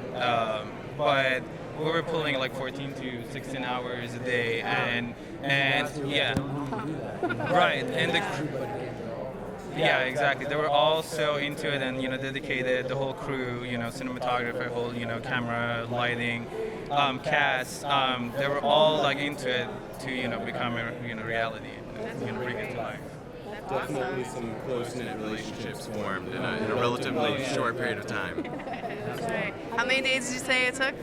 but we were pulling like 14 to 16 hours a day and yeah, right, and yeah, exactly. They were all so into it and dedicated. The whole crew, cinematographer, whole camera, lighting, cast. They were all into it to become a reality. Bring it to life. Definitely some close-knit relationships formed in a relatively short period of time. That's right. How many days did you say it took?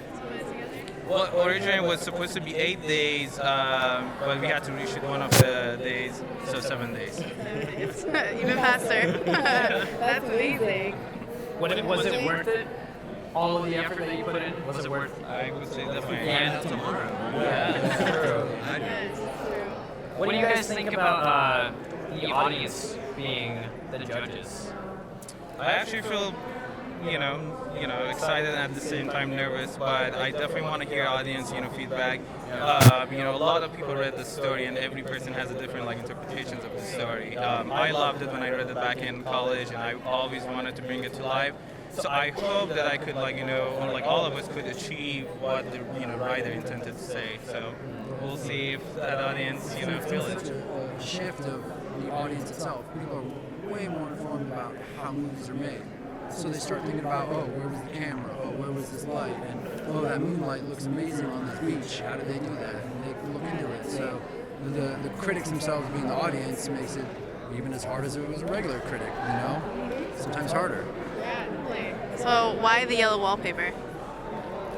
Well, originally it was supposed to be 8 days, but we had to reshoot one of the days, so 7 days. Even faster. That's amazing. Was it worth it? All of the effort that you put in, was it worth it? I would say definitely. And tomorrow. Yeah, that's true. What do you guys think about the audience being the judges? I actually feel, excited and at the same time nervous, but I definitely want to hear audience, feedback. A lot of people read the story, and every person has a different interpretations of the story. I loved it when I read it back in college, and I always wanted to bring it to life. So I hope that I could, all of us could achieve what the writer intended to say. So we'll see if that audience, feels it. A shift of the audience itself. People are way more informed about how movies are made. So they start thinking about, where was the camera? Oh, where was this light? And that moonlight looks amazing on this beach. How did they do that? And they look into it. So the critics themselves being the audience makes it even as hard as it was a regular critic. Sometimes harder. So why the yellow wallpaper?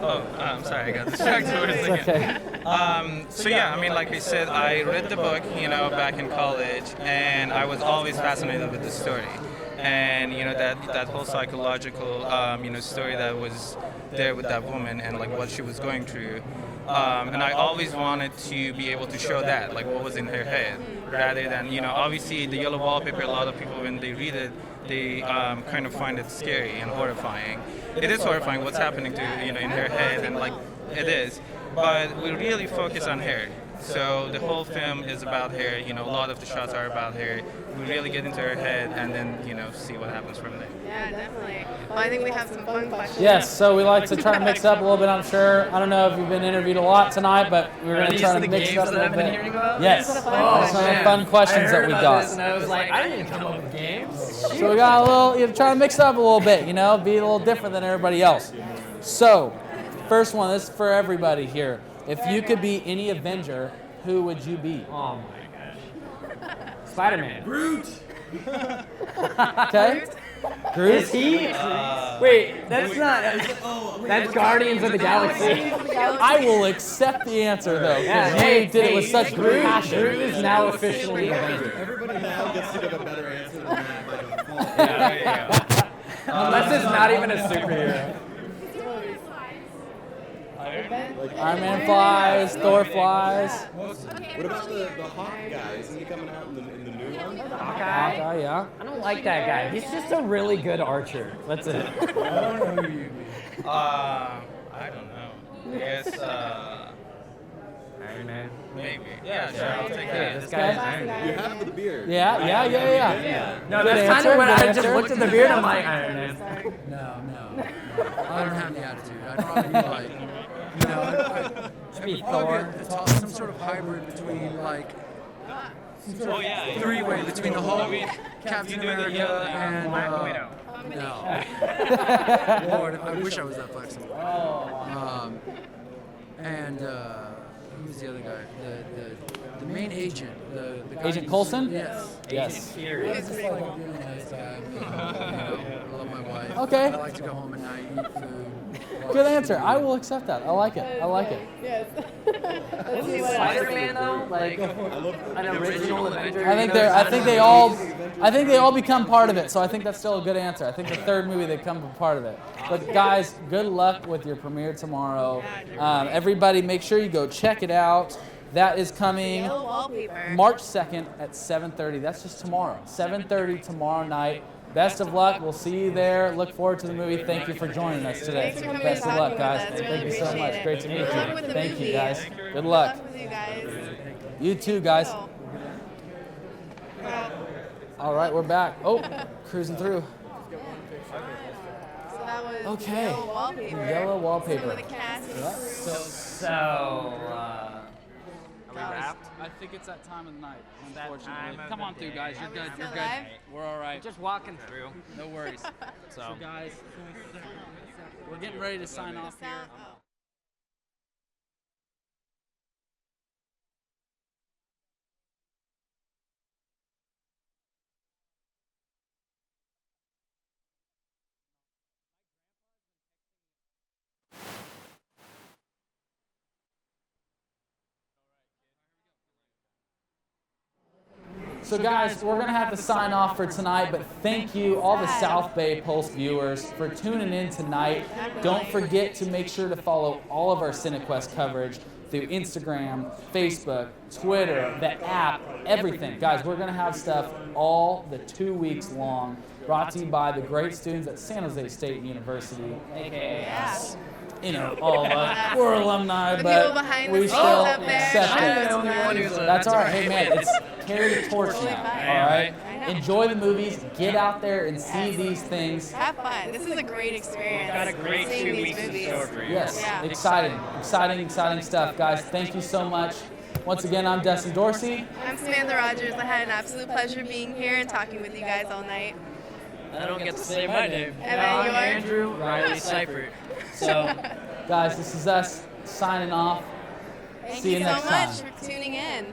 Oh, I'm sorry, I got distracted for a second. So yeah, I mean, like I said, I read the book, back in college, and I was always fascinated with the story. And that whole psychological story that was there with that woman and what she was going through. And I always wanted to be able to show that, what was in her head, rather than obviously the yellow wallpaper. A lot of people when they read it, they kind of find it scary and horrifying. It is horrifying what's happening to in her head, and like it is, but we really focus on her. So the whole film is about her. A lot of the shots are about her. We really get into her head, and then see what happens from there. Yeah, definitely. Well, I think we have some fun questions. Yes, so we like to try to mix it up a little bit, I'm sure. I don't know if you've been interviewed a lot tonight, but we're going to try to mix it up a little bit. Yes, some of the fun questions that we got. And I was like, I didn't even come up with games. So we got a little, try to mix it up a little bit, be a little different than everybody else. So, first one, this is for everybody here. If you could be any Avenger, who would you be? Oh my gosh. Spider-Man. Groot. Okay. Groot. Is he? Wait, that's not. That's Guardians of the Galaxy. I will accept the answer though. Yeah, you did it with such Groot. passion. Groot is now officially the Avenger. Everybody now gets to give a better answer than that by default. Yeah. Unless it's not even a superhero. Iron Man flies, Thor flies. What about the Hawk guy? Isn't he coming out in the new one? Hawkeye, yeah. I don't like that guy. He's just a really good archer. That's it. I don't know. I guess Iron Man. maybe. Yeah, sure. I'll take that. This guy's Iron Man. You have the beard. Yeah. No, Good that's kind answer, of when good I just answer. looked at the beard. I'm like, Iron Man. No. I don't have the attitude. I'd probably be like, I'd be probably be some sort of hybrid between like some sort of three-way between the Hulk, Captain America, and no. Lord, I wish I was that flexible. And who's the other guy? The main agent. The guy Agent Coulson? Yes. Yes. He's just like a really nice guy. I love my wife. Okay. I like to go home at night, eat food. Good answer. I will accept that. I like it. Yes. Isn't Spider-Man though like an original Avenger? I think they all become part of it. So I think that's still a good answer. I think the third movie they become a part of it. But guys, good luck with your premiere tomorrow. Everybody, make sure you go check it out. That is coming March 2nd at 7:30. That's just tomorrow. 7:30 tomorrow night. Best of luck. We'll see you there. Look forward to the movie. Thank you for joining us today. Best of luck, guys. Thank you so much. Great to meet you. Thank you, guys. Good luck. You too, guys. All right, we're back. Oh, cruising through. So that was Okay. yellow wallpaper. Yellow wallpaper. Some of the cast. Are we wrapped? I think it's that time of the night, unfortunately. Come on through, guys. You're good. You're good. We're all right. Just walking through. No worries. So, guys, we're getting ready to sign off here. So guys, we're gonna have to sign off for tonight, but thank you all the South Bay Pulse viewers for tuning in tonight. Don't forget to make sure to follow all of our Cinequest coverage through Instagram, Facebook, Twitter, the app, everything. Guys, we're gonna have stuff all the 2 weeks long, brought to you by the great students at San Jose State University. AKA us. All of us. We're alumni, The but people behind we the still scenes up there. accept I'm it. the only one who's That's all right. Hey, man, it's carry the torch now. All right? Enjoy the movies. Get out there and see these things. Have fun. This is a great experience. Got a great seeing 2 these weeks in movies. store for you. Yes, Yeah. exciting stuff. Guys, thank you so much. Once again, I'm Dustin Dorsey. I'm Samantha Rodgers. I had an absolute pleasure being here and talking with you guys all night. I don't get to say my name. And I'm then Andrew Riley Cypert. So, guys, this is us signing off. Thank See you you next so time. much for tuning in.